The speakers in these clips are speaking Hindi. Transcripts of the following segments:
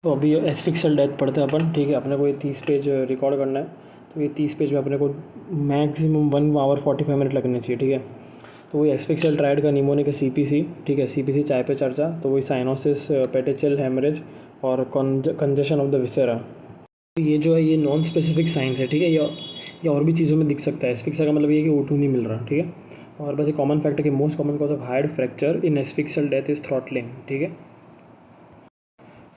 तो अभी एसफिक्सल डेथ पढ़ते हैं अपन, ठीक है। अपने को ये 30 पेज रिकॉर्ड करना है, तो ये 30 पेज में अपने को मैक्सिमम 1 आवर 45 मिनट लगने चाहिए, ठीक है। तो वही एसफिक्सल ट्रायड का निमोनिक है सीपीसी, ठीक है। सीपीसी चाय पे चर्चा, तो वही साइनोसिस, पेटेचियल हेमरेज और कंजेशन ऑफ द विसेरा। ये जो है ये नॉन स्पेसिफिक साइंस है, ठीक है। ये और भी चीज़ों में दिख सकता है। एसफिक्सा का मतलब ये है कि O2 नहीं मिल रहा, ठीक है। और बस एक कॉमन फैक्ट है कि most common cause of hyoid fracture in asphyxial death is throttling, ठीक है।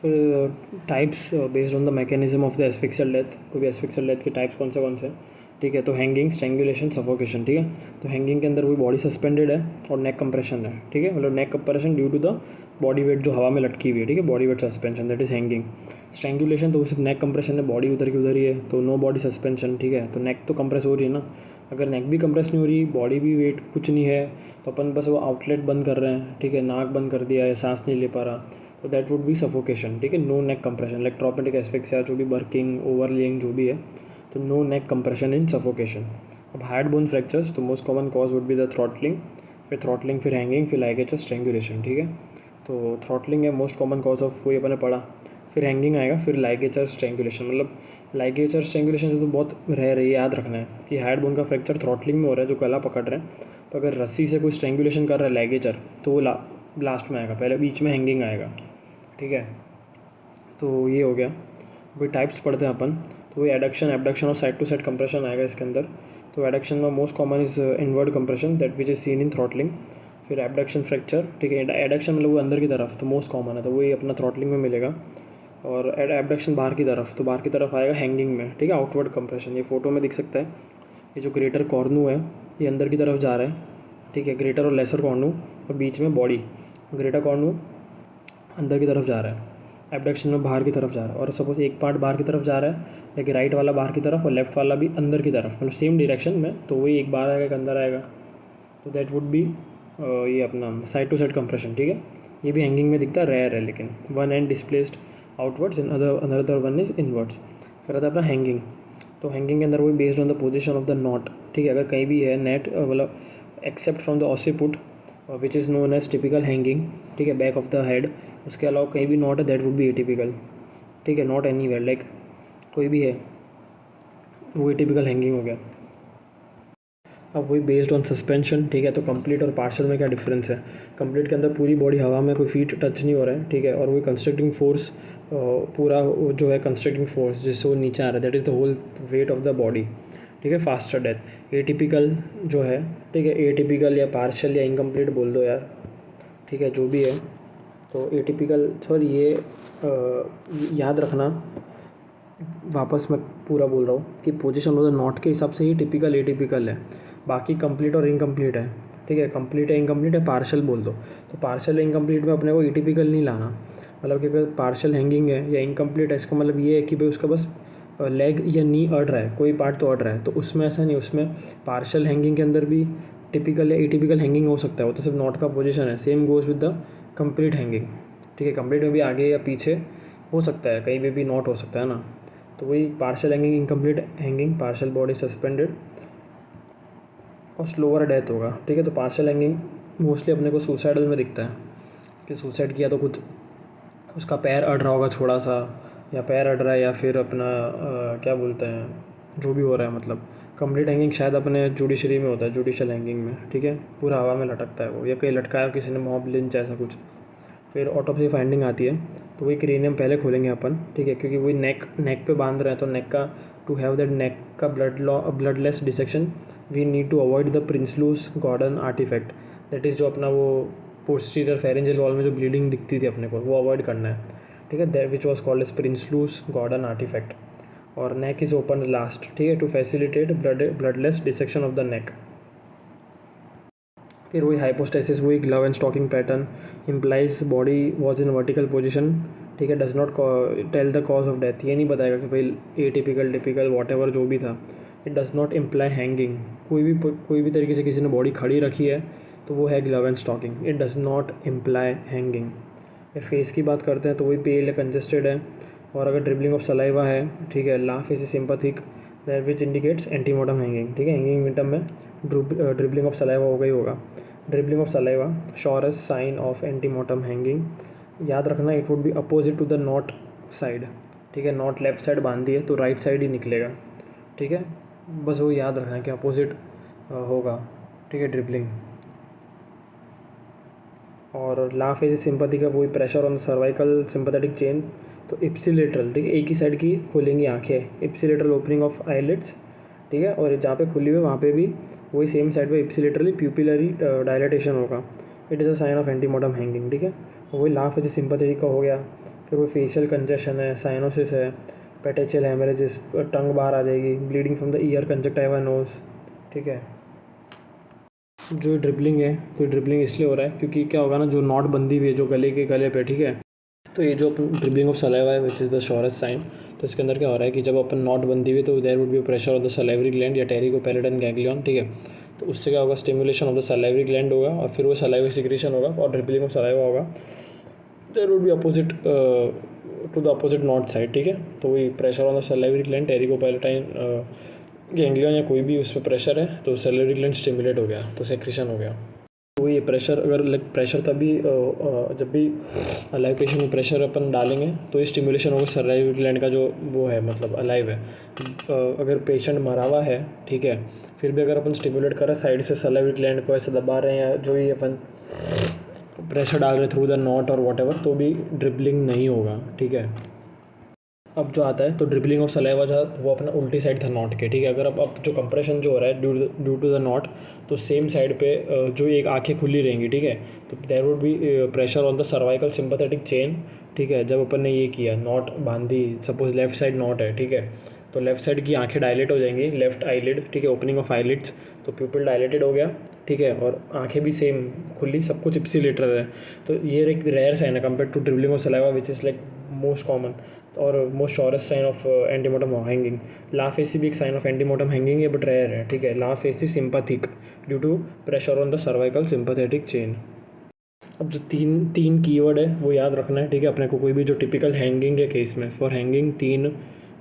फिर types based on the mechanism of the asphyxial death, कोई भी एसफिक्सल डेथ के टाइप्स कौन से, ठीक है। तो हैंगिंग, स्ट्रेंगुलेशन, सफोकेशन, ठीक है। तो हैंगिंग के अंदर वही बॉडी सस्पेंडेड है और नेक कंप्रेशन है, ठीक है। मतलब neck compression due to the body weight जो हवा में लटकी हुई है, ठीक है। Body weight suspension, that is hanging. Strangulation तो सिर्फ नेक कंप्रेशन है, बॉडी उधर की उधर ही है, तो नो बॉडी सस्पेंशन, ठीक है। तो नेक तो कंप्रेस हो रही है ना। अगर नेक भी कंप्रेस नहीं हो रही, बॉडी भी वेट कुछ नहीं है, तो अपन बस वो आउटलेट बंद कर रहे हैं, ठीक है। नाक बंद कर दिया या सांस नहीं ले पा रहा, तो दैट वुड बी सफोकेशन, ठीक है। No neck compression, like tropic asphyxia, जो भी बर्किंग, ओवरलेइंग जो भी है, तो no neck compression in suffocation. अब हार्ड बोन फ्रैक्चर्स, तो most common cause would be the throttling, फिर हैंगिंग, फिर लाइगेचर, स्ट्रेंगुलेशन, ठीक है। तो थ्रॉटलिंग है मोस्ट कॉमन कॉज ऑफ, वही अपने पढ़ा। फिर हैंगिंग आएगा, फिर लाइगेचर, स्ट्रेंगुलेशन। मतलब लाइगेचर स्ट्रेंगुलेशन से तो बहुत रह रही है, याद रखना है कि हार्ड बोन का फ्रैक्चर थ्रॉटलिंग में हो रहा है, जो गला पकड़ रहे हैं। तो अगर रस्सी से कोई स्ट्रेंगुलेशन कर रहा है लाइगेचर, तो वो लास्ट में आएगा, पहले बीच में हैंगिंग आएगा, ठीक है। तो ये हो गया। अभी टाइप्स पढ़ते हैं अपन, तो वही एडक्शन, एबडक्शन और साइड टू साइड कंप्रेशन आएगा इसके अंदर। तो एडक्शन में most common is inward compression, that which is seen in throttling. फिर एबडक्शन फ्रैक्चर, ठीक है। एडक्शन मतलब वो अंदर की तरफ, तो मोस्ट कॉमन है, तो वही अपना थ्रॉटलिंग में मिलेगा। और एबडक्शन बाहर की तरफ, तो बाहर की तरफ आएगा हैंगिंग में, ठीक है। आउटवर्ड कंप्रेशन, ये फोटो में दिख सकता है। ये जो ग्रेटर कॉर्नू है, ये अंदर की तरफ जा रहा है, ठीक है। ग्रेटर और लेसर कॉर्नू, और बीच में बॉडी। ग्रेटर कॉर्नू अंदर की तरफ जा रहा है, एबडक्शन में बाहर की तरफ जा रहा है। और सपोज एक पार्ट बाहर की तरफ जा रहा है, लेकिन राइट वाला बाहर की तरफ और लेफ्ट वाला भी अंदर की तरफ, मतलब सेम डायरेक्शन में, तो वही एक बाहर आएगा एक अंदर आएगा, तो दैट वुड बी ये अपना साइड टू साइड कंप्रेशन, ठीक है। ये भी हैंगिंग में दिखता है, रेयर है, लेकिन one and displaced outwards in another one is inwards. फिर आता है अपना हैंगिंग। तो हैंगिंग के अंदर वही based on the position of the knot, ठीक है। अगर कहीं भी है नेट, मतलब except from the occiput which is known as typical hanging, ठीक है, बैक ऑफ द हेड, उसके अलावा कहीं भी नॉट है, दैट वुड बी एटिपिकल, ठीक है। नॉट एनी वेयर, लाइक कोई भी है, वो एटिपिकल हैंगिंग हो गया। अब वही बेस्ड ऑन सस्पेंशन, ठीक है। तो कंप्लीट और पार्शियल में क्या डिफरेंस है? कंप्लीट के अंदर पूरी बॉडी हवा में, कोई फीट टच नहीं हो रहा है, ठीक है। और वही कंस्ट्रक्टिंग फोर्स, पूरा जो है कंस्ट्रक्टिंग फोर्स जिससे वो नीचे आ रहा है, that is the whole weight of the body, ठीक है। Faster death. एटिपिकल जो है, ठीक है, एटिपिकल या पार्शियल या इनकम्प्लीट बोल दो यार, ठीक है, जो भी है। तो एटिपिकल, सॉरी ये याद रखना, वापस मैं पूरा बोल रहा हूँ कि पोजीशन ऑफ द नॉट के हिसाब से ही टिपिकल एटिपिकल है, बाकी कंप्लीट और इनकम्प्लीट है, ठीक है। कंप्लीट है, इनकम्प्लीट है, पार्शियल बोल दो। तो पार्शियल इनकम्प्लीट में अपने को एटिपिकल नहीं लाना, मतलब कि अगर पार्शियल हैंगिंग है या इनकम्प्लीट है, इसका मतलब ये है कि भाई उसका बस लेग या नी अड़ रहा है, कोई पार्ट तो अड़ रहा है, तो उसमें ऐसा नहीं। उसमें पार्शियल हैंगिंग के अंदर भी टिपिकल या एटिपिकल हैंगिंग हो सकता है, वो तो सिर्फ नॉट का पोजीशन है। Same goes with the complete hanging, ठीक है। कंप्लीट में भी आगे या पीछे हो सकता है, कहीं पे भी नॉट हो सकता है ना। तो वही partial hanging, incomplete hanging, partial body suspended और स्लोअर डेथ होगा, ठीक है। तो पार्शियल हैंगिंग मोस्टली अपने को सुसाइडल में दिखता है कि सुसाइड किया तो कुछ उसका पैर अड़ रहा होगा थोड़ा सा, या पैर अड़ रहा है, या फिर अपना क्या बोलते हैं, जो भी हो रहा है। मतलब कंप्लीट हैंगिंग शायद अपने जुडिशरी में होता है, जुडिशल हैंगिंग में, ठीक है। पूरा हवा में लटकता है वो, या कहीं लटकाया किसी ने, मॉब लिंच ऐसा कुछ। फिर ऑटोप्सी फाइंडिंग आती है, तो वही क्रेनियम पहले खोलेंगे अपन, ठीक है, क्योंकि वही नेक पे बांध रहे हैं, तो नेक का, टू हैव दैट नेक का bloodless dissection, we need to avoid the Prinsloo Gordon artefact, that is जो अपना वो पोस्टीरियर फेरेंजियल वॉल में जो ब्लीडिंग दिखती थी अपने को, वो अवॉइड करना है, ठीक है। That which was called as Prinsloos Gordon artefact. और नेक इज़ ओपन लास्ट, ठीक है, to facilitate bloodless dissection of the neck. फिर वही हाइपोस्टेसिस, वही glove and stocking pattern implies body was in vertical position, ठीक है। Does not tell the cause of death, ये नहीं बताएगा कि भाई atypical, typical, whatever जो भी था। It does not imply hanging, कोई भी तरीके से किसी ने बॉडी खड़ी रखी है तो वो है glove and stocking. It does not imply hanging. फिर फेस की बात करते हैं, तो वही पेल या कंजेस्टेड है, और अगर ड्रिबलिंग ऑफ सलाइवा है, ठीक है, la facies sympathique, that which indicates antemortem hanging, ठीक है। हैंगिंग मिटम में ड्रिबलिंग ऑफ सलाइवा हो गई होगा। Dribbling of saliva surest sign of antemortem hanging, याद रखना, it would be opposite to the knot side, ठीक है। नॉट लेफ़्ट साइड बांधी है तो राइट साइड ही निकलेगा, ठीक है। बस वो याद रखना है कि अपोजिट होगा, ठीक है, ड्रिबलिंग। और ला फेज सिंपैथी का वही pressure on cervical sympathetic chain, तो इप्सिलेटरल, ठीक है, एक ही साइड की खुलेंगी आँखें, इप्सिलेटरल ओपनिंग ऑफ आईलिड्स, ठीक है। और जहाँ पे खुली हुई वहाँ पे भी वही सेम साइड पे इप्सिलेटरली प्यूपिलरी डायलेटेशन होगा। It is a sign of antemortem hanging, ठीक है। वही ला फेज सिंपैथेटिक का हो गया। फिर वो फेशियल कंजेशन है, साइनोसिस है, पेटेचियल हेमरेजेस, टंग बाहर आ जाएगी, bleeding from the ear, conjunctiva nose, ठीक है। जो ड्रिबलिंग है तो ड्रिबलिंग इसलिए हो रहा है क्योंकि क्या होगा ना, जो नॉट बंदी हुई है जो गले पे, ठीक है, तो ये जो ड्रिबलिंग ऑफ सलाइवा है विच इज़ द शोरेस्ट साइन, तो इसके अंदर क्या हो रहा है कि जब अपन नॉट बंदी हुई तो there would be pressure of the salivary gland या टेरिकोपैलेटन गैंग्लियन, ठीक है। तो उससे क्या होगा, stimulation of the salivary gland होगा और फिर वो सलाइवरी सिक्रेशन होगा और ड्रिबलिंग ऑफ सलाइवा होगा। There would be opposite to the opposite knot side, ठीक है। तो वही pressure on the salivary gland, pterygopalatine ganglion या कोई भी उस पर प्रेशर है तो सैलरी ग्लैंड स्टिमुलेट हो गया, तो सेक्रेशन हो गया। तो ये प्रेशर अगर लाइक प्रेशर तभी जब भी अलाइव पेशेंट में प्रेशर अपन डालेंगे तो ये स्टिमुलेशन होगा सैलरी ग्लैंड का, जो वो है मतलब अलाइव है। अगर पेशेंट मरा हुआ है, ठीक है, फिर भी अगर अपन स्टिमुलेट कर रहे हैं साइड से सैलरी ग्लैंड को ऐसे दबा रहे हैं या जो भी अपन प्रेशर डाल रहे थ्रू द नॉट और वॉट एवर, तो भी ड्रिबलिंग नहीं होगा, ठीक है। अब जो आता है तो ड्रिबलिंग ऑफ सलाइवा जो वो अपना उल्टी साइड था नॉट के, ठीक है। अगर अब जो कंप्रेशन जो हो रहा है ड्यू टू द नॉट, तो सेम साइड पे जो एक आंखें खुली रहेंगी, ठीक है। तो there would be pressure on the cervical sympathetic chain, ठीक है। जब अपन ने ये किया नॉट बांधी, सपोज लेफ्ट साइड नॉट है, ठीक है, तो लेफ्ट साइड की आंखें डायलेट हो जाएंगी, लेफ्ट आईलिड, ठीक है, ओपनिंग ऑफ आईलिड्स, तो प्यूपिल डायलेटेड हो गया, ठीक है, और आंखें भी सेम खुली, सब कुछ इप्सिलेटरल है। तो ये एक रेयर साइन है compare to dribbling of saliva which is like most common और most surest sign of antemortem hanging. La facies भी एक साइन ऑफ एंटीमोर्टम हैंगिंग है बट रेयर है, ठीक है। La facies sympathique due to pressure on the cervical sympathetic chain. अब जो तीन कीवर्ड है वो याद रखना है, ठीक है, अपने को कोई भी जो टिपिकल हैंगिंग के केस में, फॉर हैंगिंग 3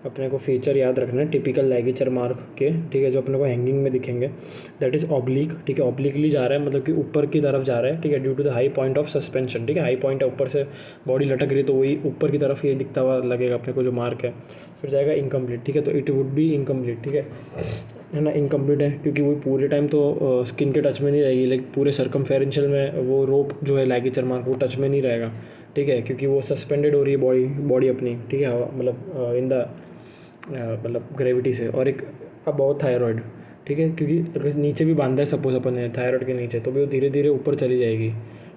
अपने को फीचर याद रखना है टिपिकल लाइगेचर मार्क के, ठीक है, जो अपने को हैंगिंग में दिखेंगे। दैट इज़ ऑब्लिक, ठीक है, ऑब्लिकली जा रहा है मतलब कि ऊपर की तरफ जा रहा है, ठीक है, due to the high point of suspension, ठीक है। हाई पॉइंट है, ऊपर से बॉडी लटक रही है तो वही ऊपर की तरफ ये दिखता हुआ लगेगा अपने को जो मार्क है। फिर जाएगा इनकम्प्लीट, ठीक है, तो इट वुड बी इनकम्प्लीट, ठीक है ना। इनकम्प्लीट है क्योंकि वो पूरे टाइम तो स्किन के टच में नहीं रहेगी, लाइक पूरे सर्कमफेरेंशियल में वो रोप जो है लाइगेचर मार्क वो टच में नहीं रहेगा, ठीक है, क्योंकि वो सस्पेंडेड हो रही है बॉडी अपनी, ठीक है, मतलब इन द मतलब ग्रेविटी से। और एक अबाउ थायराइड, ठीक है, क्योंकि अगर नीचे भी बांधा है सपोज अपन ने थायराइड के नीचे, तो भी वो धीरे धीरे ऊपर चली जाएगी,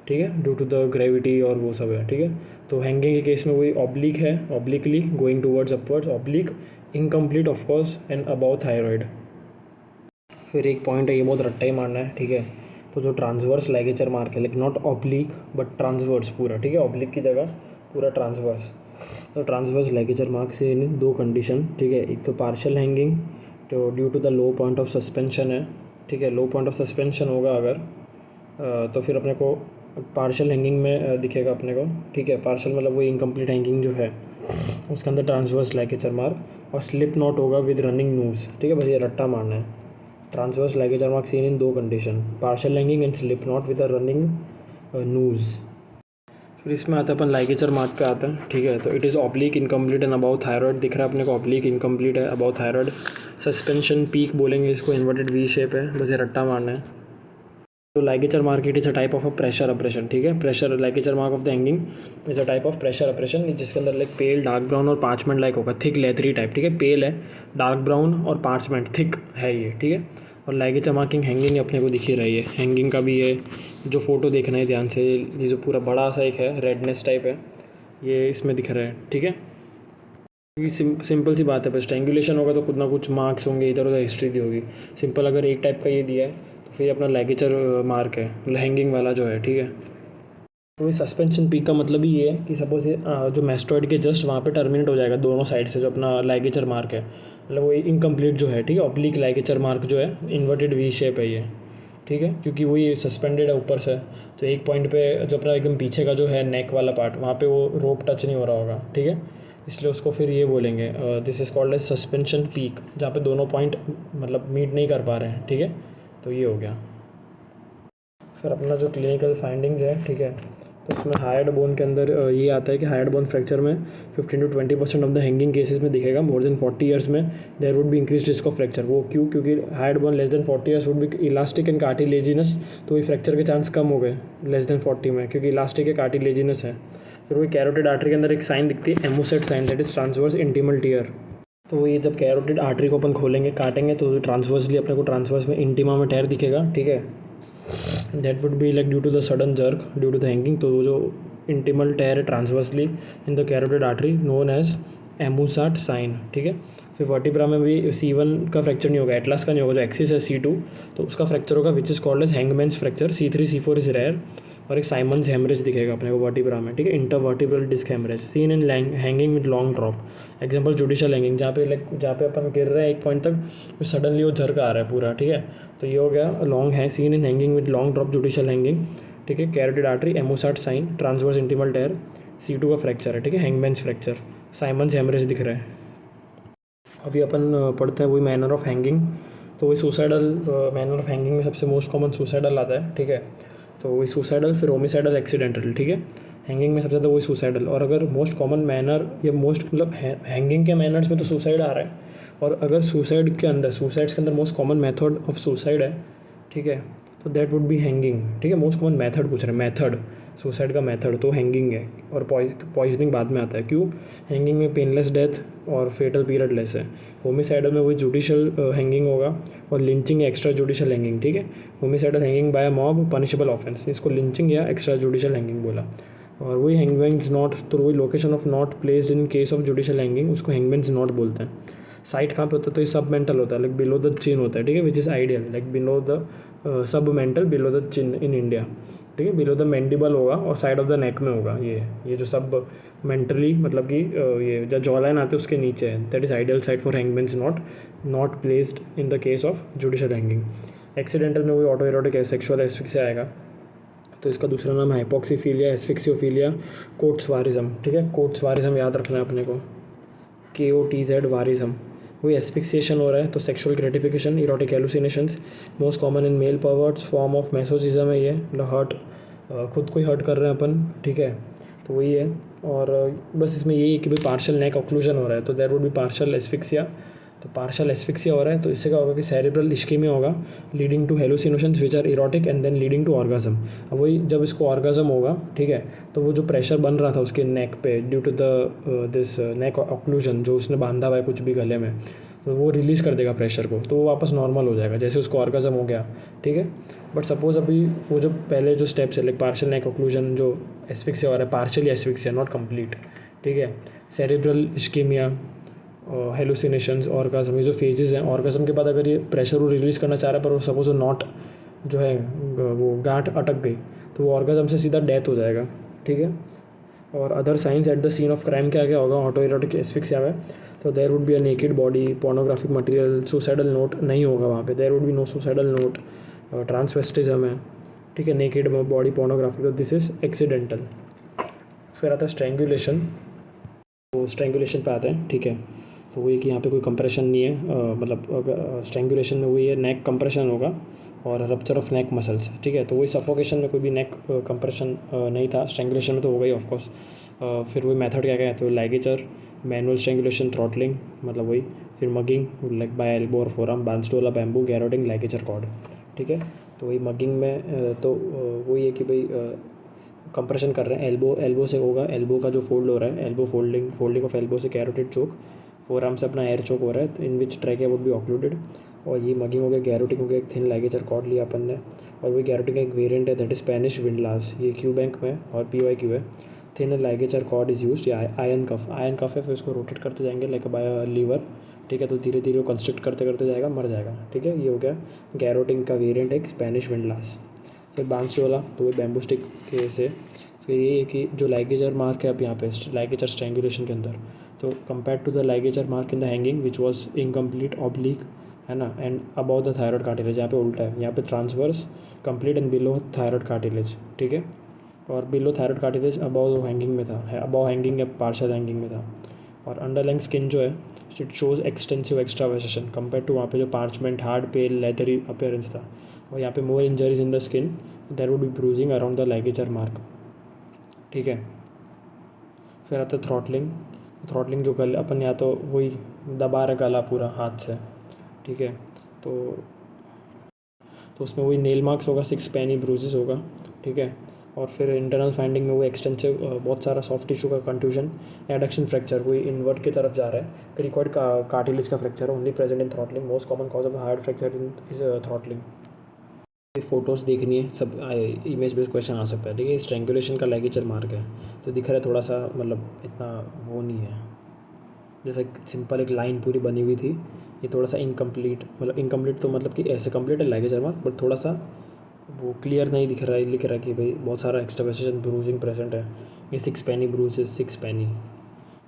ठीक है, ड्यू टू द ग्रेविटी और वो सब है, ठीक है। तो हैंगिंग के केस में वही ऑब्लिक है, obliquely going towards upwards, oblique, incomplete of course and above thyroid. फिर एक पॉइंट है, ये बहुत रट्टा ही मारना है, ठीक है। तो जो ट्रांसवर्स लाइगेचर मार्क है, like not oblique but transverse पूरा, ठीक है, ऑब्लिक की जगह पूरा ट्रांसवर्स। तो ट्रांसवर्स लाइगेचर मार्क से इन 2 कंडीशन, ठीक है, एक तो पार्शियल हैंगिंग, तो due to the low point of suspension है, ठीक है, लो पॉइंट ऑफ सस्पेंशन होगा अगर तो फिर अपने को पार्शियल हैंगिंग में दिखेगा अपने को, ठीक है। पार्शियल मतलब वो इनकम्प्लीट हैंगिंग जो है उसके अंदर ट्रांसवर्स लाइगेचर मार्क और स्लिप नॉट होगा विद रनिंग नूज, ठीक है, बस ये रट्टा मारना है। Transverse ligature mark seen in 2 condition, partial hanging and slip not with a running noose. फिर इसमें आता है अपन लाइगेचर मार्क पे आता है, ठीक है। तो it is oblique, incomplete and above thyroid दिख रहा है अपने को, ऑब्लिक, इनकम्प्लीट है, अबाउ थायराइड, सस्पेंशन पीक बोलेंगे इसको, इन्वर्टेड वी शेप है, बस ये रट्टा मारना है। तो ligature mark it is a type of a pressure operation, ठीक है। Pressure ligature mark of the hanging is a type of pressure operation जिसके अंदर लाइक पेल, डार्क ब्राउन और पार्चमेंट लाइक होगा, थिक लेथरी टाइप, ठीक है। पेल है, डार्क ब्राउन और पार्चमेंट थिक है ये, ठीक है। और लाइगेचर मार्किंग हैंगिंग अपने को दिख ही रही है, हैंगिंग का भी ये जो फोटो देखना है ध्यान से, ये जो पूरा बड़ा सा एक है रेडनेस टाइप है ये इसमें दिख रहा है, ठीक है। क्योंकि सिंपल सी बात है, बस स्ट्रैंगुलेशन होगा तो कुछ ना कुछ मार्क्स होंगे, इधर उधर हिस्ट्री दी होगी। सिंपल अगर एक टाइप का ये दिया है तो फिर अपना लाइगेचर मार्क है, मतलब हैंगिंग वाला जो है, ठीक है। तो ये सस्पेंशन पीक का मतलब ही ये है कि सपोज ये जो मेस्टॉइड के जस्ट वहाँ पे टर्मिनेट हो जाएगा दोनों साइड से जो अपना लाइगेचर मार्क है, मतलब वो इनकम्प्लीट जो है, ठीक है। ऑब्लिक लाइगेचर मार्क जो है इन्वर्टेड वी शेप है ये, ठीक है, क्योंकि वो ये सस्पेंडेड है ऊपर से। तो एक पॉइंट पे जो अपना एकदम पीछे का जो है नेक वाला पार्ट, वहाँ पे वो रोप टच नहीं हो रहा होगा, ठीक है, इसलिए उसको फिर ये बोलेंगे this is called as suspension peak, जहाँ पे दोनों पॉइंट मतलब मीट नहीं कर पा रहे हैं, ठीक है। तो ये हो गया। फिर अपना जो क्लिनिकल फाइंडिंग्स है, ठीक है, तो इसमें हायर्ड बोन के अंदर ये आता है कि हायर्ड बोन फ्रैक्चर में 15 to 20% of the hanging cases में दिखेगा। मोर देन 40 ईयर्स में there would be increase risk of fracture. वो क्यों? क्योंकि hyoid bone less than 40 years would be elastic and cartilaginous, तो वही फ्रैक्चर के चांस कम हो गए लेस देन 40 में, क्योंकि इलास्टिक है कार्टिलेजिनस है। फिर वही कैरोटिड आर्टरी के अंदर एक साइन दिखती है Amussat sign, that is transverse intimal tear. तो वो ये जब कैरोटिड आर्टरी को अपन खोलेंगे काटेंगे तो ट्रांसवर्सली अपने को ट्रांसवर्स में इंटीमा में टेयर दिखेगा, ठीक है। That would be like due to the sudden jerk due to the hanging. तो वो जो इंटीमल टेयर है transversely in the carotid artery known as Amussat sign, ठीक है। फिर वर्टिब्रा में भी C1 का फ्रैक्चर नहीं होगा, एटलास का नहीं होगा, जो एक्सिस है C2 तो उसका फ्रैक्चर होगा which is called as hangman's fracture. C3 C4 is rare. और एक साइमन्स हेमरेज दिखेगा अपने को वर्टिब्रा में, ठीक है, intervertebral disc haemorrhage seen in hanging with long drop. Example judicial hanging, जहाँ पे अपन गिर रहे हैं एक पॉइंट तक सडनली वो झरका आ रहा है पूरा, ठीक है। तो ये हो गया लॉन्ग है, seen in hanging with long drop judicial hanging, ठीक है। Carotid artery Amussat sign transverse intimal tear C2 का फ्रैक्चर है, ठीक है, हैंगमैन्स फ्रैक्चर, साइमन्स हेमरेज दिख रहा है। अभी अपन पढ़ते हैं वही मैनर ऑफ हैंगिंग। तो वही सुसाइडल मैनर ऑफ हैंगिंग में सबसे मोस्ट कॉमन सुसाइडल आता है, ठीक है। तो वही सुसाइडल, फिर होमिसाइडल, एक्सीडेंटल, ठीक है। हैंगिंग में सबसे ज़्यादा वही सुसाइडल। और अगर मोस्ट कॉमन मैनर या मोस्ट मतलब हैंगिंग के मैनर्स में तो सुसाइड आ रहा है, और अगर सुसाइड्स के अंदर most common method of suicide है, ठीक है, तो दैट वुड बी हैंगिंग, ठीक है। मोस्ट कॉमन मेथड पूछ रहे हैं, मेथड सुसाइड का मेथड तो हैंगिंग है, और पॉइजनिंग बाद में आता है। क्यों? हैंगिंग में पेनलेस डेथ और फेटल पीरियड लेस है। होमिसाइडल में वही जुडिशियल हैंगिंग होगा, और लिंचिंग या एक्स्ट्रा जुडिशियल हैंगिंग, ठीक है। Homicidal hanging by mob punishable offence, इसको लिंचिंग या एक्स्ट्रा जुडिशियल हैंगिंग बोला। और वही हैंगमैन्स नॉट, तो वही location of knot placed in case of judicial hanging, उसको हैंगमैन्स नॉट बोलते हैं। साइट कहाँ पे होता है? तो ये सब मेंटल होता है, लाइक बिलो द चिन होता है, ठीक है, which is ideal, like below the sub mental below the chin in India, ठीक है। बिलो द मैंडिबल होगा और साइड ऑफ द नेक में होगा ये जो सब मेंटली मतलब कि ये जो जॉ लाइन आते हैं उसके नीचे है, that is ideal side for hangman's knot placed in the case of judicial hanging. Accidental में वही ऑटो एरोटिक सेक्सुअल एस्फिक्सिया आएगा, तो इसका दूसरा नाम है हाइपोक्सीफीलिया, एस्फिक्सियोफीलिया, कोट्सवारिज्म, ठीक है। कोट्सवारिज्म याद रखना है अपने को, KOTZ वारिज्म। वही एस्फिक्सिएशन हो रहा है तो sexual gratification, erotic hallucinations, most common in male perverts, form of masochism है ये, मतलब हर्ट, खुद को ही हर्ट कर रहे हैं अपन, ठीक है। तो वही है। और बस इसमें यही है कि भाई पार्शियल नेक ऑक्लूजन हो रहा है, तो there would be partial asphyxia. तो पार्शियल एस्फिक्सिया हो रहा है तो इससे क्या होगा कि सेरेब्रल इश्केमिया होगा, leading to hallucinations which are erotic and then leading to orgasm. अब वही जब इसको ऑर्गाज्म होगा, ठीक है, तो वो जो प्रेशर बन रहा था उसके नेक पे due to the this neck occlusion, जो उसने बांधा हुआ है कुछ भी गले में, तो वो रिलीज़ कर देगा प्रेशर को, तो वो वापस नॉर्मल हो जाएगा जैसे उसको ऑर्गाज्म हो गया, ठीक है। बट सपोज अभी वो जो पहले जो स्टेप्स है लाइक पार्शियल नेक ऑक्लूजन, जो एस्फिक्सिया हो रहा है, पार्शियली एस्फिक्सिया नॉट कंप्लीट, ठीक है, सेरेब्रल इश्केमिया, हेलुसिनेशंस, ऑर्गाज्म, ये जो फेजेस हैं। ऑर्गाज्म के बाद अगर ये प्रेशर वो रिलीज़ करना चाह रहा है पर वो सपोज वो नॉट जो है वो गांठ अटक गई, तो वो ऑर्गाज्म से सीधा डेथ हो जाएगा, ठीक है। और other signs at the scene of crime क्या क्या होगा ऑटो एरोटिक एस्फिक्सिया में? तो there would be a naked body, pornographic material, suicidal note नहीं होगा वहाँ पे, there would be no suicidal note, transvestism है, ठीक है, नेकेड बॉडी, पोर्नोग्राफी, तो दिस इज एक्सीडेंटल। फिर आता है स्ट्रेंगुलेशन। तो स्ट्रेंगुलेशन पे आते हैं, ठीक है। तो वही कि यहाँ पे कोई कंप्रेशन नहीं है, मतलब स्ट्रेंगुलेशन में वही है नेक कंप्रेशन होगा और रप्चर ऑफ नेक मसल्स, ठीक है। तो वही सफोकेशन में कोई भी नेक कंप्रेशन नहीं था, स्ट्रेंगुलेशन में तो होगा ही ऑफकोर्स। फिर वही मेथड क्या क्या है? तो लाइगेचर, मैनुअल स्ट्रेंगुलेशन, थ्रॉटलिंग, मतलब वही, फिर मगिंग लाइक बाय एल्बो और फोरआर्म, बांसडोला, बैम्बू, गैरोटिंग, लाइगेचर कॉर्ड, ठीक है। तो वही मगिंग में तो वही है कि भाई कंप्रेशन कर रहे हैं, एल्बो से होगा, एल्बो का जो फोल्ड हो रहा है, एल्बो फोल्डिंग ऑफ एल्बो से कैरोटिड चोक, फोरआर्म से अपना एयर चोक हो रहा है, इन विच ट्रैकिया वुड बी ऑक्लूडेड। और ये मगिंग हो गया, गैरोटिंग हो गया, एक थिन लाइगेचर कॉर्ड लिया अपन ने, और वही गैरोटिंग का एक वेरिएंट है दैट इज स्पेनिश विंडलास, ये क्यू बैंक में और PYQ है। Thin ligature cord is used, या आयन कफ है, फिर उसको रोटेट करते जाएंगे लाइक बाय लीवर, ठीक है। तो धीरे धीरे वो कंस्ट्रक्ट करते करते जाएगा, मर जाएगा, ठीक है। ये हो गया गैरोटिंग का वेरिएंट एक स्पेनिश विंडलास। फिर बांसडोला, तो वो बैम्बू स्टिक के से। फिर ये है कि जो लाइगेचर मार्क है अब यहाँ पे लाइगेचर स्ट्रेंगुलेशन के अंदर, तो compare to the ligature mark in the hanging which was incomplete oblique, है ना, and above the thyroid cartilage, यहाँ पे उल्टा है, यहाँ पे transverse, complete and below thyroid cartilage, ठीक है। और below thyroid cartilage above hanging में था, अबाउ हैंगिंग या पार्शियल हैंगिंग में था। और अंडरलाइंग स्किन जो है it shows extensive extravasation compare to वहाँ पे जो parchment hard pale leathery appearance था। और यहाँ पे more injuries in the skin, there would be bruising around the ligature mark. ठीक है। फिर आता है थ्रॉटलिंग। थ्रॉटलिंग जो गले अपन या तो वही दबा रहे गला पूरा हाथ से, ठीक है। तो उसमें वही नेल मार्क्स होगा, 6 पेनी ब्रूजेस होगा, ठीक है। और फिर इंटरनल फाइंडिंग में वो एक्सटेंसिव बहुत सारा सॉफ्ट टिश्यू का कंट्यूजन, एडक्शन फ्रैक्चर वही इनवर्ट की तरफ जा रहा है, क्रिकॉइड का कार्टिलेज का fracture only present in throttling, most common cause of hyoid fracture in is throttling. Photos देखनी है सब, इमेज बेस्ड क्वेश्चन आ सकता है, ठीक है। स्ट्रेंगुलेशन का लेगेचर मार्क है तो दिख रहा है थोड़ा सा, मतलब इतना वो नहीं है, जैसे सिंपल एक लाइन पूरी बनी हुई थी, ये थोड़ा सा इनकम्प्लीट, मतलब इनकम्प्लीट तो मतलब कि ऐसे कंप्लीट है लेगेचर मार्क, बट थोड़ा सा वो क्लियर नहीं दिख रहा है, लिख रहा है कि भाई बहुत सारा एक्सट्रावेशन ब्रूजिंग प्रेजेंट है। ये 6 पेनी ब्रूज है, 6 पेनी,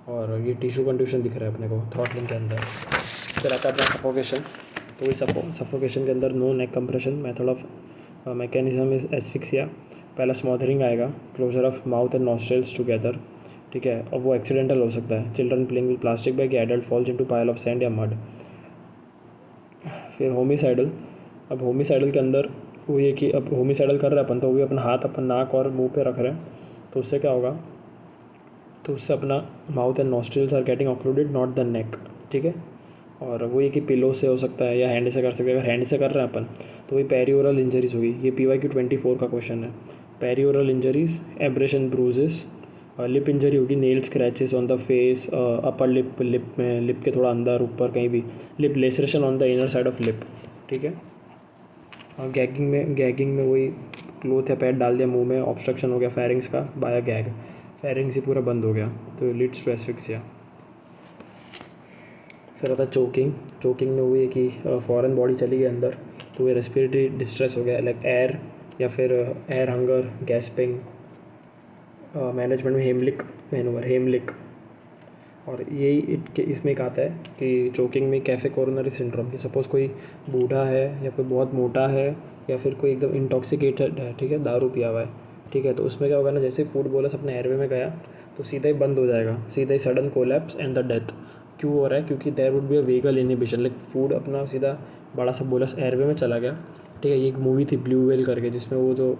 और ये टिश्यू कंट्यूशन दिख रहा है अपने को थ्रॉटलिंग के अंदर। फिर आता है अपना सफोकेशन। तो वही सफोकेशन के अंदर no neck compression, method of mechanism is asphyxia. पहला स्मॉदरिंग आएगा, closure of mouth and nostrils together, ठीक है। और वो एक्सीडेंटल हो सकता है, children playing with plastic bag या adult falls into pile of sand या मड। फिर होमिसाइडल। अब होमिसाइडल के अंदर वो ये कि अब होमिसाइडल कर रहे हैं अपन, तो वो भी अपना हाथ अपन नाक और मुंह पे रख रहे हैं, तो उससे क्या होगा, तो उससे अपना mouth and nostrils are getting occluded, not the neck, ठीक है। और वो ये कि पिलो से हो सकता है या हैंड से कर सकते हैं। अगर हैंड से कर रहे हैं अपन तो वही पेरियोरल इंजरीज होगी। ये PYQ 24 का क्वेश्चन है। Perioral injuries, abrasion bruises, lip injury होगी, nail scratches on the face, upper lip में, लिप के थोड़ा अंदर ऊपर कहीं भी, lip laceration on the inner side of lip, ठीक है। और गैगिंग में वही क्लोथ या पैड डाल दिया मुंह में, ऑब्स्ट्रक्शन हो गया फेरिंग्स का बाया गैग, फेरिंग्स ही पूरा बंद हो गया, तो लीड्स टू एस्फिक्सिया। फिर आता है चोकिंग। चोकिंग में वही है कि फॉरेन बॉडी चली गई अंदर, तो ये रेस्पिरेटरी डिस्ट्रेस हो गया, लाइक एयर या फिर एयर हंगर, गैस्पिंग। मैनेजमेंट में हेमलिक मैनूवर, हेमलिक। और यही इसमें एक आता है कि चोकिंग में कैफे कोरोनरी सिंड्रोम, कि सपोज़ कोई बूढ़ा है या कोई बहुत मोटा है या फिर कोई एकदम इंटॉक्सिकेटेड है, ठीक है, दारू पिया हुआ है, ठीक है। तो उसमें क्या होगा ना, जैसे फूड बोलस अपने एयरवे में गया तो सीधा ही बंद हो जाएगा, सीधा ही sudden collapse and the death. क्यों हो रहा है, क्योंकि there would be a vagal inhibition, like food अपना सीधा बड़ा सा बोलस एयरवे में चला गया, ठीक है। ये एक मूवी थी ब्लू व्हेल करके, जिसमें वो जो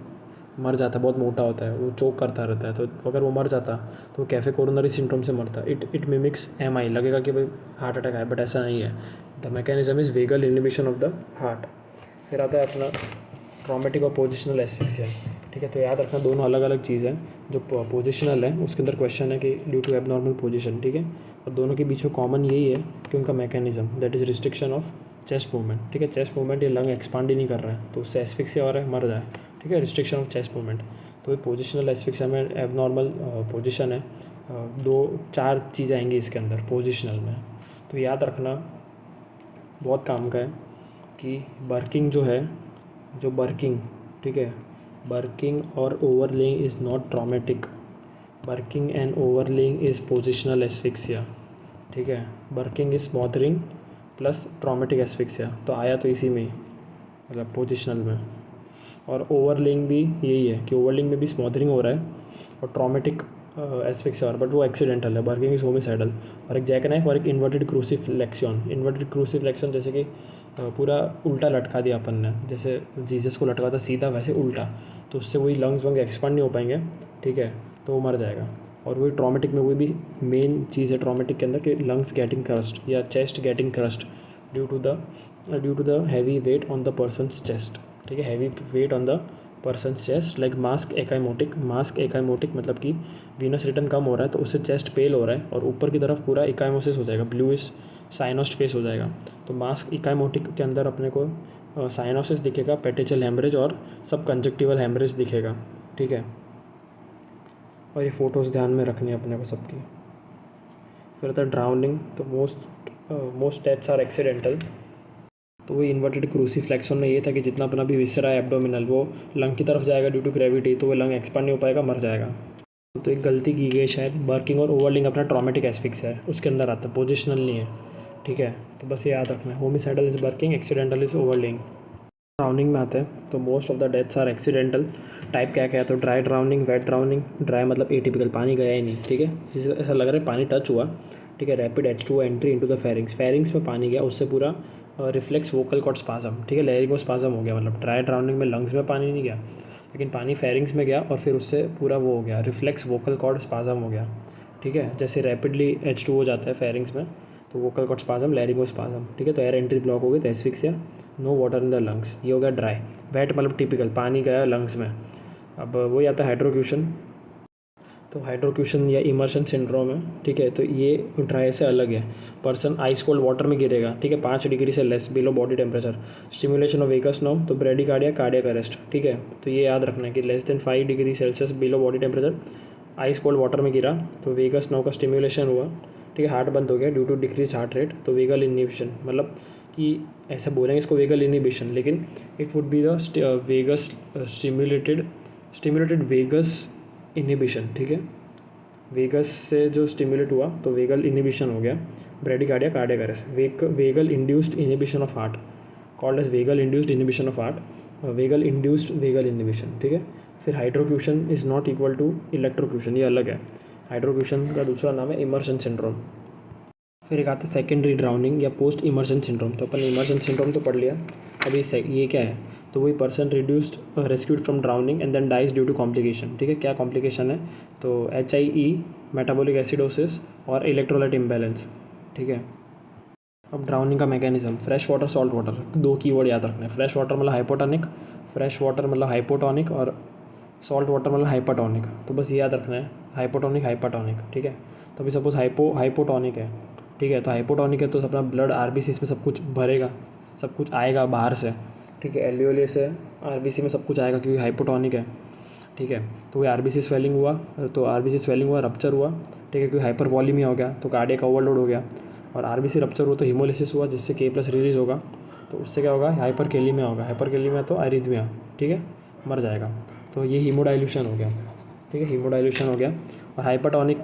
मर जाता है, बहुत मोटा होता है, वो चोक करता रहता है, तो अगर वो मर जाता तो वो कैफे कोरोनरी सिंड्रोम से मरता। इट मिमिक्स MI, लगेगा कि भाई हार्ट अटैक है, बट ऐसा नहीं है। The mechanism is vagal inhibition of the heart. फिर आता है अपना ट्रॉमेटिक और पोजिशनल एस्फिक्सिया, ठीक है। तो याद रखना दोनों अलग अलग चीज़ है। जो पोजिशनल है उसके अंदर क्वेश्चन है कि ड्यू टू एबनॉर्मल पोजिशन, ठीक है। और दोनों के बीच में कॉमन यही है कि उनका mechanism, that is restriction of chest movement, ठीक है। चेस्ट मूवमेंट, ये लंग एक्सपांड ही नहीं कर रहा है तो उससे एस्फिक्सिया हो रहा है, मर जाए, ठीक है, रिस्ट्रिक्शन ऑफ चेस्ट मूवमेंट। तो ये पोजिशनल एस्फिक्सिया में एबनॉर्मल पोजिशन है, 2-4 चीज़ें आएंगी इसके अंदर पोजिशनल में। तो याद रखना बहुत काम का है कि बर्किंग जो है, जो बर्किंग, ठीक है, बर्किंग और overlaying is not traumatic, burking and overlaying is positional asphyxia, ठीक है। Burking is smothering plus traumatic asphyxia, तो आया तो इसी में ही, मतलब पोजिशनल में। और ओवरलेइंग भी यही है कि ओवरलेइंग में भी स्मॉदरिंग हो रहा है और ट्रॉमेटिक एस्फिक्सिया, बट वो एक्सीडेंटल है। Burking is homicidal. और एक जैक नाइफ और एक इन्वर्टेड क्रूसीफ्लेक्शन। इन्वर्टेड क्रूसीफ्लेक्शन जैसे कि पूरा उल्टा लटका दिया अपन ने, जैसे जीसस को लटका था सीधा, वैसे उल्टा, तो उससे वही लंग्स वंग एक्सपांड नहीं हो पाएंगे, ठीक है, तो वो मर जाएगा। और वही ट्रॉमेटिक में वही भी मेन चीज़ है ट्रॉमेटिक के अंदर कि लंग्स गेटिंग क्रस्ट या chest getting crushed due to the heavy weight on the person's chest, ठीक है, heavy weight on the person's chest, like mask ecchymotic मतलब कि वीनस रिटर्न कम हो रहा है तो उससे चेस्ट पेल हो रहा है और ऊपर की तरफ पूरा इकाइमोसिस हो जाएगा, ब्लूइश साइनोस्ट फेस हो जाएगा। तो मास्क इकाइमोटिक के अंदर अपने को साइनोसिस दिखेगा, पेटेचल हेमरेज और सब कंजक्टिवल हेमरेज दिखेगा, ठीक है। और ये फ़ोटोज़ ध्यान में रखनी है अपने को सबकी। फिर था ड्राउनिंग। तो मोस्ट डेथ्स आर एक्सीडेंटल। तो वही इन्वर्टेड क्रूसीफ्लेक्शन में ये था कि जितना अपना भी विसरा है एब्डोमिनल वो लंग की तरफ जाएगा ड्यू टू ग्रेविटी, तो वो लंग एक्सपांड नहीं हो पाएगा, मर जाएगा। तो एक गलती की गई शायद, बर्किंग और ओवरलिंग अपना ट्रॉमेटिक एस्फिक्सिया है, उसके अंदर आता है, पोजिशनल नहीं है, ठीक है। तो बस ये याद रखना है, homicidal is burking, accidental is overlying. Drowning में आते हैं तो most of the deaths are accidental. Type क्या क्या है, तो dry drowning, wet drowning. Dry मतलब एटिपिकल, पानी गया ही नहीं, ठीक है, ऐसा लग रहा है पानी टच हुआ, ठीक है। Rapid H2O entry into the pharynx में पानी गया, उससे पूरा रिफ्लेक्स वोकल कॉर्ड स्पाजम, ठीक है, लैरिंगो स्पाजम हो गया, मतलब ड्राई ड्राउनिंग में लंग्स में पानी नहीं गया, लेकिन पानी फेरिंग्स में गया और फिर उससे पूरा वो हो गया, रिफ्लेक्स वोकल कॉर्ड स्पाजम हो गया, ठीक है। जैसे रैपिडली H2 हो जाता है फेरिंग्स में, तो vocal cord spasm, laryngospasm, ठीक है। तो एयर एंट्री ब्लॉक हो गई, तो asphyxia, no water in the lungs, ये हो गया ड्राई। वेट मतलब टिपिकल पानी गया लंग्स में। अब वही आता है हाइड्रोक्यूशन। तो हाइड्रोक्यूशन या इमर्शन सिंड्रोम है, ठीक है। तो ये ड्राई से अलग है। पर्सन आइस कोल्ड वाटर में गिरेगा, ठीक है, 5 डिग्री से less below body temperature. Stimulation of vagus nerve, तो ब्रेडिकार्डिया, कार्डियक अरेस्ट, ठीक है। तो ये याद रखना है कि less than 5 degree Celsius below body temperature, ice cold water में गिरा तो वेगस नर्व का स्टिमुलेशन हुआ, ठीक है, हार्ट बंद हो गया due to decrease heart rate, तो वेगल इनहिबिशन, मतलब कि ऐसे बोलेंगे इसको वेगल इनहिबिशन, लेकिन it would be the vagus stimulated vagus inhibition, ठीक है। वेगस से जो स्टिमुलेट हुआ तो वेगल इनहिबिशन हो गया। Bradycardia, cardiac arrest. Vagal induced inhibition of heart, called as vagal induced inhibition of heart, vagal induced vagal inhibition, ठीक है। फिर hydrocution is not equal to electrocution, ये अलग है। हाइड्रोक्यूशन का दूसरा नाम है इमर्शन सिंड्रोम। फिर एक आता है सेकेंडरी ड्राउनिंग या पोस्ट इमर्शन सिंड्रोम। तो अपन इमर्शन सिंड्रोम तो पढ़ लिया, अभी ये क्या है, तो वही person reduced rescued from drowning and then dies due to complication, ठीक है। क्या कॉम्प्लिकेशन है, तो HIE, मेटाबॉलिक एसिडोसिस और इलेक्ट्रोलाइट इम्बैलेंस, ठीक है। अब ड्राउनिंग का mechanism, fresh water, salt water, 2 keyword याद रखना है। फ्रेश वाटर मतलब हाइपोटोनिक, फ्रेश वाटर मतलब हाइपोटोनिक, और सॉल्ट वाटर मतलब हाइपाटोनिक। तो बस ये याद रखना है, हाइपोटोनिक हाइपाटोनिक, ठीक है। तो अभी सपोज हाइपोटोनिक है, ठीक है, तो हाइपोटोनिक है तो अपना ब्लड RBCs में सब कुछ भरेगा, सब कुछ आएगा बाहर से, ठीक है। एल्वियोली से RBC में सब कुछ आएगा क्योंकि हाइपोटोनिक है, ठीक है। तो वही RBC स्वेलिंग हुआ, तो RBC स्वेलिंग हुआ, रप्चर हुआ, ठीक है, क्योंकि हाइपर वॉल्यूमिया हो गया तो कार्डियक ओवरलोड हो गया, और RBC रप्चर हुआ तो हीमोलिसिस हुआ जिससे K+ रिलीज होगा, तो उससे क्या होगा, हाइपरकेलिमिया होगा। हाइपरकेलिमिया तो अरिथमिया, ठीक है, मर जाएगा। तो ये हीमोडाइल्यूशन हो गया, ठीक है, हीमोडाइल्यूशन हो गया। और हाइपाटोनिक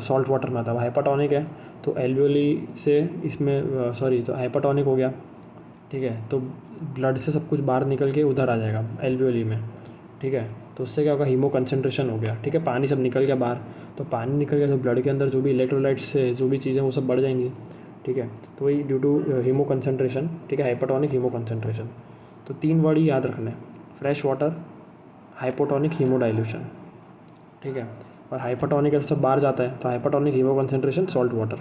सॉल्ट वाटर में आता है, हाइपाटोनिक है तो एल्वियोली से इसमें तो हाइपाटोनिक हो गया, ठीक है, तो ब्लड से सब कुछ बाहर निकल के उधर आ जाएगा एल्वियोली में, ठीक है। तो उससे क्या होगा, हीमो कंसनट्रेशन हो गया, ठीक है, पानी सब निकल गया बाहर, तो पानी निकल गया तो ब्लड के अंदर जो भी इलेक्ट्रोलाइट्स से जो भी चीज़ें वो सब बढ़ जाएंगी, ठीक है। तो वही ड्यू टू हीमो कंसनट्रेशन, ठीक है, हाइपाटोनिक हीमो कंसनट्रेशन। तो 3 वर्ड ही याद रखना है, फ्रेश वाटर, हाइपोटोनिक, हीमोडाइल्यूशन, ठीक है। और हाइपरटोनिक सब बाहर जाता है तो hypertonic haemoconcentration, salt water.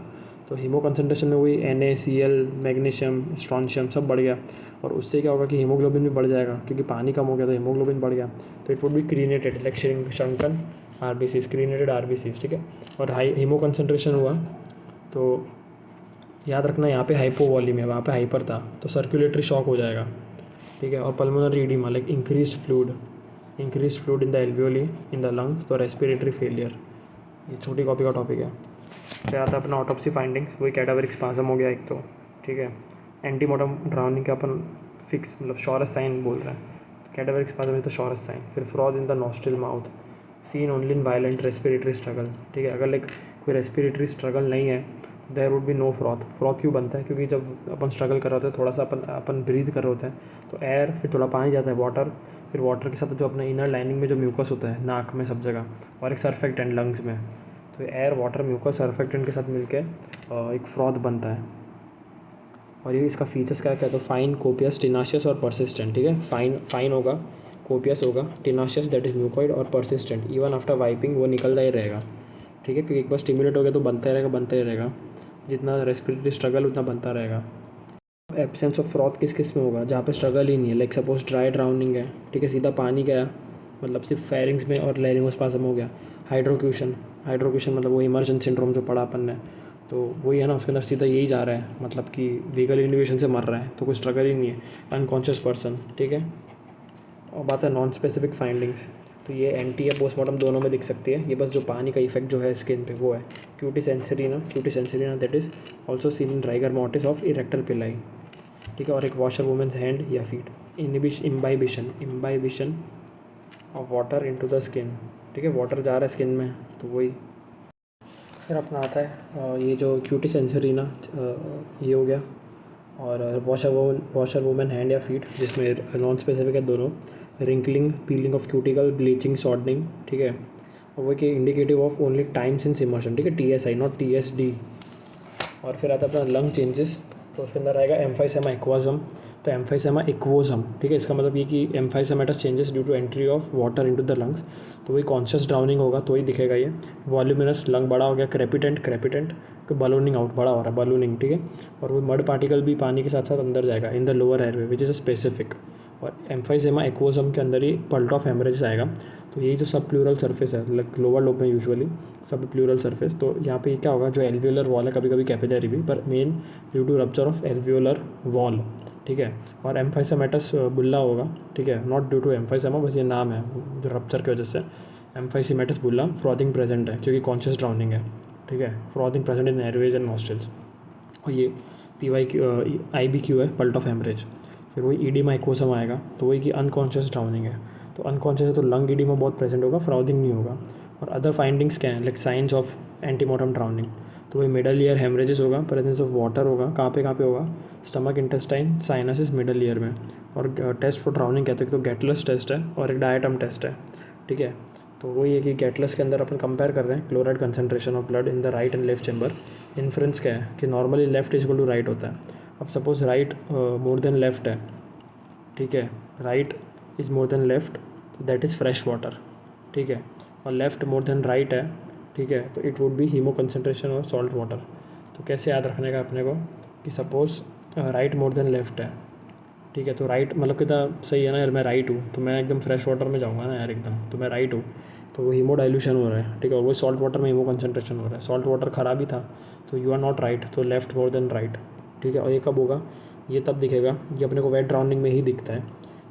तो हीमो कंसनट्रेशन में वही NaCl, मैग्नीशियम, स्ट्रॉन्शियम सब बढ़ गया, और उससे क्या होगा कि हीमोग्लोबिन भी बढ़ जाएगा क्योंकि पानी कम हो गया तो हीमोग्लोबिन बढ़ गया। तो it would be crenated like shrunken RBCs, crenated RBCs, ठीक है। और हाई हीमो कंसनट्रेशन हुआ तो याद रखना यहाँ पे हाइपोवॉल्यूम है, वहाँ पे हाइपर था तो सर्कुलेटरी शॉक हो जाएगा, ठीक है। और pulmonary oedema like increase fluid in the alveoli, in the lungs, तो रेस्पिरेटरी फेलियर। ये छोटी कॉपी का टॉपिक है। फिर आता है अपना ऑटोप्सी फाइंडिंग्स, वही कैडावरिक स्पाज्म हो गया एक तो, ठीक है। एंटीमोर्टम ड्राउनिंग का अपन फिक्स मतलब शॉरस साइन बोल रहे हैं, तो cadaveric spasm is the surest sign. फिर froth in the nostril mouth, seen only in violent respiratory struggle, ठीक है। अगर लाइक कोई रेस्पिरेटरी स्ट्रगल नहीं है there would be no froth. Froth क्यों बनता है, क्योंकि जब अपन स्ट्रगल कर रहे होते हैं, थोड़ा सा अपन ब्रीथ कर रहे होते हैं तो एयर, फिर थोड़ा पानी जाता है, वाटर, फिर वाटर के साथ जो अपना इनर लाइनिंग में जो म्यूकस होता है नाक में सब जगह, और एक सरफेक्टेंट लंग्स में, तो एयर, वाटर, म्यूकस, सरफेक्टेंट के साथ मिलके एक फ्रॉथ बनता है। और ये इसका फीचर्स क्या क्या है, तो फाइन, कोपियस, टिनाशियस और परसिस्टेंट, ठीक है। फाइन होगा, कोपियस होगा, टिनाशियस दैट इज म्यूकॉइड, और परसिस्टेंट इवन आफ्टर वाइपिंग वो निकलता ही रहेगा, ठीक है, क्योंकि एक बार स्टिमुलेट हो गया तो बनता ही रहेगा, जितना रेस्पिरेटरी स्ट्रगल उतना बनता रहेगा। एब्सेंस ऑफ फ्रॉथ किस किस में होगा, जहाँ पे स्ट्रगल ही नहीं है, लाइक सपोज ड्राई ड्राउनिंग है, ठीक है, सीधा पानी गया, मतलब सिर्फ फेरिंग्स में और लैरिंगोस्पाज्म हो गया। हाइड्रोक्यूशन मतलब वो इमर्शन सिंड्रोम जो पढ़ा अपन ने, तो वही है ना, उसके अंदर सीधा यही जा रहा है, मतलब कि वेगल इनहिबिशन से मर रहा है, तो कोई स्ट्रगल ही नहीं है, अनकॉन्शियस पर्सन, ठीक है। और बात है नॉन स्पेसिफिक फाइंडिंग्स, तो ये एंटी या पोस्टमार्टम दोनों में दिख सकती है। ये बस जो पानी का इफेक्ट जो है स्किन पे वो है cutis anserina that is also seen in rigor mortis of erector pili, ठीक है। और एक वॉशर वुमेंस हैंड या feet, imbibition of water into the skin, ठीक है, वाटर जा रहा है स्किन में तो वही। फिर अपना आता है ये जो क्यूटी सेंसरीना, ये हो गया, और वॉशर वुमेन हैंड या फीट जिसमें नॉन स्पेसिफिक है दोनों, wrinkling, piling of cuticle, bleaching, shortening, ठीक है। और वो कि indicative of only time since immersion, ठीक है, TSI नॉट TSD। और फिर आता है अपना लंग चेंजेस, तो उसके अंदर आएगा एम्फाइसेमा एक्वाजम, तो एम्फाइसेमा एक्वोसम, ठीक है, इसका मतलब ये कि emphysematous changes due to entry of water into the lungs, तो वही कॉन्शियस ड्राउनिंग होगा तो ही दिखेगा ये। वॉल्यूमिनस, लंग बड़ा हो गया। क्रेपिटेंट बलूनिंग आउट, बड़ा हो रहा है, बलूनिंग, ठीक है। और वो मड पार्टिकल भी पानी के साथ साथ अंदर जाएगा in the lower airway which is a specific. और एम्फाइसेमा एक्वोसम के अंदर ही पल्ट ऑफ हेमरेज आएगा। तो यही जो सब प्लूरल सरफेस है लोअर लोब में यूजुअली सब प्लूरल सरफेस, तो यहाँ पे क्या होगा, जो एल्वियोलर वॉल है, कभी कभी कैपिलरी भी, पर main due to rupture of alveolar wall, ठीक है। और एम्फाइसेमेटस बुल्ला होगा, ठीक है, नॉट ड्यू टू एम्फाइसेमा, बस ये नाम है जो रप्चर की वजह से। एम्फाइसेमेटस बुल्ला, फ्रॉथिंग प्रेजेंट है क्योंकि कॉन्शियस ड्राउनिंग है, ठीक है। Frothing present in Airways and nostrils. और ये PYQ है, पल्ट ऑफ हेमरेज। फिर वही ईडीमा एक्वोसम आएगा, तो वही कि अनकॉन्शियस ड्राउनिंग है। तो अनकॉन्शियस है तो लंग ईडीमा बहुत प्रेजेंट होगा, फ्राउदिंग नहीं होगा। और अदर फाइंडिंग्स क्या हैं, like science of antemortem drowning, तो वही मिडल ईयर हेमरेजेस होगा, प्रेजेंस ऑफ वाटर होगा। कहाँ पे होगा, stomach, intestine, sinuses, middle ear में। और टेस्ट फॉर ड्राउनिंग कहते हैं तो गेटलेस टेस्ट है और एक डायटम टेस्ट है, ठीक है। तो वही है कि गेटलेस के अंदर अपन कंपेयर कर रहे हैं chloride concentration of blood in the right and left chamber. Inference क्या है कि normally left is equal to right होता है। अब suppose right more than left है, ठीक है, right is more than left, तो दैट इज़ फ्रेश वाटर, ठीक है। और लेफ्ट मोर देन राइट है, ठीक है, तो it would be haemoconcentration और सॉल्ट वाटर। तो कैसे याद रखने का अपने को कि suppose right more than left है, ठीक है, तो राइट मतलब कितना सही है ना यार, मैं राइट हूँ तो मैं एकदम फ्रेश वाटर में जाऊँगा ना यार एकदम, तो मैं राइट हूँ, तो वो हीमो डाइल्यूशन हो रहा है, ठीक है। और वो सॉल्ट वाटर में हीमो कंसनट्रेशन हो रहा है, सॉल्ट वाटर खराब ही था, तो यू आर नॉट राइट, तो लेफ्ट मोर देन राइट, ठीक है। और ये कब होगा, ये तब दिखेगा, ये अपने को वेट ड्राउनिंग में ही दिखता है।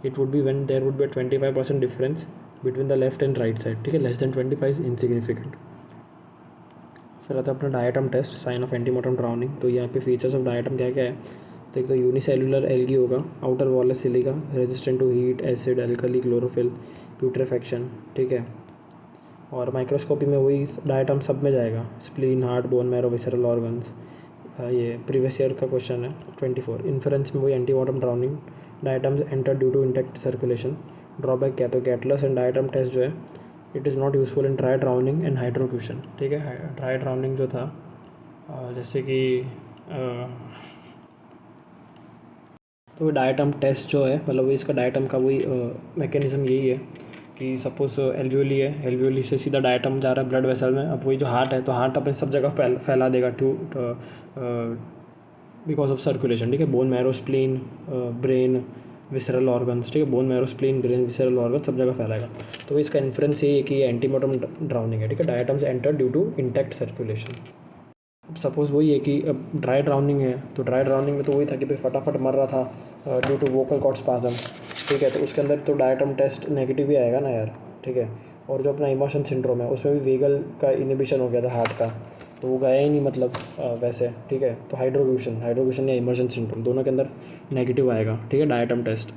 It would be when there would be 25% difference between the left and right side, ठीक है, लेस देन 25 इनसिग्निफिकेंट। फिर आता है अपना diatom test, sign of antemortem drowning. तो यहाँ पे फीचर्स ऑफ डायटम क्या क्या है, तो एक तो यूनिसेलुलर एल्गी होगा, आउटर वॉल है silica, resistant to heat, acid, alkali, chlorophyll, putrefaction, ठीक है। और माइक्रोस्कोपी में वही डायटम सब में जाएगा, spleen, heart, bone marrow, visceral organs. ये प्रीवियस ईयर का क्वेश्चन है 24। इन्फ्रेंस में वही antemortem drowning, diatoms enter due to intact circulation. Drawback क्या, तो गेटलेस एंड डायटम टेस्ट जो है it is not useful in dry drowning and hydrocution, ठीक है। ड्राई ड्राउनिंग जो था जैसे कि तो डायटम टेस्ट जो है मतलब इसका डायटम का वही मैकेनिज्म यही है कि सपोज एल्वियोली है, एल्वियोली से सीधा डायटम जा रहा है ब्लड वेसल में। अब वही जो हार्ट है तो हार्ट अपने सब जगह फैला देगा टू बिकॉज ऑफ सर्कुलेशन, ठीक है। Bone marrow, spleen, brain, visceral organs, ठीक है, bone marrow, spleen, brain, visceral organ सब जगह फैलाएगा। तो इसका इन्फ्रेंस ये है कि ये एंटीमोर्टम ड्राउनिंग है, ठीक है। Diatoms enter due to intact circulation. अब सपोज़ वही है कि अब ड्राई ड्राउनिंग है, तो ड्राई ड्राउनिंग में तो वही था कि भाई फटाफट मर रहा था due to vocal cord spasm, ठीक है। तो उसके अंदर तो डायटम टेस्ट नेगेटिव ही आएगा ना यार, ठीक है। और जो अपना इमोशन सिंड्रोम है उसमें भी वेगल का इनिबिशन हो गया था हार्ट का, तो वो गया ही नहीं मतलब वैसे, ठीक है। तो हाइड्रोक्यूशन या इमोशन सिंड्रोम दोनों के अंदर नेगेटिव आएगा, ठीक है, डायटम टेस्ट।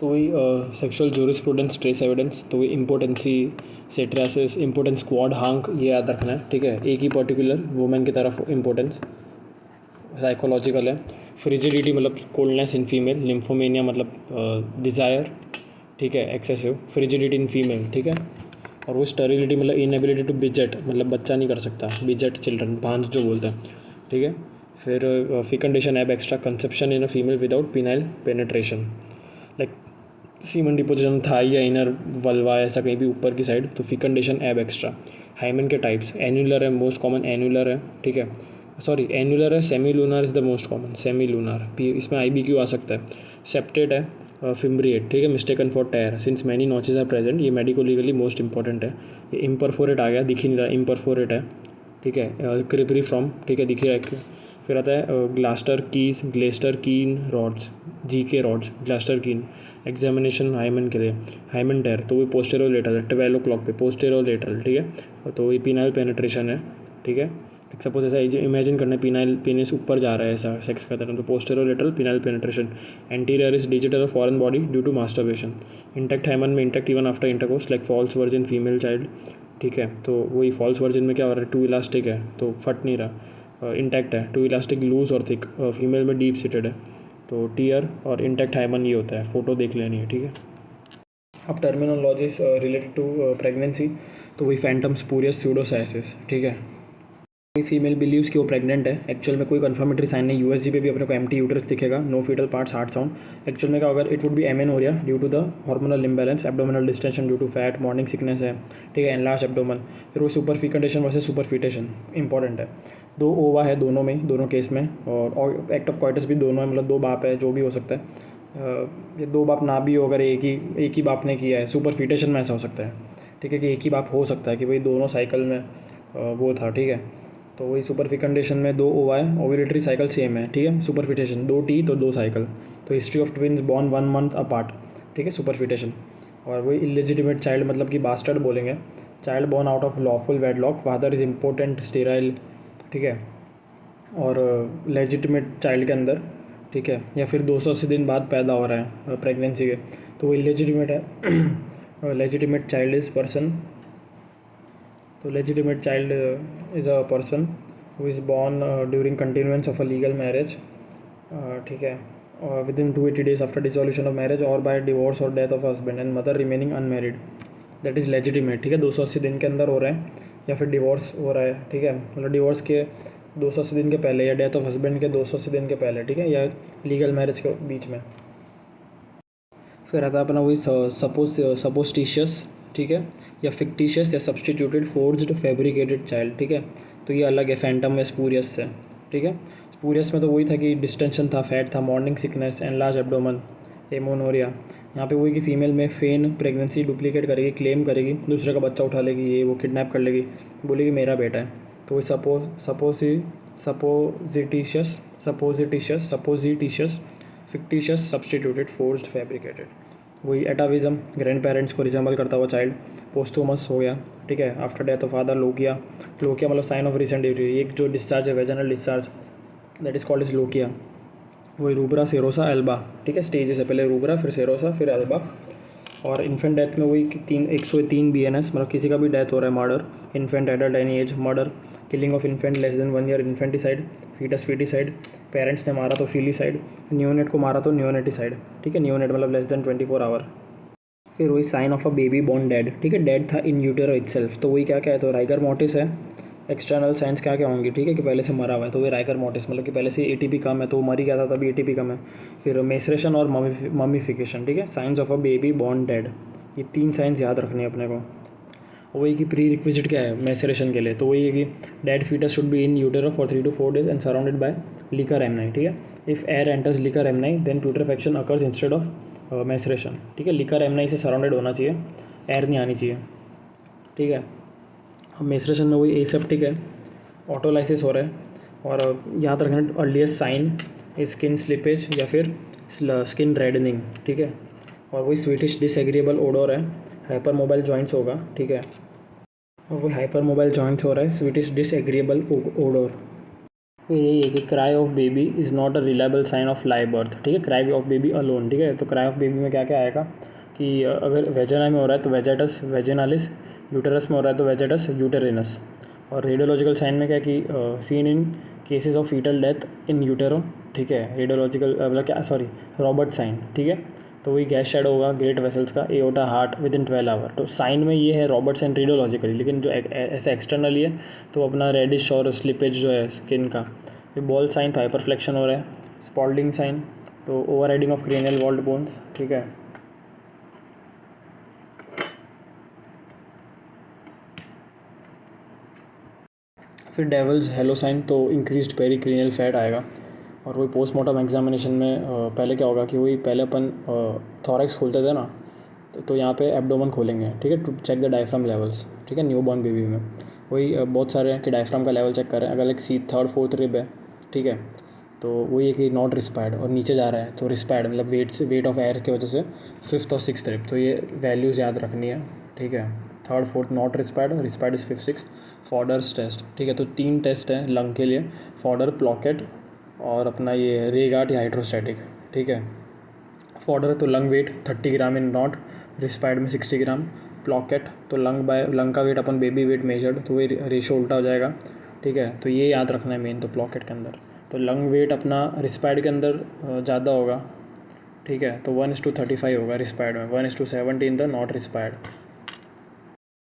तो वही सेक्सुअल जूरिस्प्रूडेंस, ट्रेस एविडेंस, तो वही इम्पोर्टेंसी, सेट्रासिस, इम्पोर्टेंस, क्वाड, हांक, ये याद रखना है, ठीक है। एक ही पर्टिकुलर वुमेन की तरफ इम्पोर्टेंस। साइकोलॉजिकल है, फ्रिजिडिटी मतलब कोल्डनेस इन फीमेल, लिम्फोमेनिया मतलब डिज़ायर, ठीक है, एक्सेसिव फ्रिजिडिटी इन फीमेल, ठीक है। और वो स्टरिलिटी मतलब इनएबिलिटी टू बिजेट मतलब बच्चा नहीं कर सकता, बिजेट चिल्ड्रन, भांज जो बोलते हैं, ठीक है। फिर fecundation ab extra, conception in a female without penile penetration, like semen deposition thigh या इनर वल्वा ऐसा कहीं भी ऊपर की साइड, तो फिकंडेशन एब एक्स्ट्रा। हाइमन के टाइप्स, एन्युलर है, मोस्ट कॉमन एन्युलर है, ठीक है, सॉरी एन्युलर है, semi lunar is the most common, semi lunar, इसमें IBQ आ सकता है। सेप्टेड है, फिम्ब्रिएट, ठीक है, mistaken for tear, since many notches are present, ये मेडिको लीगली मोस्ट इंपॉर्टेंट है। ये इम्परफोरेट आ गया, दिख ही नहीं रहा, इम्परफोरेट है, ठीक है। क्रिपरी फ्रॉम, ठीक है, दिख रहा है। फिर आता है ग्लास्टर कीज, ग्लेस्टर कीन रॉड्स, GK रॉड्स, ग्लास्टर कीन, एग्जामिनेशन हाइमन के लिए, हाइमन टेयर, तो वो पोस्टेरो लेटरल है, 12 o'clock पे पोस्टेरो लेटरल, ठीक है। तो ये पीनाइल पेनेट्रेशन है, ठीक है। सपोज ऐसा इमेजिन करना है पीनाइल पेनिस ऊपर जा रहा है ऐसा सेक्स का तरह, तो posterolateral penile penetration. Anterior is digital foreign body due to masturbation. Intact hymen में intact even after intercourse, like false virgin female child, ठीक है। तो वही फॉल्स वर्जिन में क्या हो रहा है, टू इलास्टिक है तो फट नहीं रहा, इंटैक्ट है, टू इलास्टिक लूज और थिक, फीमेल में डीप सीटेड है, तो टीयर और इंटैक्ट हाइमन ये होता है, फोटो देख लेनी है, ठीक है। अब टर्मिनोलॉजीज रिलेटेड टू प्रेगनेंसी, तो वही फैंटम स्पूरियस, स्यूडोसाइसिस, ठीक है। कोई फीमेल बिलीव्स कि वो प्रेग्नेंट है, एक्चुअल में कोई कंफर्मेटरी साइन नहीं, यूएसजी पे भी अपने को एम्प्टी यूटरस दिखेगा, no fetal parts, heart sound. Actual में क्या होगा, it would be amenorrhoea due to the hormonal imbalance, abdominal distension due to fat, morning sickness है, ठीक है, एनलार्ज एब्डोमन। फिर वो superfecundation versus superfetation important है। 2 ओवा है दोनों में, दोनों केस में, और एक्ट ऑफ कॉइटस भी दोनों है, मतलब 2 बाप है, जो भी हो सकता है। ये 2 बाप ना भी हो, अगर एक ही बाप ने किया है, सुपर फिटेशन में ऐसा हो सकता है, ठीक है, कि एक ही बाप हो सकता है कि भाई दोनों साइकिल में वो था, ठीक है। तो वही सुपर फिकेंटेशन में 2 ओवा है, ओव्यूलेटरी साइकिल सेम है, ठीक है। सुपर फिटेशन 2 टी तो 2 साइकिल। तो history of twins born 1 month apart, ठीक है, सुपर फिटेशन। और वही इलेजिटिमेट चाइल्ड मतलब कि बास्टर्ड बोलेंगे, child born out of lawful wedlock, father is important sterile, ठीक है। और लेजिटिमेट चाइल्ड के अंदर, ठीक है, या फिर 280 दिन बाद पैदा हो रहा है प्रेगनेंसी के, तो वो इलेजिटिमेट है। लेजिटिमेट चाइल्ड इज़ पर्सन, तो legitimate child is a person who is born during continuance of a legal marriage, ठीक है, with in 280 days after dissolution of marriage और बाय डिवोर्स और death of husband and mother remaining unmarried, that is legitimate, ठीक है। 280 दिन के अंदर हो रहा है या फिर डिवोर्स हो रहा है, ठीक है, मतलब डिवोर्स के 280 दिन के पहले या डेथ ऑफ हस्बैंड के 280 दिन के पहले, ठीक है, या लीगल मैरिज के बीच में। फिर आता है अपना वही सपोस्टिशियस, ठीक है, या फिक्टिशियस या सब्सटीट्यूटेड फोर्ज्ड फैब्रिकेटेड चाइल्ड, ठीक है। तो ये अलग है फैंटम या स्पूरियस से, ठीक है। स्पूरियस में तो वही था कि डिस्टेंशन था, फैट था, मॉर्निंग सिकनेस, एनलार्ज एब्डोमन, एमोनोरिया। यहाँ पे वही कि फीमेल में फेन प्रेगनेंसी डुप्लीकेट करेगी, क्लेम करेगी, दूसरे का बच्चा उठा लेगी, ये वो किडनैप कर लेगी, बोलेगी मेरा बेटा है। तो वही सपोजिटिशियस फिक्टिशियस सब्सटीट्यूटेड फोर्स्ड फैब्रिकेटेड। वही एटाविज्म, ग्रैंड पेरेंट्स को रिजेंबल करता हुआ चाइल्ड। पोस्टोमस हो गया, ठीक है, after death of father. Lochia, lochia मतलब साइन ऑफ रिसेंट डिलीवरी, एक जो डिस्चार्ज है vaginal discharge, that is called is lochia. वही रूबरा, सेरोसा, एल्बा, ठीक है, स्टेजेस है, पहले रूबरा, फिर सेरोसा, फिर एल्बा। और इन्फेंट डेथ में वही 103 BNS, मतलब किसी का भी डेथ हो रहा है, murder, infant, adult, any age, murder, killing of infant less than 1 year, infanticide, fetus, feticide, parents ने मारा तो फीलिसाइड, न्यूनेट को मारा तो न्यूनेटिसाइड, ठीक है, न्यूनेट मतलब लेस देन 24 आवर। फिर वही sign of a baby born dead, ठीक है, डेड था इन यूटेरो इटसेल्फ, तो वही क्या क्या है, तो राइगर मोटिस है। एक्सटर्नल साइंस क्या क्या होंगी, ठीक है, कि पहले से मरा हुआ है, तो वही राइगर मोटिस मतलब कि पहले से ATP कम है, तो वो मर ही गया था तभी ATP कम है। फिर मेसरेशन और ममीफिकेशन, ठीक है, science of a baby born dead, ये 3 साइंस याद रखने हैं अपने को। वही कि प्री रिक्विजिट क्या है मैसेरेशन के लिए, तो वही है कि dead foetus should be in utero for 3 to 4 days and surrounded by liquor amnii, ठीक है। If air enters liquor amnii then putrefaction occurs instead of maceration, ठीक है। लिकर एमनाई से सराउंडेड होना चाहिए, एयर नहीं आनी चाहिए, ठीक है। अब मैसेरेशन में वही एसेप्टिक है, ऑटोलाइसिस हो रहा है, और याद रखना अर्लीस्ट साइन स्किन स्लिपेज या फिर स्किन रेडनिंग, ठीक है। और वही स्वीटिश डिसएग्रीएबल ओडोर है, हाइपर मोबाइल जॉइंट्स होगा, ठीक है, और वही हाइपर मोबाइल जॉइंट्स हो रहा है, स्वीटिश डिसएग्रीएबल ओडोर। तो यही है कि cry of baby is not a reliable sign of live birth, ठीक है, क्राई ऑफ बेबी अलोन, ठीक है। तो क्राई ऑफ बेबी में क्या क्या आएगा कि अगर वेजिना में हो रहा है तो वेजेटस वेजिनालिस, यूटेरस में हो रहा है तो वेजेटस यूटेरिनस। और रेडियोलॉजिकल साइन में क्या कि seen in cases of foetal death in utero, ठीक है, रेडियोलॉजिकल मतलब क्या, सॉरी, रॉबर्ट साइन, ठीक है। तो वही गैस शेडो होगा ग्रेट वेसल्स का, aorta heart within 12 hour. तो साइन में ये है रॉबर्ट साइन रेडियोलॉजिकली, लेकिन जो ऐसे एक्सटर्नली है तो अपना रेडिश और स्लिपेज जो है स्किन का। ये बॉल साइन तो हाइपरफ्लेक्शन हो रहा है, स्पॉल्डिंग साइन तो overriding of cranial vault bones, ठीक है। फिर डेवल्स हेलो साइन तो इंक्रीज्ड पेरिक्रीनियल फैट आएगा। और वही पोस्टमार्टम एग्जामिनेशन में पहले क्या होगा कि वही पहले अपन थॉरैक्स खोलते थे ना, तो यहाँ पे एब्डोमन खोलेंगे, ठीक है, to check the diaphragm levels, ठीक है, न्यू बॉर्न बेबी में। वही बहुत सारे हैं कि डायफ्राम का लेवल चेक कर रहे हैं, अगर एक थर्ड फोर्थ रिब है, ठीक है, तो वही है कि नॉट रिस्पायर्ड और नीचे जा रहा है तो रिस्पायर्ड, मतलब वेट ऑफ एयर की वजह से 5th और 6th रिब, तो ये वैल्यूज़ याद रखनी है, ठीक है। Third fourth not respired, respired is 5th 6th। Fodere's test, ठीक है, तो 3 टेस्ट हैं लंग के लिए, फॉडर, प्लॉकेट और अपना ये रेगाट या हाइड्रोस्टैटिक, ठीक है। फॉडर तो lung weight 30 gram in not, respired में 60 ग्राम। प्लॉकेट तो लंग का weight upon baby weight measured, तो वही रेशो उल्टा हो जाएगा, ठीक है। तो ये याद रखना है मेन, तो प्लॉकेट के अंदर तो लंग वेट अपना रिस्पायर्ड के अंदर ज़्यादा होगा, ठीक है, तो 1:35 होगा रिस्पायर्ड में, 1:70 इन द नॉट रिस्पायर्ड।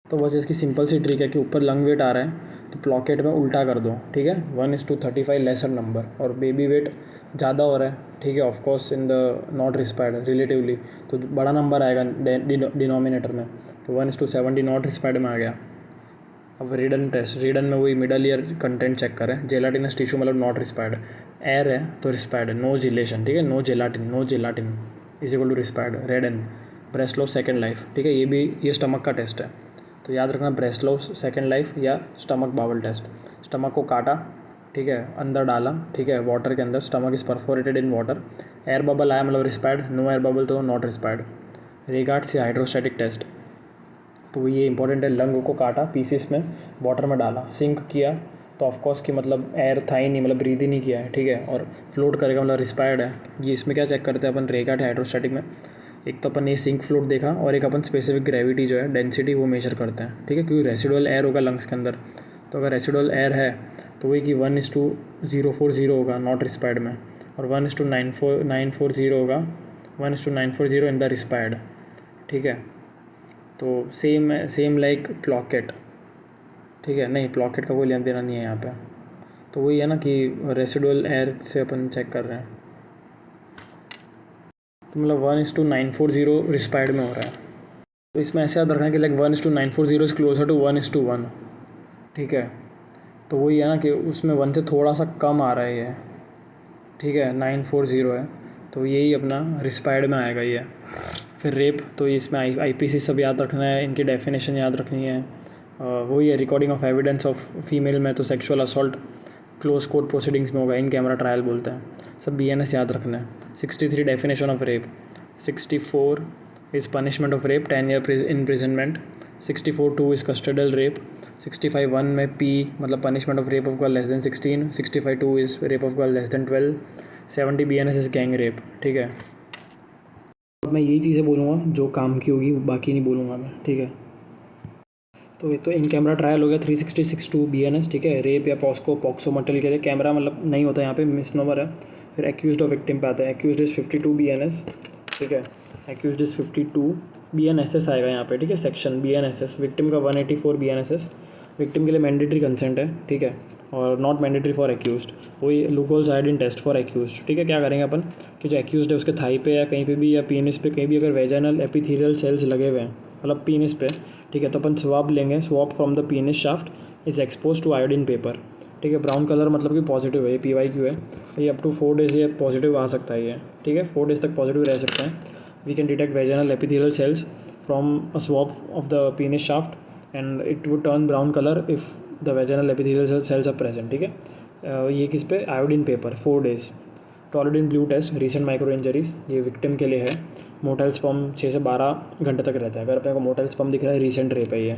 तो बस इसकी सिंपल सी ट्रिक है कि ऊपर लंग वेट आ रहा है तो प्लॉकेट में उल्टा कर दो, ठीक है, 1:35 लेसर नंबर, और बेबी वेट ज़्यादा हो रहा है, ठीक है, of course in the not respired relatively, तो बड़ा नंबर आएगा डिनोमिनेटर में, तो 1:70 नॉट रिस्पायर्ड में आ गया। अब रीडन टेस्ट, रीडन में वही मिडल ईयर कंटेंट चेक करें, जेलाटिनस टिश्यू मतलब नॉट रिस्पायर्ड, एयर है तो रिस्पायर्ड है, नो जिलेशन, ठीक है, no gelatin is equal to respired, Wreden, Breslau second life, ठीक है, ये स्टमक का टेस्ट है, तो याद रखना ब्रेस्टलो सेकेंड लाइफ या स्टमक बावल टेस्ट। स्टमक को काटा, ठीक है, अंदर डाला, ठीक है, वाटर के अंदर, stomach is perforated in water, air bubble आया मतलब रिस्पायर्ड, नो एयर बबल तो नॉट रिस्पायर्ड। रिगार्ड्स या हाइड्रोस्टैटिक टेस्ट, तो ये इंपॉर्टेंट है, लंग को काटा पीसेस में, वाटर में डाला, सिंक किया तो ऑफकोर्स कि मतलब एयर था ही नहीं, मतलब ब्रीद ही नहीं किया है, ठीक है, और फ्लोट करेगा मतलब रिस्पायर्ड है। ये इसमें क्या चेक करते हैं अपन रेगाट हाइड्रोस्टैटिक में, एक तो अपन ये सिंक फ्लोट देखा, और एक अपन स्पेसिफिक ग्रेविटी जो है डेंसिटी वो मेजर करते हैं, ठीक है, क्योंकि रेसिडुअल एयर होगा लंग्स के अंदर, तो अगर रेसिडुअल एयर है तो वही कि 1:040 होगा नॉट रिस्पायर्ड में, और 1:940 होगा, 1:940 इन द रिस्पायर्ड, ठीक है, तो सेम लाइक प्लॉकेट, ठीक है, नहीं प्लॉकेट का कोई लेना देना नहीं है यहाँ पे, तो वही है ना कि रेसिडुअल एयर से अपन चेक कर रहे हैं, तो मतलब 1:940 रिस्पायर्ड में हो रहा है, तो इसमें ऐसे याद रखना है कि लाइक 1:940 इज़ क्लोजर टू 1:1, ठीक है, तो वही है ना कि उसमें 1 से थोड़ा सा कम आ रहा है ये, ठीक है, 940 है, तो यही अपना रिस्पायर्ड में आएगा ये। फिर रेप, तो इसमें IPC सब याद रखना है, इनकी डेफिनेशन याद रखनी है, वही है recording of evidence of female में तो sexual assault close court proceedings में होगा, इन कैमरा ट्रायल बोलते हैं, सब BNS याद रखना है। 63 definition of rape, 64 is punishment of rape 10 year imprisonment, 64(2) is custodial rape, 65(1) में P मतलब punishment of rape of girl less than 16, 65(2) is rape of girl less than 12, 70 BNS is gang rape, ठीक है। अब मैं यही चीज़ें बोलूँगा जो काम की होगी, बाकी नहीं बोलूँगा मैं, ठीक है। तो ये तो इन कैमरा ट्रायल हो गया 366(2) BNS, ठीक है, रेप या पॉक्सो मटेरियल के लिए कैमरा मतलब नहीं होता यहाँ पे, मिसनोवर है। फिर एक्यूज्ड और विक्टिम पे आता है, एक्यूज्ड इज़ 52 BNS, ठीक है, एक्यूज्ड इज़ 52 BNSS आएगा यहाँ पे, ठीक है, सेक्शन BNSS, विक्टिम का 184 BNSS, विक्टिम के लिए मैंडेटरी कंसेंट है, ठीक है, और नॉट मैंडेटरी फॉर एक्यूज्ड, वही loopholes iodine test for accused, ठीक है। क्या करेंगे अपन कि जो एक्यूज्ड है उसके थाई पे या कहीं पे भी या पीनिस पे कहीं भी अगर वेजाइनल एपिथेलियल सेल्स लगे हुए हैं मतलब पीनिस पे, ठीक है, तो अपन स्वाब लेंगे, swab from the penis shaft is expose to iodine paper, ठीक है, ब्राउन कलर मतलब कि पॉजिटिव है, ये PYQ है, ये अप टू 4 डेज़ ये पॉजिटिव आ सकता है ये, ठीक है, 4 डेज़ तक पॉजिटिव रह सकते हैं। We can detect vaginal epithelial cells from a swab of the penis shaft and it would turn brown colour if the vaginal epithelial cells are present, ठीक है। ये किस पे, iodine paper, 4 days. Toluidine blue test, recent micro injuries, ये विक्टिम के लिए है। मोटाइल स्पर्म 6 से 12 घंटे तक रहता है, अगर अपने को मोटाइल स्पर्म दिख रहा है रीसेंट रेप है ये,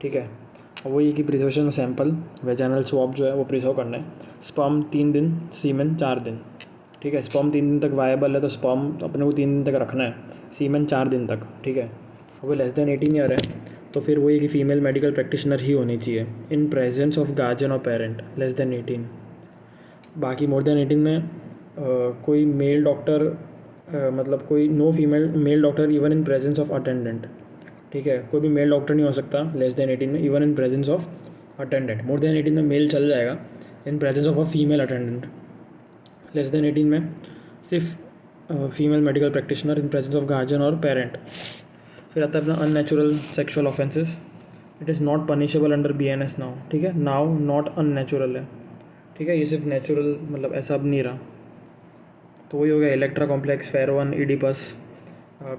ठीक है। और वही कि प्रिजर्वेशन सैंपल वेजाइनल स्वैब जो है वो प्रिजर्व करना है। स्पर्म 3 दिन, सीमेन 4 दिन, ठीक है, स्पर्म 3 दिन तक वायबल है तो स्पर्म अपने को 3 दिन तक रखना है, सीमेन 4 दिन तक, ठीक है। वो लेस देन 18 ईयर है तो फिर वही कि फ़ीमेल मेडिकल प्रैक्टिशनर ही होनी चाहिए इन प्रेजेंस ऑफ गार्जियन और पेरेंट लेस देन 18। बाकी मोर देन 18 में कोई मेल डॉक्टर मतलब कोई no female male doctor even in presence of attendant, ठीक है, कोई भी मेल डॉक्टर नहीं हो सकता लेस देन 18 में even in presence of attendant. More than 18 में मेल चल जाएगा इन presence of a female attendant. Less than 18 में सिर्फ female medical practitioner in presence of guardian और पेरेंट। फिर आता है अपना unnatural sexual offences, it is not punishable under BNS now, ठीक है, नाउ नॉट अननेचुरल है, ठीक है, ये सिर्फ नेचुरल मतलब ऐसा अब नहीं रहा। तो वही हो गया Electra complex, Pharaon, Oedipus,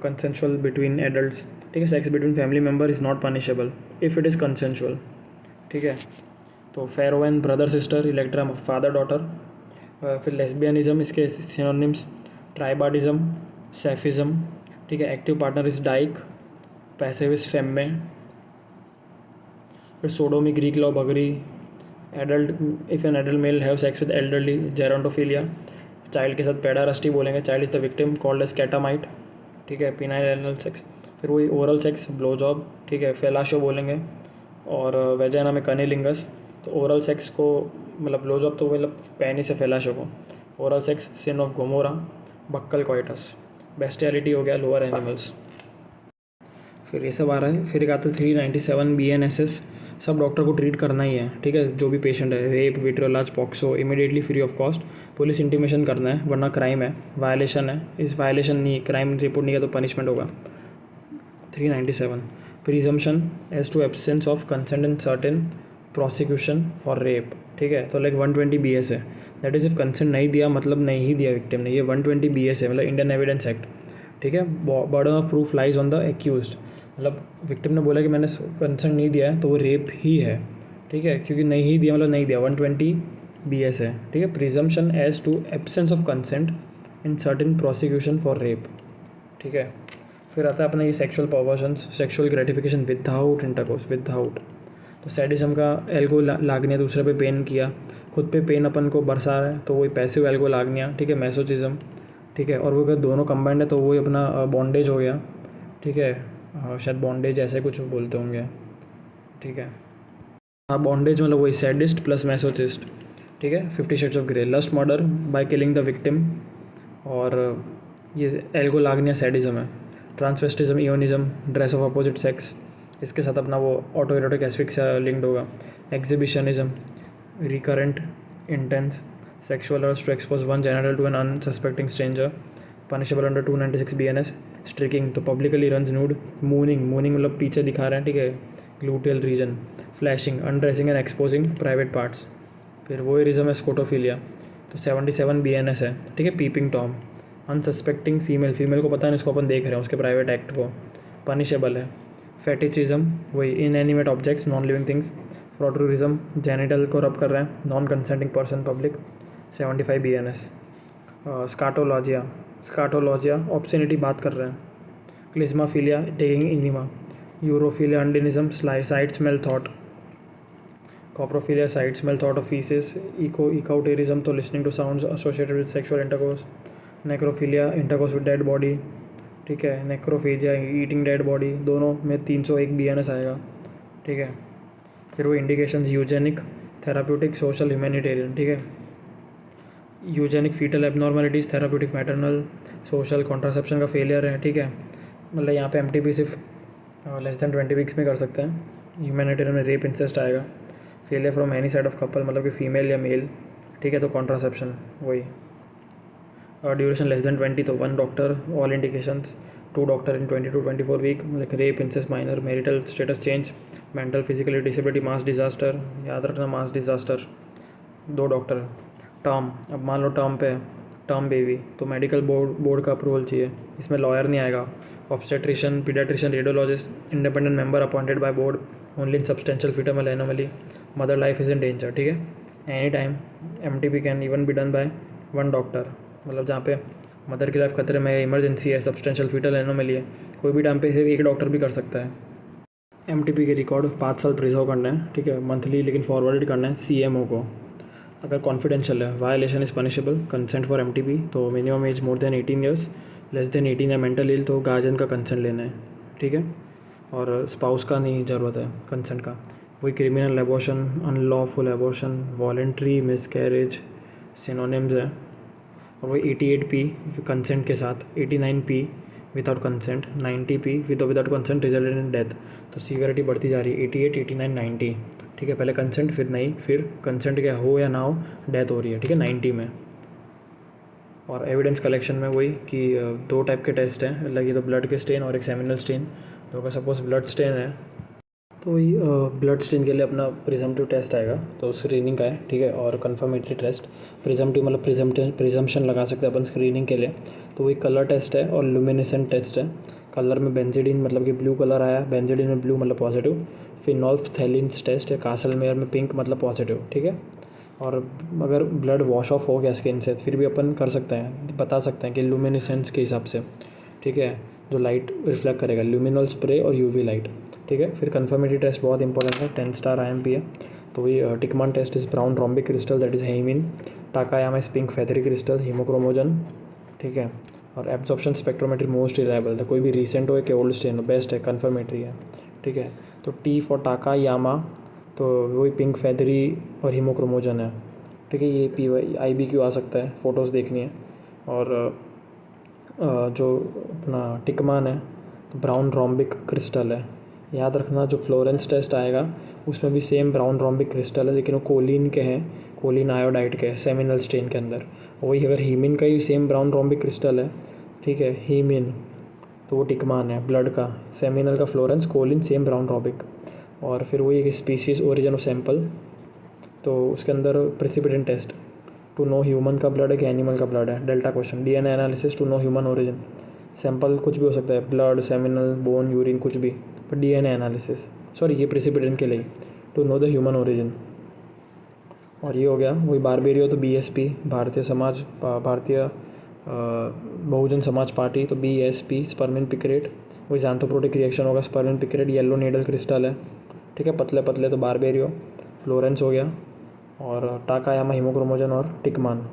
consensual between adults, ठीक है, sex between family member is not punishable if it is consensual, ठीक है। तो Pharaon brother sister, Electra father daughter. फिर लेस्बियनिज्म, इसके सिनोनिम्स ट्राइबाडिज्म, सेफिज्म, ठीक है, active partner is dyke, passive is femme. फिर sodomy, Greek love, buggery, adult if an adult male have sex with elderly, gerontophilia. Child के साथ पेडारस्टी बोलेंगे, child is the victim called as कैटामाइट, ठीक है, पिनाइल एनल सेक्स। फिर वही ओरल सेक्स, ब्लो जॉब, ठीक है, फेलाशो बोलेंगे। और वेजाइना में कनीलिंगस, तो ओरल सेक्स को मतलब ब्लो जॉब तो मतलब पैनी से फेलाशो को, oral sex sin of Gomorrah, buccal coitus. Bestiality हो गया लोअर एनिमल्स। फिर ये सब आ रहा है। फिर एक आता है 397 BNSS, सब डॉक्टर को ट्रीट करना ही है, ठीक है। जो भी पेशेंट है, rape, vitriolage, POCSO, immediately free of cost police intimation करना है, वरना क्राइम है, वायलेशन है। इस वायलेशन नहीं, क्राइम रिपोर्ट नहीं किया तो पनिशमेंट होगा। 397 presumption as to absence of consent in certain prosecution for rape, ठीक है। तो लाइक 120 BS है, दैट इज़ इफ कंसेंट नहीं दिया मतलब नहीं ही दिया विक्टिम ने, ये 120 BS है, मतलब इंडियन एविडेंस एक्ट, ठीक है। Burden of proof lies on the accused, मतलब विक्टिम ने बोला कि मैंने कंसेंट नहीं दिया है तो वो रेप ही है, ठीक है, क्योंकि नहीं ही दिया मतलब नहीं दिया, 120 BS है, ठीक है। Presumption as to absence of consent in certain prosecution for rape, ठीक है। फिर आता है अपना ये sexual perversions, sexual gratification without intercourse, without. तो सैडिज्म का एल्गो लागनिया, दूसरे पे पेन किया, खुद पे पेन अपन को बरसा रहा है तो वही पैसिव एल्गो लागनिया, ठीक है, मैसोचिज्म, ठीक है। और वो अगर दोनों कंबाइंड है तो वही अपना बॉन्डेज हो गया, ठीक है। शायद बॉन्डेज ऐसे कुछ बोलते होंगे, ठीक है। हाँ, बॉन्डेज मतलब वही सैडिस्ट प्लस मैसोचिस्ट, ठीक है। 50 shades of grey, lust murder by killing the victim, और ये एल्गो लागनिया सैडिज्म है। Transvestism, eonism, dress of opposite sex, इसके साथ अपना वो ऑटो एरोटिक एस्फिक्सिया लिंक्ड होगा। Exhibitionism, recurrent intense sexual urge to expose one genital to an unsuspecting stranger, punishable under 296 BNS। Streaking, तो publicly runs nude. Mooning, mooning मतलब पीछे दिखा रहे हैं, ठीक है, gluteal region. Flashing, undressing and exposing private parts. फिर वोयरिज्म है, स्कोटोफिलिया, तो 77 BNS है, ठीक है। Peeping Tom, unsuspecting female, female को पता नहीं इसको अपन देख रहे हैं उसके प्राइवेट एक्ट को, पनिशेबल है। फेटिचिज्म, वही inanimate objects, non living things. Frotteurism, genital को रब कर रहे हैं, non consenting person, public, 75 BNS। Scatologia, scatologia obscenity बात कर रहे हैं। Klismaphilia, taking enema. Urophilia, undinism, sight smell thought. Coprophilia, sight smell thought of faeces. Ecouterism, तो listening to sounds associated with sexual intercourse. Necrophilia, intercourse with dead body, ठीक है। नेक्रोफेजिया, ईटिंग डेड बॉडी, दोनों में 301 BNS आएगा, ठीक है। फिर वो indications, eugenic, therapeutic, social, humanitarian, ठीक है। Eugenic, fetal abnormalities, therapeutic, maternal, social, contraception का फेलियर है, ठीक है। मतलब यहाँ पे MTP सिर्फ लेस दैन 20 वीक्स में कर सकते हैं। ह्यूमैनिटेरियन में रेप, इंसेस्ट आएगा। Failure from any side of couple, मतलब कि फीमेल या मेल, ठीक है, तो कॉन्ट्रासेप्शन वही। और ड्यूरेशन लेस दैन 20, तो 1 doctor, all indications, 2 doctor in 20 to 24 week, मतलब rape, incest, minor, marital status change, mental physical disability, mass disaster, याद रखना मास डिजास्टर, 2 डॉक्टर। टर्म, अब मान लो टर्म पे है, टर्म बेबी, तो मेडिकल बोर्ड का अप्रूवल चाहिए, इसमें लॉयर नहीं आएगा। Obstetrician, paediatrician, radiologist, independent member appointed by board, only in substantial fetal anomaly, mother life is in danger, ठीक है। Any time MTP can even be done by 1 doctor, मतलब जहाँ पे मदर की लाइफ खतरे में है, इमरजेंसी है, सब्सटेंशियल फीटल एनोमली है, कोई भी टाइम पे सिर्फ 1 डॉक्टर भी कर सकता है। MTP के रिकॉर्ड 5 साल प्रिजर्व करना है, ठीक है, मंथली, लेकिन फॉरवर्ड करना है CMO को अगर कॉन्फिडेंशियल है। Violation is punishable, consent for MTP, तो minimum age more than 18 years, less than 18 है मेंटल इल, तो गार्जियन का कंसेंट लेना है, ठीक है। और स्पाउस का नहीं ज़रूरत है कंसेंट का। वही criminal abortion, unlawful abortion, voluntary miscarriage synonyms है। और वही 88P कंसेंट के साथ, 89P without consent, 90P without consent resulted in death. तो सीवियरिटी बढ़ती जा रही है, 88, 89, 90, ठीक है। पहले कंसेंट, फिर नहीं, फिर कंसेंट क्या हो या ना हो, डेथ हो रही है, ठीक है, 90 में। और एविडेंस कलेक्शन में वही कि 2 टाइप के टेस्ट हैं, मतलब ये तो ब्लड के स्टेन और एक सेमिनल स्टेन। तो अगर सपोज ब्लड स्टेन है तो वही ब्लड स्टेन के लिए अपना प्रिजम्पटिव टेस्ट आएगा, तो स्क्रीनिंग का है, ठीक है। और कन्फर्मेटरी टेस्ट, प्रिजम्पटिव मतलब प्रिजम्पशन लगा सकते हैं अपन स्क्रीनिंग के लिए, तो वही कलर टेस्ट है और लुमिनेसेंट टेस्ट है। कलर में बेंजिडिन मतलब कि ब्लू कलर आया, बेंजिडिन में ब्लू मतलब पॉजिटिव। फिनोल्फथैलिन्स टेस्ट है, कासलमेयर में पिंक मतलब पॉजिटिव, ठीक है। और अगर ब्लड वॉश ऑफ हो गया स्किन से फिर भी अपन कर सकते हैं, बता सकते हैं कि लुमिनेसेंस के हिसाब से, ठीक है, जो लाइट रिफ्लेक्ट करेगा, ल्यूमिनल स्प्रे और UV लाइट, ठीक है। फिर कन्फर्मेटरी टेस्ट बहुत इंपॉर्टेंट है, 10 स्टार IMP है। तो वही Teichmann test is brown rhombic crystal, that is haemin. Takayama is pink feathery crystal, haemochromogen, ठीक है। और एब्जॉर्प्शन स्पेक्ट्रोमेट्री मोस्ट रिलायबल है, कोई भी रिसेंट हो कि ओल्ड स्टेन हो, बेस्ट है, कन्फर्मेटरी है, ठीक है। तो T फॉर टाकायामा, तो वही पिंक फेथरी और हीमोक्रोमोजन है, ठीक है। ये PYIBQ आ सकता है, फ़ोटोज़ देखनी है। और जो अपना टिकमान है तो ब्राउन रोम्बिक क्रिस्टल है, याद रखना जो फ्लोरेंस टेस्ट आएगा उसमें भी सेम ब्राउन रोम्बिक क्रिस्टल है, लेकिन वो कोलिन के हैं, कोलिन आयोडाइड के सेमिनल स्टेन के अंदर। वही अगर हीमिन का ही सेम ब्राउन रोम्बिक क्रिस्टल है, ठीक है, हीमिन, तो वो टिकमान है ब्लड का। सेमिनल का Florence, choline same brown rhombic. और फिर वही एक स्पीशीज़ ओरिजिन ऑफ सैंपल, तो उसके अंदर precipitant test to know human का ब्लड है कि एनिमल का ब्लड है, delta question. DNA analysis to know human origin, sample कुछ भी हो सकता है, ब्लड, सेमिनल, बोन, यूरिन, कुछ भी, पर डीएनए एनालिसिस, सॉरी ये प्रेसिपिटेंट के लिए, to know the human origin. और ये हो गया वही बारबेरियो, तो बीएसपी, भारतीय बहुजन समाज पार्टी, तो बीएसपी, स्पर्मिन पिक्रेट। वही ज़ैंथोप्रोटिक रिएक्शन होगा, spermine picrate, yellow needle crystal है, ठीक है, पतले पतले, तो बारबेरियो। फ्लोरेंस हो गया, और टाकायामा हीमोक्रोमोजन और टिकमान।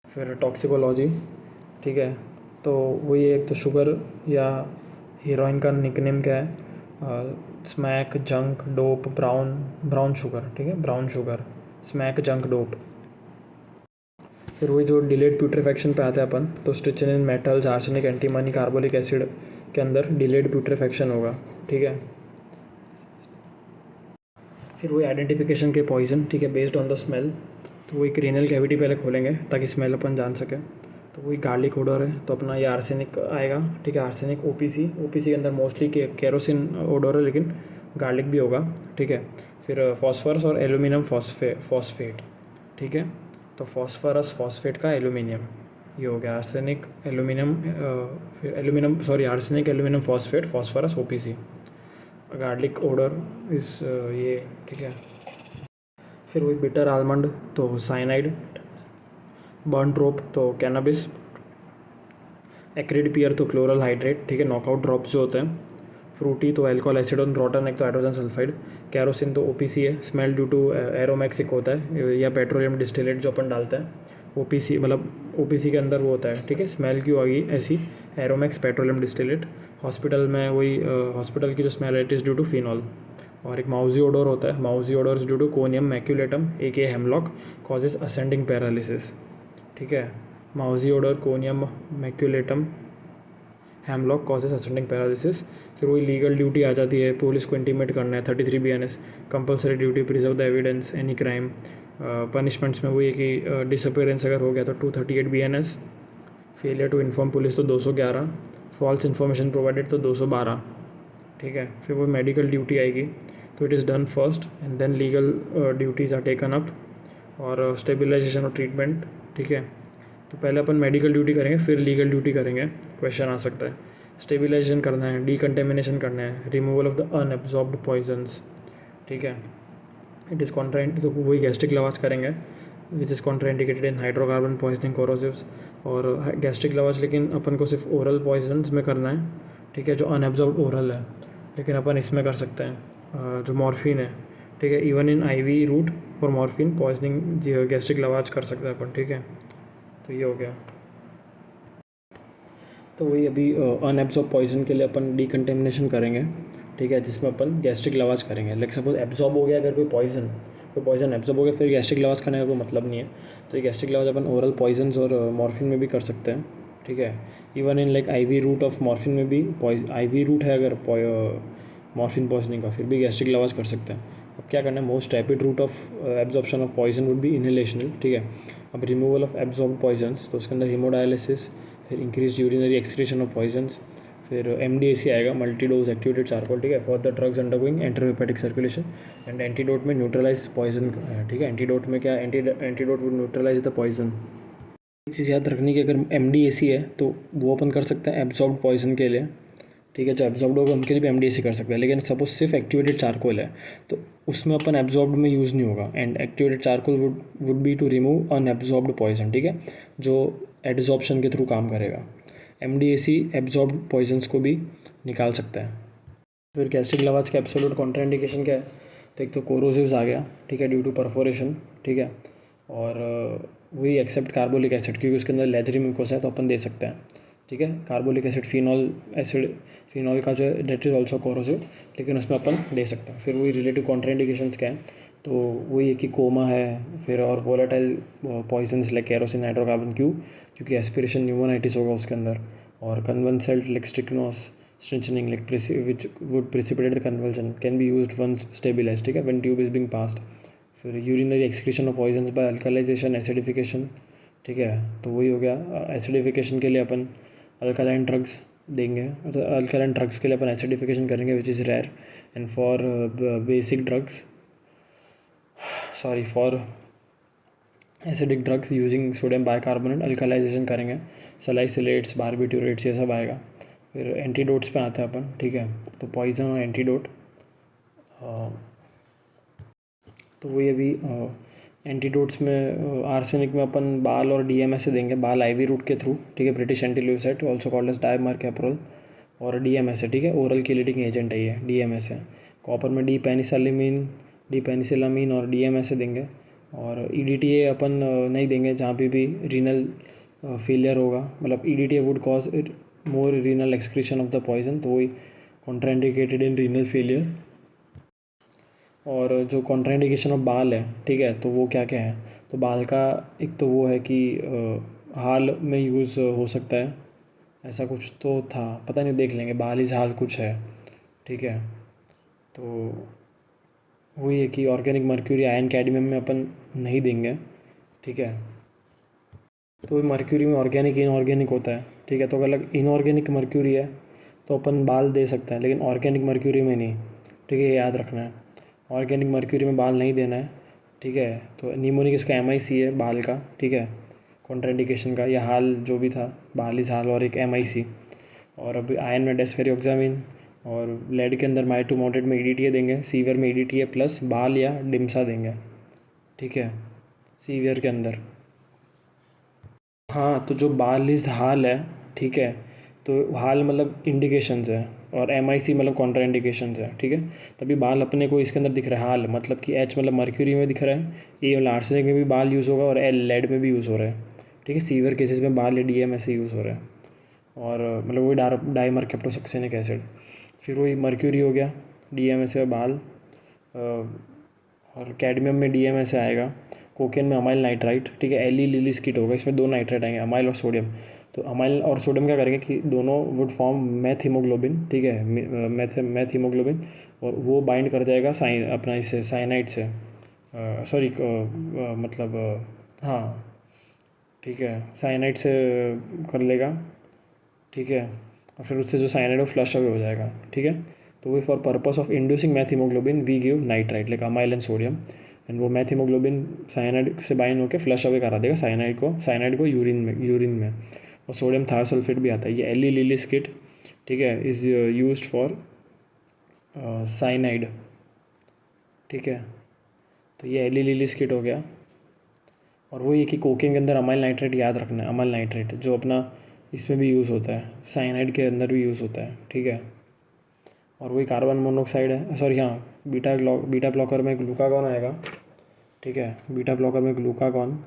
फिर टॉक्सिकोलॉजी, ठीक है, तो वही एक तो शुगर या हीरोइन का निकनेम क्या है, smack, junk, dope, brown sugar, ठीक है, brown sugar, smack, junk, dope. फिर वही जो डिलेड प्यूट्रीफैक्शन पे आते हैं अपन, तो strychnine, metals, arsenic, antimony, carbolic acid के अंदर डिलेड प्यूट्रीफैक्शन होगा, ठीक है। फिर वही आइडेंटिफिकेशन के पॉइजन, ठीक है, बेस्ड ऑन द स्मेल, तो वही क्रेनियल कैविटी पहले खोलेंगे ताकि स्मेल अपन जान सकें। तो वही गार्लिक ओडोर है, तो अपना ये आर्सेनिक आएगा, ठीक है, आर्सेनिक। ओपीसी के अंदर मोस्टली केरोसिन ओडोर है, लेकिन गार्लिक भी होगा, ठीक है। फिर फॉस्फरस और एल्यूमिनियम फॉस्फेट, ठीक है, तो फॉस्फरस फॉस्फेट का एल्यूमिनियम, ये हो गया आर्सेनिक एल्यूमिनियम, फिर arsenic aluminium phosphate, phosphorus, OPC. Garlic odour इस ये, ठीक है। फिर वही बिटर आलमंड, तो साइनाइड। बर्न ड्रॉप, तो कैनबिस। एक्रिड पियर, तो क्लोरल हाइड्रेट, ठीक है, नॉकआउट ड्रॉप्स जो होते हैं। फ्रूटी, तो एल्कोहल एसिडोन, रॉटन एक तो हाइड्रोजन सल्फाइड। कैरोसिन, तो ओपीसी है, स्मेल ड्यू टू एरोमैक्सिक होता है, या पेट्रोलियम डिस्टिलेट जो अपन डालते हैं। ओपीसी मतलब ओपीसी के अंदर वो होता है, ठीक है, स्मेल क्यों आ गई ऐसी, एरोमैक्स, पेट्रोलियम डिस्टिलेट। हॉस्पिटल में वही हॉस्पिटल की जो स्मेल है, it is due to phenol. और एक माउजी ओडोर होता है, mousy odour is due to conium maculatum a hemlock, causes ascending paralysis, ठीक है। Mousy odour, conium maculatum, hemlock, causes ascending paralysis. फिर वही लीगल ड्यूटी आ जाती है, पुलिस को इंटीमेट करना है, 33 BNS, compulsory duty, preserve the evidence, any crime. Punishments में वही है कि डिसअपेरेंस अगर हो गया तो 238 BNS, failure to inform police तो 211, फॉल्स इन्फॉर्मेशन प्रोवाइडेड तो 212, ठीक है। फिर वो मेडिकल ड्यूटी आएगी, तो it is done first and then legal duties are taken up, और स्टेबिलाइजेशन और ट्रीटमेंट, ठीक है। तो पहले अपन मेडिकल ड्यूटी करेंगे, फिर लीगल ड्यूटी करेंगे, क्वेश्चन आ सकता है। स्टेबिलाइजेशन करना है, डीकंटेमिनेशन करना है, removal of the unabsorbed poisons, ठीक है। इट इज़ कॉन्ट्राइंड, तो वही गैस्ट्रिक लवाज करेंगे, which is contraindicated in hydrocarbon poisoning, corrosives, और गैस्ट्रिक लवाज लेकिन अपन को सिर्फ ओरल पॉइजन्स में करना है, ठीक है, जो अनएब्जॉर्ब्ड ओरल है। लेकिन अपन इसमें कर सकते हैं जो मॉर्फिन है, ठीक है, even in IV route for morphine poisoning gastric lavage कर सकते हैं अपन, ठीक है। तो ये हो गया। तो वही अभी अनएब्जॉर्ब पॉइजन के लिए अपन डीकंटेमिनेशन करेंगे, ठीक है, जिसमें अपन गैस्ट्रिक लवाज करेंगे। लाइक सपोज एब्जॉर्ब हो गया, अगर कोई पॉइजन एब्जॉर्ब हो गया, फिर गैस्ट्रिक लवाज करने का कोई मतलब नहीं है। तो ये गैस्ट्रिक लवाज अपन ओरल पॉइजन्स और मॉर्फिन में भी कर सकते हैं, ठीक है। Even in like IV route of morphine में भी, IV रूट है अगर मॉर्फिन पॉइजनिंग का, फिर भी गैस्ट्रिक लवाज कर सकते हैं। अब क्या करना है, most rapid route of absorption of poison would be inhalational, ठीक है। अब रिमूवल ऑफ एब्जॉर्ब पॉइजन्स, तो उसके अंदर हीमोडायलिसिस, फिर increase urinary excretion of poisons, फिर MDAC आएगा, मल्टी डोज एक्टिवेटेड चारकोल, ठीक है, for the drugs undergoing enterohepatic circulation. And antidote में न्यूट्रलाइज पॉइजन, ठीक है, एंटीडोट में क्या, antidote would neutralise the poison. एक चीज़ याद रखनी कि अगर MDAC है तो वो अपन कर सकते हैं एब्जॉर्ब पॉइजन के लिए, ठीक है, जो एब्जॉर्ब होगा उनके लिए भी MDAC कर सकते हैं। लेकिन सपोज सिर्फ एक्टिवेटेड चारकोल है तो उसमें अपन एब्जॉर्ब में यूज़ नहीं होगा। And activated charcoal would be to remove unabsorbed poison, ठीक है, जो एड्जॉर्प्शन के थ्रू काम करेगा। MDAC एब्जॉर्ब्ड पॉइजन्स को भी निकाल सकता है। फिर गैस्ट्रिक लवाज का एब्सोल्यूट कॉन्ट्राइंडिकेशन क्या है, तो एक तो कोरोसिव्स आ गया, ठीक है, ड्यू टू परफोरेशन, ठीक है, और वही एक्सेप्ट कार्बोलिक एसिड, क्योंकि उसके अंदर लेदरी म्यूकोसा है तो अपन दे सकते हैं, ठीक है। कार्बोलिक एसिड, फिनॉल का जो है डेट इज़ ऑल्सो कोरोसिव, लेकिन उसमें अपन दे सकते हैं। फिर वही रिलेटिव कॉन्ट्राइंडिकेशंस क्या है, तो वही है कि कोमा है, फिर और volatile poisons like kerosene, hydrocarbon, क्योंकि एस्पिरेशन न्यूमोनाइटिस होगा उसके अंदर, और convulsant like strychnos, strengthening which would precipitate the convulsion can be used once stabilized, ठीक है, when tube is being passed. फिर urinary excretion of poisons by alkalisation acidification, ठीक है, तो वही हो गया. एसिडिफिकेशन के लिए अपन अल्कलाइन ड्रग्स देंगे, तो अल्कलाइन ड्रग्स के लिए अपन एसिडिफिकेशन करेंगे which is rare. And for basic drugs for acidic drugs using sodium bicarbonate alkalisation करेंगे, सलाइसिलेट्स, बारबिट्यूरेट्स, ये सब आएगा. फिर एंटीडोट्स पे आते हैं अपन, ठीक है, तो पॉइजन और एंटीडोट. तो वही अभी एंटीडोट्स में आर्सेनिक में अपन बाल और डीएमएस से देंगे. बाल आईवी रूट के थ्रू, ठीक है, ब्रिटिश एंटील्यूसाइड ऑल्सो कॉल्ड एज डायमरकैप्रोल, और डीएमएस है, ठीक है, ओरल किलेटिंग एजेंट है ये, डीएमएस है. कॉपर में डीपेनिसिलामीन और डीएमएस से देंगे. और ईडीटीए अपन नहीं देंगे जहाँ पे भी रीनल फेलियर होगा, मतलब EDTA would cause more renal excretion of the poison, तो वही कॉन्ट्राइंडिकेटेड इन रीनल फेलियर. और जो कॉन्ट्राइंडिकेशन ऑफ बाल है, ठीक है, तो वो क्या क्या है, तो बाल का एक तो वो है कि हाल में यूज़ हो सकता है, ऐसा कुछ तो था, पता नहीं, देख लेंगे, बाल इज हाल कुछ है, ठीक है. तो वही है कि ऑर्गेनिक मर्क्यूरी आयन कैडमियम में अपन नहीं देंगे, ठीक है. तो मर्क्यूरी में ऑर्गेनिक इनऑर्गेनिक होता है, ठीक है, तो अगर इनऑर्गेनिक मर्क्यूरी है तो अपन बाल दे सकते हैं, लेकिन ऑर्गेनिक मर्क्यूरी में नहीं, ठीक है, ये याद रखना है. ऑर्गेनिक मर्क्यूरी में बाल नहीं देना है, ठीक है. तो निमोनिक इसका MIC है बाल का, ठीक है, कॉन्ट्राइंडिकेशन का, या हाल जो भी था, बाल इज हाल और एक MIC. और अभी आयन में डेस्फेरियोक्सामिन, और लेड के अंदर माइटो मॉडरेट में EDTA देंगे, सीवियर में EDTA प्लस बाल या डिम्सा देंगे, ठीक है, सीवियर के अंदर. हाँ, तो जो बाल इज हाल है, ठीक है, तो हाल मतलब इंडिकेशंस है, और MIC मतलब कॉन्ट्रा इंडिकेशंस है, ठीक है. तभी बाल अपने को इसके अंदर दिख रहा है, हाल मतलब कि H मतलब मर्क्यूरी में दिख रहा है, A मतलब आर्सेनिक में भी बाल यूज़ होगा, और L लेड में भी यूज़ हो रहा है, ठीक है. सीवियर केसेस में बाल या DMS से यूज़ हो रहा है, और मतलब वही डाइमरकैप्टोसक्सेनिक एसिड. फिर वही मर्क्यूरी हो गया, DMS से बाल, और कैडमियम में DMS से आएगा. कोकेन में अमाइल नाइट्राइट, ठीक है, लिलिस किट होगा, इसमें 2 नाइट्राइट आएंगे, अमाइल और सोडियम. तो अमाइल और सोडियम क्या करेंगे कि दोनों वुड फॉर्म मैथ हीमोग्लोबिन, ठीक है, मैथ हीमोग्लोबिन, और वो बाइंड कर जाएगा अपना इससे साइनाइड से, सॉरी मतलब हाँ, ठीक है, साइनाइड से कर लेगा, ठीक है, और फिर उससे जो साइनाइड वो फ्लश अवे हो जाएगा, ठीक है. तो वही for purpose of inducing methaemoglobin we give nitrite like amyl and sodium, and वो मैथ हीमोग्लोबिन साइनाइड से बाइंड होकर फ्लश अवे करा देगा साइनाइड को यूरिन में. और सोडियम थायोसल्फेट भी आता है, ये लिलिस किट, ठीक है, इज़ यूज्ड फॉर साइनाइड, ठीक है. तो ये लिलिस किट हो गया. और वो ये कि कोकेन के अंदर अमाइल नाइट्रेट याद रखना है, अमाइल नाइट्रेट जो अपना इसमें भी यूज़ होता है, साइनाइड के अंदर भी यूज़ होता है, ठीक है. और वही कार्बन मोनोऑक्साइड है, सॉरी हाँ, बीटा ब्लॉकर में ग्लूकागॉन आएगा, ठीक है, बीटा ब्लॉकर में ग्लूकागॉन.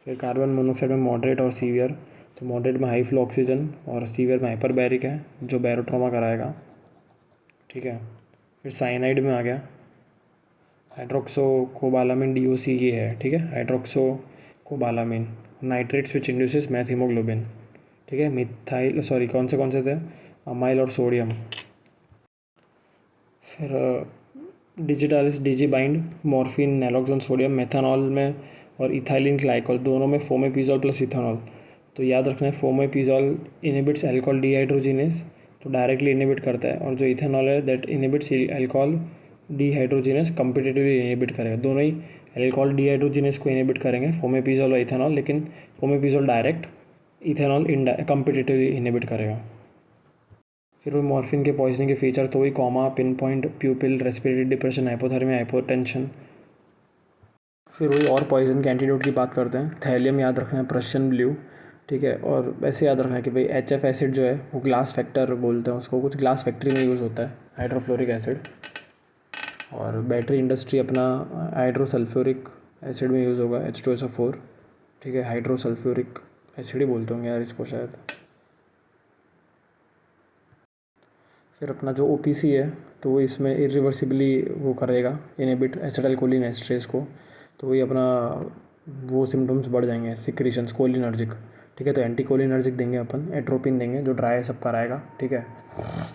फिर कार्बन मोनोऑक्साइड में मॉडरेट और सीवियर, तो मॉडरेट में हाई फ्लो ऑक्सीजन, और सीवियर में हाइपरबैरिक है जो बैरोट्रोमा कराएगा, ठीक है. फिर साइनाइड में आ गया हाइड्रोक्सोकोबालामिन DOC, ये है, ठीक है, हाइड्रोक्सोकोबालामिन. नाइट्रेट्स विच इंड्यूसेस मैथ हीमोग्लोबिन, ठीक है, मिथाइल, सॉरी कौन से थे, अमाइल और सोडियम. फिर डिजिटालिस डिजी बाइंड मॉर्फिन, नैलोक्सोन, सोडियम, मेथानॉल में, और इथाइलिन ग्लाइकॉल दोनों में फोमेपिजोल प्लस इथेनॉल. तो याद रखना है फोमेपिजोल इनहिबिट्स अल्कोहल डिहाइड्रोजिनेस, तो डायरेक्टली इनहिबिट करता है, और जो इथेनॉल है that inhibits alcohol dehydrogenase competitively inhibit करेगा. दोनों ही अल्कोहल डिहाइड्रोजिनेस को इनहिबिट करेंगे, फोमेपिजोल और इथेनॉल, लेकिन fomepizole direct, ethanol competitively inhibit करेगा. फिर वही मॉर्फिन के पॉइजनिंग के फीचर, तो वही comma, pin point, प्यूपिल, respiratory depression, hypothermia, hypotension. फिर वही और पॉइजन के एंटीडोट की बात करते हैं. थैलियम याद रखना है, प्रशियन ब्लू, ठीक है. और वैसे याद रखना है कि भाई HF एसिड जो है वो ग्लास फैक्टर बोलते हैं उसको, कुछ ग्लास फैक्ट्री में यूज़ होता है हाइड्रोफ्लोरिक एसिड. और बैटरी इंडस्ट्री अपना हाइड्रोसल्फ्यूरिक एसिड में यूज़ होगा, H2SO4, ठीक है, हाइड्रोसल्फ्यूरिक एसिड ही बोलते होंगे यार इसको शायद. फिर अपना जो OPC है, तो वो इसमें इरिवर्सिबली वो करेगा, इनहिबिट एसिटाइलकोलिन एस्ट्रेस को. तो वही अपना वो सिम्टम्स बढ़ जाएंगे, सिक्रीशंस कोलिनर्जिक, ठीक है। तो एंटी कोलिनर्जिक देंगे अपन, एट्रोपिन देंगे जो ड्राई सब कराएगा, ठीक है,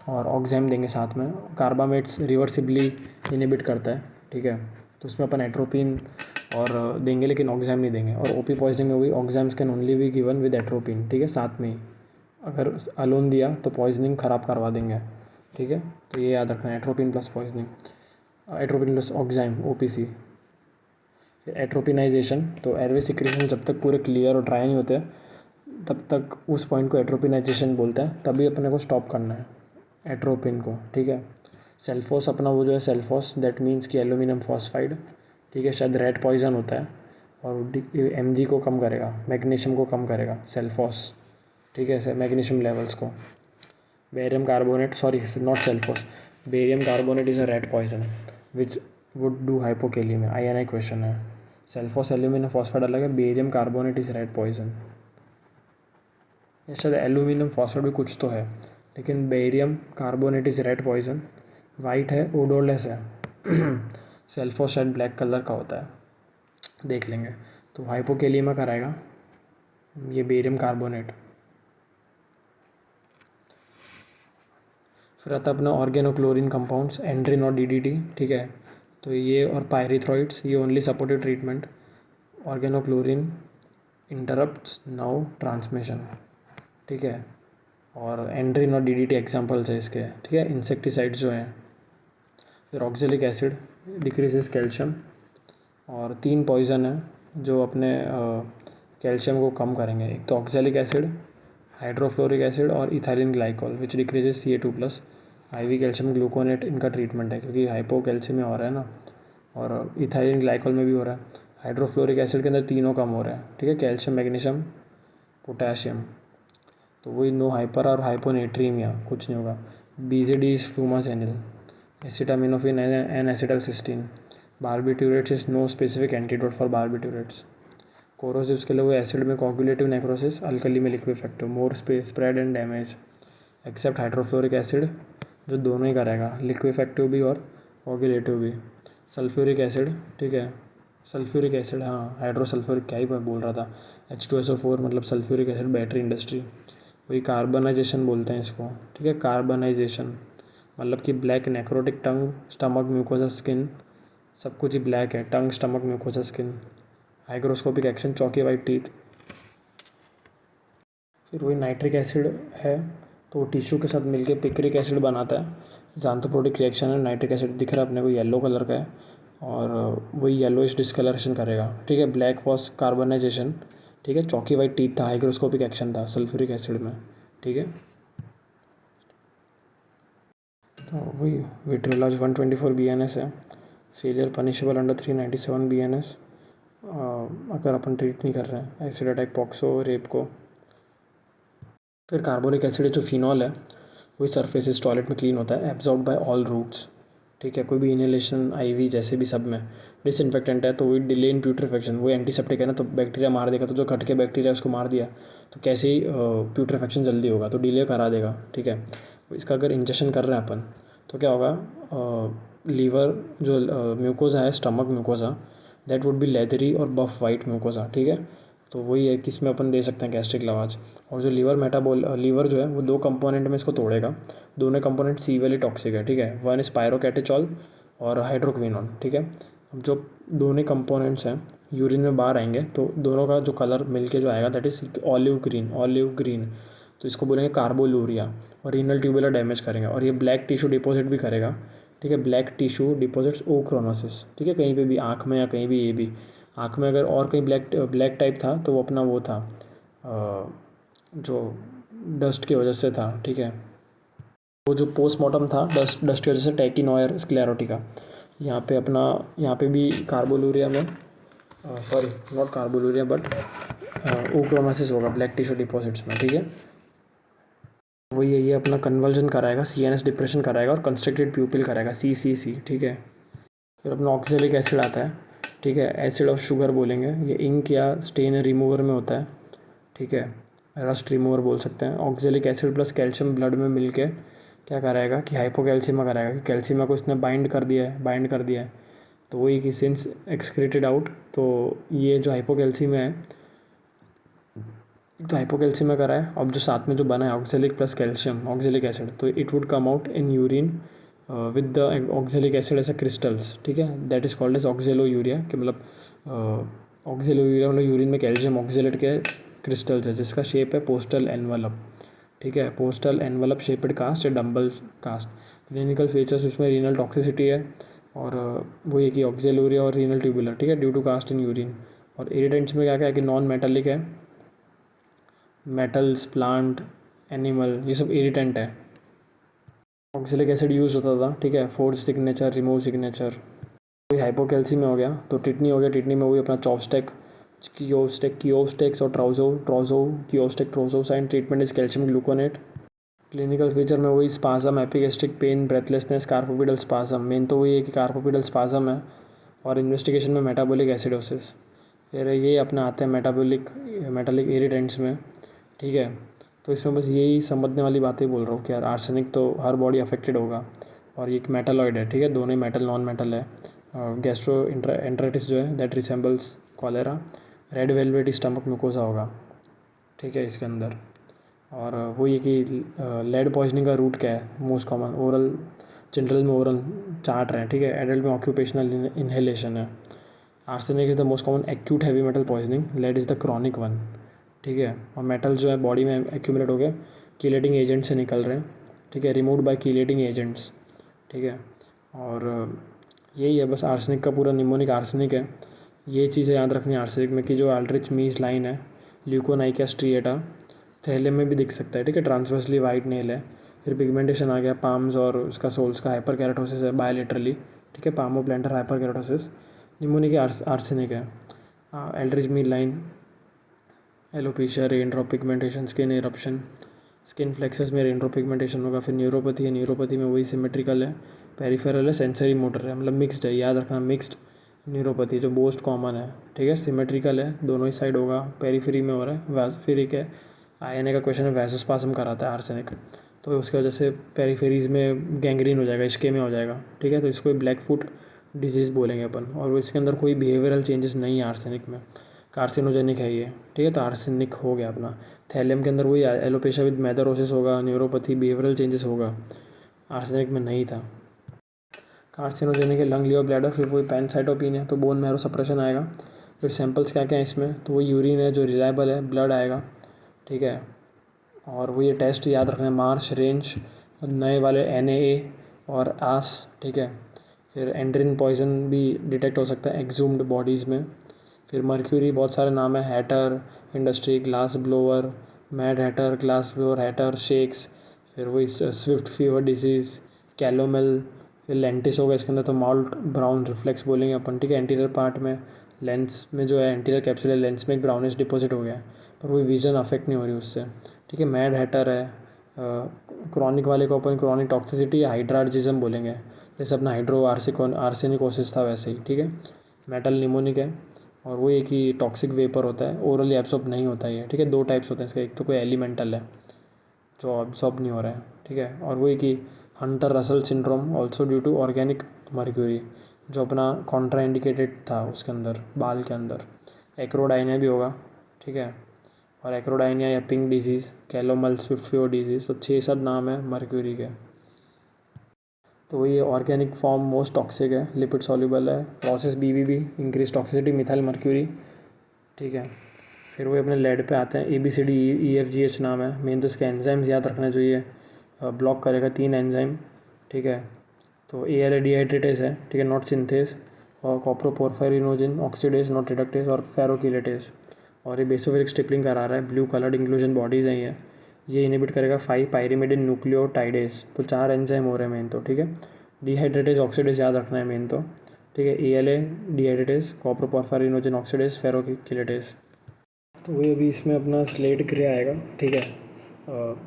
और ऑक्सैम देंगे साथ में। कार्बामेट्स रिवर्सिबली इनिबिट करता है, ठीक है, तो उसमें अपन एट्रोपिन और देंगे लेकिन ऑक्सैम नहीं देंगे। और ओपी पॉइजनिंग में भी oximes can only be given with atropine, ठीक है, साथ में ही। अगर अलोन दिया तो पॉइजनिंग ख़राब करवा देंगे, ठीक है। तो ये याद रखना है, atropine plus poisoning, atropine plus oxime, OPC. फिर एट्रोपिनाइजेशन, तो एयरवे सिक्रीशन जब तक पूरे क्लियर और ड्राई नहीं होते तब तक उस पॉइंट को एट्रोपिनाइजेशन बोलते हैं, तभी अपने को स्टॉप करना है एट्रोपिन को, ठीक है। सेल्फोस अपना वो जो है सेल्फोस, दैट मीन्स कि एल्यूमिनियम फॉस्फाइड, ठीक है, शायद रेड पॉइजन होता है और एमजी को कम करेगा, मैग्नीशियम को कम करेगा सेल्फोस, ठीक है, मैग्नीशियम लेवल्स को। Barium carbonate, sorry not Celphos, barium carbonate is a rat poison which would do hypokalaemia, INI question है। सेल्फोस एल्यूमिनियम फॉस्फाइड अलग है, barium carbonate is rat poison. शायद एल्यूमिनियम फॉस्फाइड भी कुछ तो है, लेकिन barium carbonate is rat poison. White है, ओडोरलेस है। सेल्फोस शायद ब्लैक कलर का होता है, देख लेंगे। तो हाइपोकेलिया कराएगा ये बेरियम कार्बोनेट। फिर आता अपना ऑर्गेनोक्लोरिन कंपाउंड्स, एंड्रिन और DDT, ठीक है। तो ये और पायरिथ्रॉइड्स, ये only supportive treatment. Organochlorine interrupts nerve transmission, ठीक है, और एंड्रिन और DDT एग्जाम्पल्स है इसके, ठीक है, इंसेक्टिसाइड्स जो हैं। फिर ऑक्जेलिक एसिड डिक्रीजेस कैल्शियम, और 3 पॉइजन है जो अपने कैल्शियम को कम करेंगे। एक तो ऑक्जेलिक एसिड, हाइड्रोफ्लोरिक एसिड और ethylene glycol which decreases Ca2+। IV calcium gluconate इनका ट्रीटमेंट है, क्योंकि हाइपोकैल्शियम में हो रहा है ना, और इथाइलिन ग्लाइकोल में भी हो रहा है। हाइड्रोफ्लोरिक एसिड के अंदर तीनों कम हो रहा है, ठीक है, कैल्शियम, मैग्नीशियम, पोटेशियम। तो वही नो हाइपर और हाइपोनेट्रीमिया, कुछ नहीं होगा। BZD is flumazenil, acetaminophen and acetylcysteine. Barbiturates is no specific antidote for barbiturates. Corrosives के लिए वो एसिड में कोगुलेटिव नेक्रोसिस, अल्कली में liquefactive, more spread and damage, except hydrofluoric acid जो दोनों ही करेगा, लिक्विफेक्टिव भी और कोगुलेटिव भी। सल्फ्यूरिक एसिड, ठीक है, सल्फ्यूरिक एसिड, हाँ हाइड्रोसल्फ्यूरिक क्या ही बोल रहा था, H2SO4 मतलब सल्फ्यूरिक एसिड, बैटरी इंडस्ट्री। वही कार्बनाइजेशन बोलते हैं इसको, ठीक है, कार्बनाइजेशन मतलब कि black necrotic tongue, stomach mucosa skin, सब कुछ ही ब्लैक है, tongue stomach mucosa skin. Hygroscopic action, chalky white teeth. फिर वही नाइट्रिक एसिड है, तो टिश्यू के साथ मिलके पिक्रिक एसिड बनाता है। ज़ांथोप्रोटिक रिएक्शन है, नाइट्रिक एसिड दिख रहा है अपने को येलो कलर का है, और वही येलोइश डिस्कलरेशन करेगा, ठीक है। ब्लैक वॉस कार्बनाइजेशन, ठीक है, चौकी वाइट टीथ था, हाइग्रोस्कोपिक एक्शन था सल्फ्यूरिक एसिड में, ठीक है। तो वही विट्रोलाज 124 BNS है। फेलियर पनिशेबल अंडर 397 BNS अगर अपन ट्रीट नहीं कर रहे हैं, एसिड अटैक, पॉक्सो, रेप को। फिर कार्बोनिक एसिड जो फिनॉल है वही सरफेसेस टॉयलेट में क्लीन होता है, एब्जॉर्ब बाय ऑल रूट्स, ठीक है। कोई भी इनहेलेशन, IV जैसे भी सब में डिसइंफेक्टेंट है, तो वही डिले इन प्यूट्रिफेक्शन, वही एंटीसेप्टिक है ना, तो बैक्टीरिया मार देगा। तो जो कट के बैक्टीरिया उसको मार दिया, तो कैसे ही प्यूट्रिफेक्शन जल्दी होगा, तो डिले करा देगा, ठीक है। इसका अगर इंजेक्शन कर रहे हैं अपन तो क्या होगा, लीवर जो म्यूकोसा है, stomach mucosa, that would B leathery और बफ वाइट म्यूकोसा, ठीक है। तो वही है कि इसमें अपन दे सकते हैं गैस्ट्रिक लवाज। और जो लीवर जो है वो 2 कंपोनेंट में इसको तोड़ेगा, दोनों कंपोनेंट सीवियरली टॉक्सिक है, ठीक है। वन इज पायरोकैटेचॉल और हाइड्रोक्विनोन, ठीक है। अब जो दोनों कंपोनेंट्स हैं यूरिन में बाहर आएंगे, तो दोनों का जो कलर मिलके जो आएगा दैट इज़ ऑलिव ग्रीन, तो इसको बोलेंगे कार्बोलूरिया, और रीनल ट्यूबुलर डैमेज करेंगे, और ये ब्लैक टिश्यू डिपॉजिट भी करेगा, ठीक है। ब्लैक टिश्यू डिपॉजिट्स ओक्रोनोसिस, ठीक है, कहीं पे भी आँख में या कहीं भी, ये भी आँख में अगर और कहीं ब्लैक टाइप था तो वो अपना वो था जो डस्ट की वजह से था, ठीक है। वो जो पोस्टमार्टम था डस्ट की वजह से, टैकिनोयर स्क्लेरोटिका। यहाँ पे भी कार्बोलूरिया में, सॉरी नॉट कार्बोलूरिया बट ओक्रोनोसिस होगा ब्लैक टिश्यू डिपॉजिट्स में, ठीक है। वही ये अपना कन्वर्जन कराएगा, CNS डिप्रेशन कराएगा, और कंस्ट्रक्टेड प्यूपिल कराएगा, CCC, ठीक है। फिर अपना ऑक्जेलिक एसिड आता है, ठीक है, एसिड ऑफ शुगर बोलेंगे, ये इंक या स्टेन रिमूवर में होता है, ठीक है, रस्ट रिमूवर बोल सकते हैं। Oxalic acid plus calcium blood में मिलके क्या कराएगा कि हाइपोकैल्सीमिया कराएगा, कि कैल्सीमिया को इसने बाइंड कर दिया है, तो वही कि सिंस एक्सक्रीटेड आउट, तो ये जो हाइपोकैल्सीमिया है, तो हाइपोकैल्सीमिया करा है, अब जो साथ में जो बना है oxalic plus calcium oxalic acid, तो it would come out in urine with the oxalic acid as a crystals, ठीक है, that is called as oxaluria, कि मतलब ऑक्जेलो यूरिया मतलब यूरिन में कैल्शियम ऑक्जेलेट के क्रिस्टल्स है, जिसका शेप है पोस्टल एनवलप, ठीक है, पोस्टल एनवलप शेपेड कास्ट या डम्बल कास्ट। क्लिनिकल फीचर्स इसमें रीनल टॉक्सिसिटी है, और वो ये कि ऑक्जेलूरिया और रीनल ट्यूबुलर, ठीक है, due to cast in urine. और इरिटेंट्स में क्या क्या है कि नॉन मेटालिक है, मेटल्स, प्लांट, एनिमल, ये सब इरिटेंट है। ऑक्जेलिक एसिड यूज़ होता था, ठीक है, फोर्ज सिग्नेचर, रिमूव सिग्नेचर। कोई हाइपोकैल्सीमिया हो गया तो टिटनी हो गया, टिटनी में वही अपना चॉपस्टेक, कियोस्टेक्स और Trousseau Chvostek Trousseau sign, treatment is calcium gluconate. Clinical feature में वही spasm, epigastric pain, breathlessness, carpopedal spasm, main तो वही है कि कार्पोपिडल स्पाजम है, और इन्वेस्टिगेशन में मेटाबॉलिक एसिडोसिस। फिर ये अपने आते हैं मेटालिक इरिटेंट्स में, ठीक है। तो इसमें बस यही समझने वाली बातें बोल रहा हूँ कि यार आर्सेनिक तो हर बॉडी अफेक्टेड होगा, और ये एक मेटालॉइड है, ठीक है, दोनों ही मेटल नॉन मेटल है। गैस्ट्रो एंट्राइटिस जो है that resembles cholera, red velvety stomach mucosa होगा, ठीक है, इसके अंदर। और वो ये कि लेड पॉइजनिंग का रूट क्या है, मोस्ट कॉमन ओरल, चिल्ड्रन में ओरल चाट रहे हैं, ठीक है, एडल्ट में ऑक्यूपेशनल इन्हेलेशन है। Arsenic is the most common acute heavy metal poisoning, lead is the chronic one, ठीक है। और मेटल जो है बॉडी में एक्यूमुलेट हो गए, कीलेटिंग एजेंट से निकल रहे हैं, ठीक है, रिमूव्ड बाय कीलेटिंग एजेंट्स, ठीक है। और यही है बस आर्सेनिक का पूरा निमोनिक आर्सेनिक है। ये चीज़ें याद रखनी है आर्सेनिक में कि जो अल्ड्रिच मीज लाइन है, ल्यूकोनाइका स्ट्रिएटा, थैलेम में भी दिख सकता है, ठीक है, ट्रांसवर्सली वाइट नेल है। फिर पिगमेंटेशन आ गया, पाम्स और उसका सोल्स का हाइपर कैरेटोसिस है बायोलेटरली, ठीक है, palmo plantar hyper keratosis, mnemonic arsenic है। Aldrich Mees line, alopecia, rain drop pigmentation, skin eruption, skin flexures में रेन ड्रॉप पिगमेंटेशन होगा। फिर न्यूरोपैथी है, न्यूरोपैथी में वही सिमेट्रिकल है, पेरिफेरल है, सेंसरी मोटर है, मतलब मिक्स्ड है, याद रखना मिक्स्ड न्यूरोपैथी जो मोस्ट कॉमन है, ठीक है, सिमेट्रिकल है, दोनों ही साइड होगा, पेरीफेरी में हो रहा है, वासफेरिक है। आईएनए का क्वेश्चन है, वैसोस्पाज्म कराता है आर्सेनिक, तो उसकी वजह से पेरीफेरीज में गैंग्रीन हो जाएगा, इश्केमिया हो जाएगा, ठीक है, तो इसको ब्लैक फुट डिजीज़ बोलेंगे अपन। और इसके अंदर कोई बिहेवियरल चेंजेस नहीं है आर्सेनिक में, कार्सिनोजेनिक है ये, ठीक है, तो आर्सेनिक हो गया अपना। थैलियम के अंदर वही एलोपेशिया विद मेदरोसिस होगा, न्यूरोपैथी, बिहेवियरल चेंजेस होगा, आर्सेनिक में नहीं था। कार्सिनोजेनिक है लंग, लिवर, ब्लैडर। फिर वही पैनसाइटोपिनिया, तो बोन मैरो सप्रेशन आएगा। फिर सैंपल्स क्या क्या है इसमें, तो वो यूरिन है जो रिलायबल है, ब्लड आएगा, ठीक है। और वो ये टेस्ट याद रखना है, मार्श, रेंज, नए वाले NAA और आस, ठीक है। फिर एंड्रिन पॉइजन भी डिटेक्ट हो सकता है एक्सूम्ड बॉडीज़ में। फिर मर्क्यूरी, बहुत सारे नाम है, Hatter industry, glass blower, mad Hatter, glass blower, Hatter, shakes. फिर वही स्विफ्ट फीवर डिजीज़, कैलोमेल। फिर लेंटिस होगा इसके अंदर, तो माउल्ट ब्राउन रिफ्लेक्स बोलेंगे अपन, ठीक है। एंटीरियर पार्ट में लेंस में जो है एंटीरियर कैप्सूल है, लेंस में एक ब्राउनिश डिपॉजिट हो गया है, पर वही विजन अफेक्ट नहीं हो रही उससे, ठीक है। मैड हैटर है। क्रॉनिक वाले को अपन क्रॉनिक टॉक्सिसिटी या हाइड्रार्जिज्म बोलेंगे, जैसे अपना हाइड्रो आर्सेनिकोसिस था वैसे ही, ठीक है। मेटल निमोनिक है, और वो एक ही टॉक्सिक वेपर होता है, ओरली एब्सॉर्ब नहीं होता है, ठीक है। दो टाइप्स होते हैं इसका, एक तो कोई एलिमेंटल है जो एब्सॉर्ब नहीं हो रहा है, ठीक है, और वो एक ही Hunter Russell syndrome also due to organic mercury, जो अपना कॉन्ट्रा इंडिकेटेड था उसके अंदर, बाल के अंदर। एक्रोडाइनिया भी होगा, ठीक है, और एक्रोडाइनिया या pink disease, calomel, Swift fever disease, तो 6-7 नाम है मर्क्यूरी के। तो ये ऑर्गेनिक फॉर्म मोस्ट टॉक्सिक है, लिपिड सॉल्युबल है, process BBB increase toxicity, methyl mercury, ठीक है। फिर वो अपने लेड पे आते हैं, ABCDEFGH नाम है, मेन तो इसके एंजाइम्स याद रखना चाहिए, ब्लॉक करेगा 3 एंजाइम, ठीक है। तो ALA डिहाइड्रेटेस है, ठीक है, नॉट सिंथेस, और कॉप्रोपोरफायरिनोजिन ऑक्सीडेज नॉट रिडक्टेस, और फेरोकिलेटेस। और ये बेसोफिलिक स्टिपलिंग करा रहा है, ब्लू कलर्ड इंक्लूजन बॉडीज़ हैं ये इनिबिट करेगा 5 पायरिमिडिन न्यूक्लियोटाइडेज, तो 4 एंजाइम हो रहे हैं मेन तो, ठीक है। डिहाइड्रेटेज ऑक्सीडेज याद रखना है मेन तो, ठीक है, ALA डिहाइड्रेटेज, कॉप्रोपोरफायरिनोजिन ऑक्सीडेज, फेरोकिलेटेस। तो वही अभी इसमें अपना स्लेट ग्रे आएगा, ठीक है।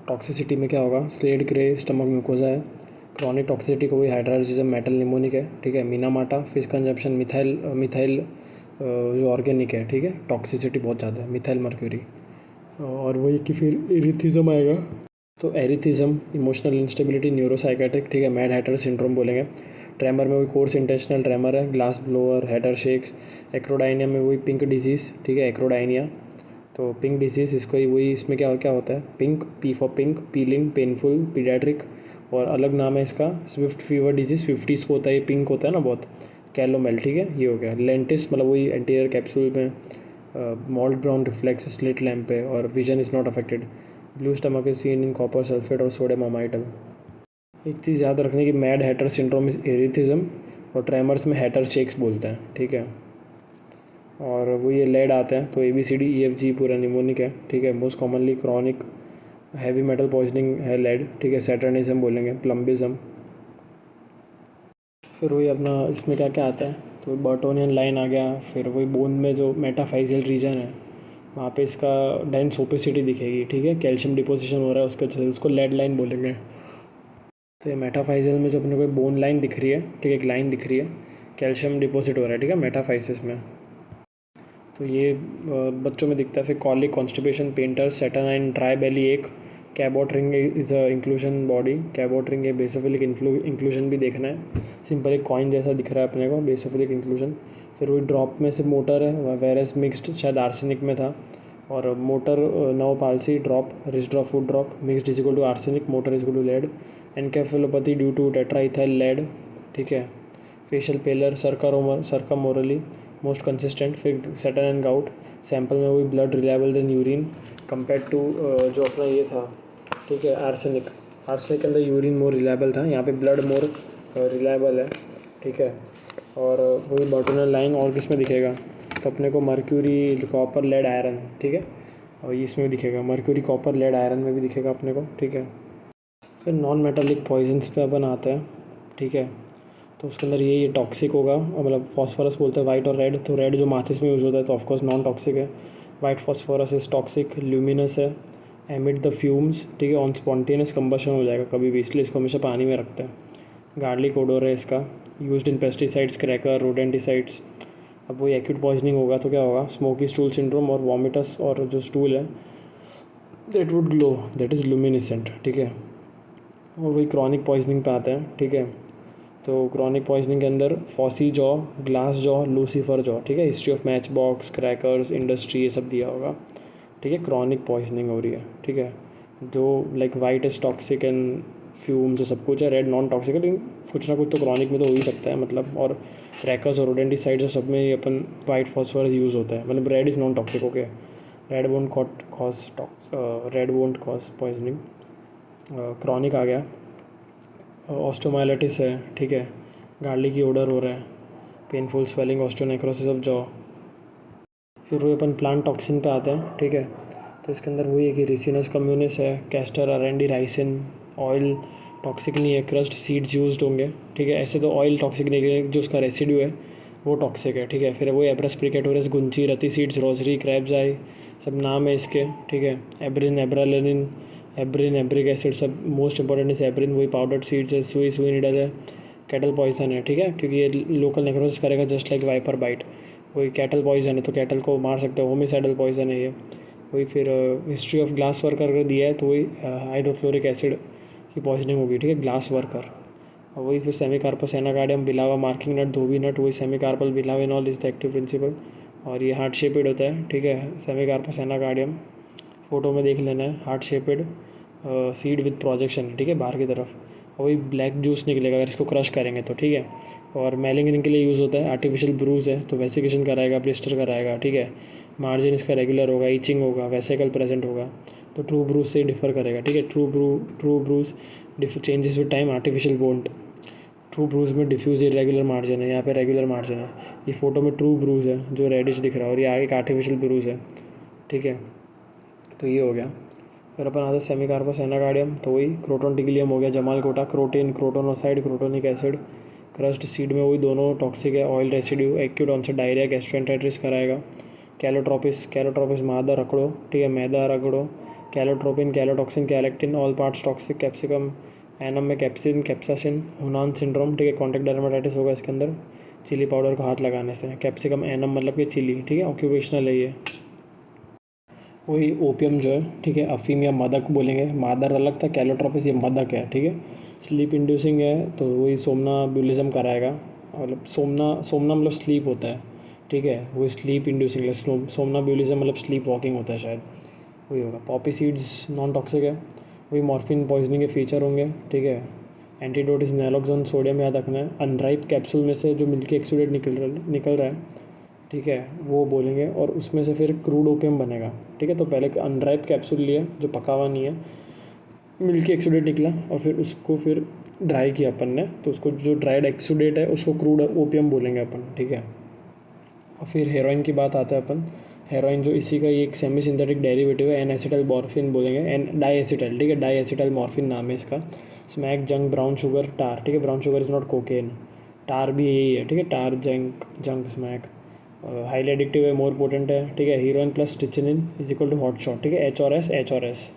टॉक्सिसिटी में क्या होगा, स्लेट ग्रे स्टमक म्यूकोजा है, क्रॉनिक टॉक्सिसिटी को वही हाइड्रार्जिज्म, मेटल निमोनिक है, ठीक है, मीनामाटा, फिश कंजप्शन, मिथाइल जो ऑर्गेनिक है, ठीक है, टॉक्सिसिटी बहुत ज़्यादा है, मिथाइल मर्क्यूरी। और वही कि फिर एरिथिज्म आएगा, तो एरिथिज्म, इमोशनल इंस्टेबिलिटी, न्यूरोसाइकेट्रिक, ठीक है, मैड हैटर सिंड्रोम बोलेंगे, ट्रेमर में वही कोर्स इंटेंशनल ट्रेमर है, ग्लास ब्लोअर, हेडर शेक्स। एक्रोडाइनिया में वही पिंक डिजीज़, ठीक है, एक्रोडाइनिया। तो पिंक डिजीज़ इसको ही वही, इसमें क्या क्या होता है, pink, P for pink, piling, painful, paediatric. और अलग नाम है इसका स्विफ्ट फीवर डिजीज़, 50s को होता है, ये पिंक होता है ना बहुत, कैलोमेल, ठीक है, ये हो गया। लेंटिस मतलब वही एंटीरियर कैप्सूल में, malt brown reflex slit lamp पे, और vision is not affected. Blue stomach is seen in copper sulphate और सोडियम अमाइटल। एक चीज़ याद रखने की, मैड हैटर सिंड्रोम इज एरिथिज्म, और ट्रेमर्स में हैटर शेक्स बोलते हैं, ठीक है। और वो ये लेड आते हैं, तो ABCD, EFG पूरा निमोनिक है, ठीक है। Most commonly chronic heavy metal poisoning है लेड, ठीक है। सैटर्निज्म बोलेंगे, प्लम्बिज्म। फिर वही अपना इसमें क्या क्या आता है, तो बर्टोनियन लाइन आ गया। फिर वही बोन में जो मेटाफाइजियल रीजन है वहाँ पे इसका डेंस ओपेसिटी दिखेगी, ठीक है, कैल्शियम डिपोजिशन हो रहा है उसके चलते, उसको लेड लाइन बोलेंगे। तो ये मेटाफाइजियल में जो अपने को बोन लाइन दिख रही है, ठीक है, एक लाइन दिख रही है, कैल्शियम डिपोजिट हो रहा है, ठीक है, मेटाफाइसिस में। तो ये बच्चों में दिखता है। फिर colic, constipation, painter, saturnine, dry belly ache, Cabot ring is a inclusion body. Cabot ring ये बेसोफिलिक इंक्लूजन भी देखना है, सिंपल एक कॉइन जैसा दिख रहा है अपने को, बेसोफिलिक इंक्लूजन। फिर वही ड्रॉप में से मोटर है, वेरस मिक्स्ड शायद आर्सेनिक में था, और motor nerve palsy, drop, wrist drop, foot drop, mixed is equal to arsenic, motor is equal to lead. Encephalopathy due to tetraethyl lead, ठीक है। Facial pallor, circumoral most consistent. फिर सैटर्न एंड गाउट, सैंपल में वही blood reliable than urine compare to जो अपना ये था, ठीक है, आर्सेनिक। आर्सेनिक के अंदर यूरिन मोर रिलायबल था, यहाँ पे ब्लड मोर रिलायबल है, ठीक है। और वही बॉटनल लाइन और किस में दिखेगा, तो अपने को मर्क्यूरी, कॉपर, लेड, आयरन, ठीक है, और इसमें भी दिखेगा मर्क्यूरी, कॉपर, लेड, आयरन में भी दिखेगा अपने को, ठीक है। फिर नॉन मेटालिक पॉइजन्स पे अपन आते हैं, ठीक है। तो उसके अंदर ये टॉक्सिक होगा, मतलब फॉस्फोरस बोलते हैं, वाइट और रेड। तो रेड जो माचिस में यूज़ होता है तो ऑफकोर्स नॉन टॉक्सिक है। White phosphorus is toxic, luminous है, एमिट द फ्यूम्स, ठीक है, ऑन स्पॉन्टेनियस कंबशन हो जाएगा कभी भी, इसलिए इसको हमेशा पानी में रखते हैं। गार्लिक ओडोर है इसका, used in pesticides, cracker, rodenticides. अब वही एक्यूट पॉइजनिंग होगा तो क्या होगा, स्मोकी स्टूल सिंड्रोम और वॉमिटस, और जो स्टूल है that would glow, that is luminescent, ठीक है। और वही क्रॉनिक पॉइजनिंग पे आते हैं, ठीक है। तो क्रॉनिक पॉइजनिंग के अंदर phossy jaw, glass jaw, lucifer jaw, ठीक है, history of match box, crackers, industry, ये सब दिया होगा, ठीक है। क्रॉनिक पॉइजनिंग हो रही है, ठीक है। जो like white is toxic and fumes सब कुछ है, रेड नॉन टॉक्सिक है, लेकिन कुछ ना कुछ तो क्रॉनिक में तो हो ही सकता है, मतलब। और क्रैकर्स और रोडेंटिसाइड्स सब में ये अपन वाइट फॉस्फोरस यूज़ होता है, मतलब red is non toxic, okay. Red won't cause red won't cause poisoning. Chronic आ गया, ऑस्टोमाइलिटिस है, ठीक है, गार्लिक की ओडर हो रहा है, पेनफुल स्वेलिंग, ऑस्टोनेक्रोसिस ऑफ जॉ। फिर वही अपन प्लांट टॉक्सिन पे आते हैं, ठीक है। तो इसके अंदर वही है कि रिसिनस कम्युनिस है, कैस्टर अरेंडी राइसिन। ऑयल टॉक्सिक नहीं है, क्रस्ट सीड्स यूज्ड होंगे, ठीक है। ऐसे तो ऑयल टॉक्सिक नहीं है, जो उसका रेसिड्यू है वो टॉक्सिक है, ठीक है। फिर वही एब्रस प्रिकेटोरस, गुंची, रती सीड्स, रोजरी, क्रैब्स आई, सब नाम है इसके, ठीक है। एब्रिन, एब्रालेनिन, एब्रिन, एब्रिक एसिड, सब मोस्ट इंपॉर्टेंट इस एब्रिन। वही पाउडर्ड सीड्स है, सुई सुई निडल है, कैटल पॉइजन है, ठीक है, क्योंकि ये लोकल नेक्रोसिस करेगा जस्ट लाइक वाइपर बाइट। वही कैटल पॉइजन है, तो कैटल को मार सकते हो, होमिसाइडल पॉइजन है ये। वही फिर हिस्ट्री ऑफ ग्लास वर्कर अगर दिया है तो वही हाइड्रोफ्लोरिक एसिड की पॉइजनिंग होगी, ठीक है, ग्लास वर्कर। और वही फिर सेमिकार्पस एनाकार्डियम, बिलावा, मार्किंग नट, धोबी नट, वही सेमिकार्पल बिलावेनॉल इज द एक्टिव प्रिंसिपल। और ये हार्ट शेपेड होता है, ठीक है, सेमिकार्पस एनाकार्डियम, फोटो में देख लेना है, heart shaped, seed with projection, ठीक है, बाहर की तरफ। और वही ब्लैक जूस निकलेगा अगर इसको क्रश करेंगे तो, ठीक है। और मेलिंगरिंग के लिए यूज़ होता है, आर्टिफिशियल ब्रूज है तो वेसिकेशन कराएगा, ब्लिस्टर कराएगा, ठीक है। मार्जिन इसका रेगुलर होगा, ईचिंग होगा, वेसिकल प्रेजेंट होगा, तो ट्रू ब्रूज से डिफर करेगा, ठीक है। True bruise changes with time, artificial won't. True bruise में डिफ्यूज इरेगुलर मार्जिन है, यहाँ पे रेगुलर मार्जिन है। ये फोटो में ट्रू ब्रूज है जो रेडिश दिख रहा है, और ये आगे एक आर्टिफिशियल ब्रूज है, ठीक है। तो ये हो गया। फिर अपन आते सेमिकार्पस एनाकार्डियम, तो वही क्रोटोन हो गया, जमाल कोटा, crotin, crotonoside, crotonic acid. Crust seed में वही दोनों टॉक्सिक है, oil residue, acute onset diarrhoea, gastroenteritis कराएगा। कैलोट्रोपिस मैदा रगड़ो, ठीक है, मैदा रगड़ो। Calotropin, calotoxin, calactin, all parts toxic. Capsicum annum में कैप्सिन, कैप्सासिन, हुनान सिंड्रोम, ठीक है, कॉन्टैक्ट डर्माटाइटिस होगा इसके अंदर चिली पाउडर को हाथ लगाने से। कैप्सिकम एनम मतलब कि चिली, ठीक है, ऑक्यूपेशनल है ये। वही ओपियम जो है, ठीक है, अफीम या मदक बोलेंगे, मादर अलग था, कैलोट्रोपिस, ये मदक है, ठीक है। स्लीप इंड्यूसिंग है तो वही सोमनाब्यूलिज्म कराएगा, मतलब सोमना मतलब स्लीप होता है, ठीक है, वही स्लीप इंड्यूसिंग, सोमनाब्यूलिज्म मतलब स्लीप वॉकिंग होता है शायद, वही होगा। पॉपी सीड्स नॉन टॉक्सिक है, वही मॉर्फिन पॉइजनिंग के फीचर होंगे, ठीक है। एंटीडोट इज नैलोक्सोन, सोडियम याद रखना है। अनराइप कैप्सूल में से जो मिल्की एक्सुडेट निकल रहा है, ठीक है, वो बोलेंगे, और उसमें से फिर क्रूड ओपियम बनेगा, ठीक है। तो पहले अनराइप कैप्सूल लिया जो पका हुआ नहीं है, मिल्की एक्सुडेट निकला, और फिर उसको फिर ड्राई किया अपन ने, तो उसको जो ड्राइड एक्सुडेट है उसको क्रूड ओपियम बोलेंगे अपन, ठीक है। और फिर हेरोइन की बात आता है अपन। हेरोइन जो इसी का एक सेमी सिंथेटिक डेरिवेटिव है, एन एसिटाइल मॉर्फिन बोलेंगे, एन डाई एसिटाइल, ठीक है, डाई एसिटाइल मॉर्फिन नाम है इसका। Smack, junk, brown sugar, tar, ठीक है, brown sugar is not cocaine, tar भी यही है, ठीक है, tar, junk, smack. Highly addictive है, मोर पोटेंट है, ठीक है। Heroin plus strychnine is equal to hot shot, ठीक है, एच और एस,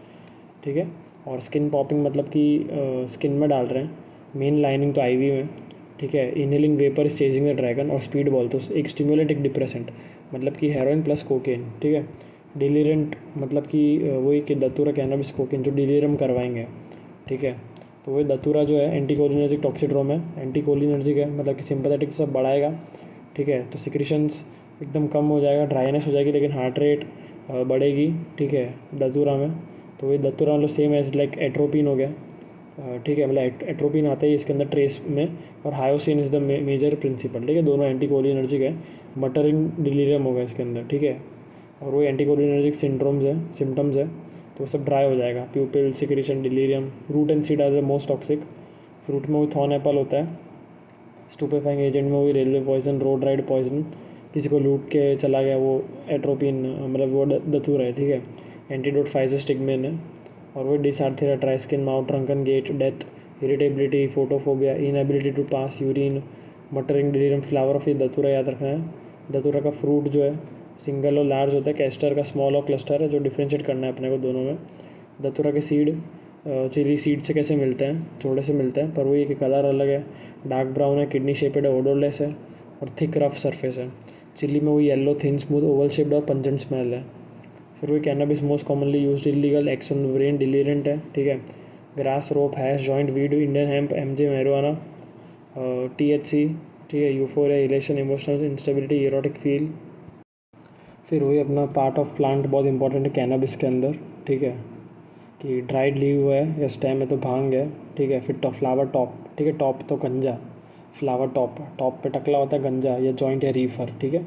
ठीक है। और स्किन पॉपिंग मतलब कि स्किन में डाल रहे हैं, मेन लाइनिंग तो आईवी में, ठीक है। Inhaling vapour is chasing the dragon, और स्पीड बॉल तो एक स्टिमुलेंट एक डिप्रेसेंट, मतलब कि हेरोइन प्लस कोकेन, ठीक है। डिलीरेंट मतलब कि वही कि दतूरा, कैनबिस, कोकेन जो डिलीरियम करवाएंगे, ठीक है। तो वही दतूरा जो है एंटीकोलिनर्जिक टॉक्सिड्रोम है, एंटीकोलिनर्जिक है, मतलब कि सिंपैथेटिक सब बढ़ाएगा, ठीक है। तो सिक्रीशंस एकदम कम हो जाएगा, ड्राइनेस हो जाएगी, लेकिन हार्ट रेट बढ़ेगी, ठीक है, दतूरा में। तो वही दतूरा मतलब सेम एज लाइक एट्रोपिन हो गया, ठीक है, मतलब एट्रोपिन आता है इसके अंदर ट्रेस में, और hyoscine is the major principal, ठीक है, दोनों एंटीकोलिनर्जिक है। मटरिंग डिलीरियम होगा इसके अंदर, ठीक है। और वो एंटीकोलिनर्जिक सिंड्रोम्स है, सिम्टम्स है, तो वो सब ड्राई हो जाएगा, pupil, secretion, delirium. Root and seed are the most toxic. Fruit में वो थॉर्न एप्पल होता है। स्टूपेफाइंग एजेंट में वही railway poison, road ride poison, किसी को लूट के चला गया, वो एट्रोपिन, मतलब वो दतूर है, ठीक है। एंटीडोट फाइजर स्टिगमेन है। और वो dysarthria, dry skin, mouth, drunken gait, death, irritability, photophobia, inability to pass urine, muttering delirium. Flower of ये दतूरा याद रखना है। दतूरा का फ्रूट जो है सिंगल और लार्ज होता है, कैस्टर का स्मॉल और क्लस्टर है, जो डिफ्रेंशिएट करना है अपने को दोनों में। दतूरा के सीड चिली सीड से कैसे मिलते हैं, छोटे से मिलते हैं, पर वो ये कि कलर अलग है, डार्क ब्राउन है, किडनी शेपेड है, ओडोरलेस है, और थिक रफ सरफेस है। चिली में वो yellow, thin, smooth, oval shaped और पंजेंट स्मेल है। फिर वही cannabis most commonly used illegal, acts on brain, deliriant है, ठीक है। Grass, rope, hash, joint, weed, Indian hemp, MJ, marijuana, THC, ठीक है, euphoria, elation, emotional instability, erotic feel. फिर वही अपना पार्ट ऑफ प्लांट बहुत इंपॉर्टेंट है कैनबिस के अंदर, ठीक है, कि ड्राइड लीव है या स्टेम है तो भांग है, ठीक है। फिर फ्लावर टॉप, ठीक है, टॉप तो गंजा, फ्लावर टॉप, टॉप पे टकला होता है गंजा या जॉइंट या रीफर, ठीक है।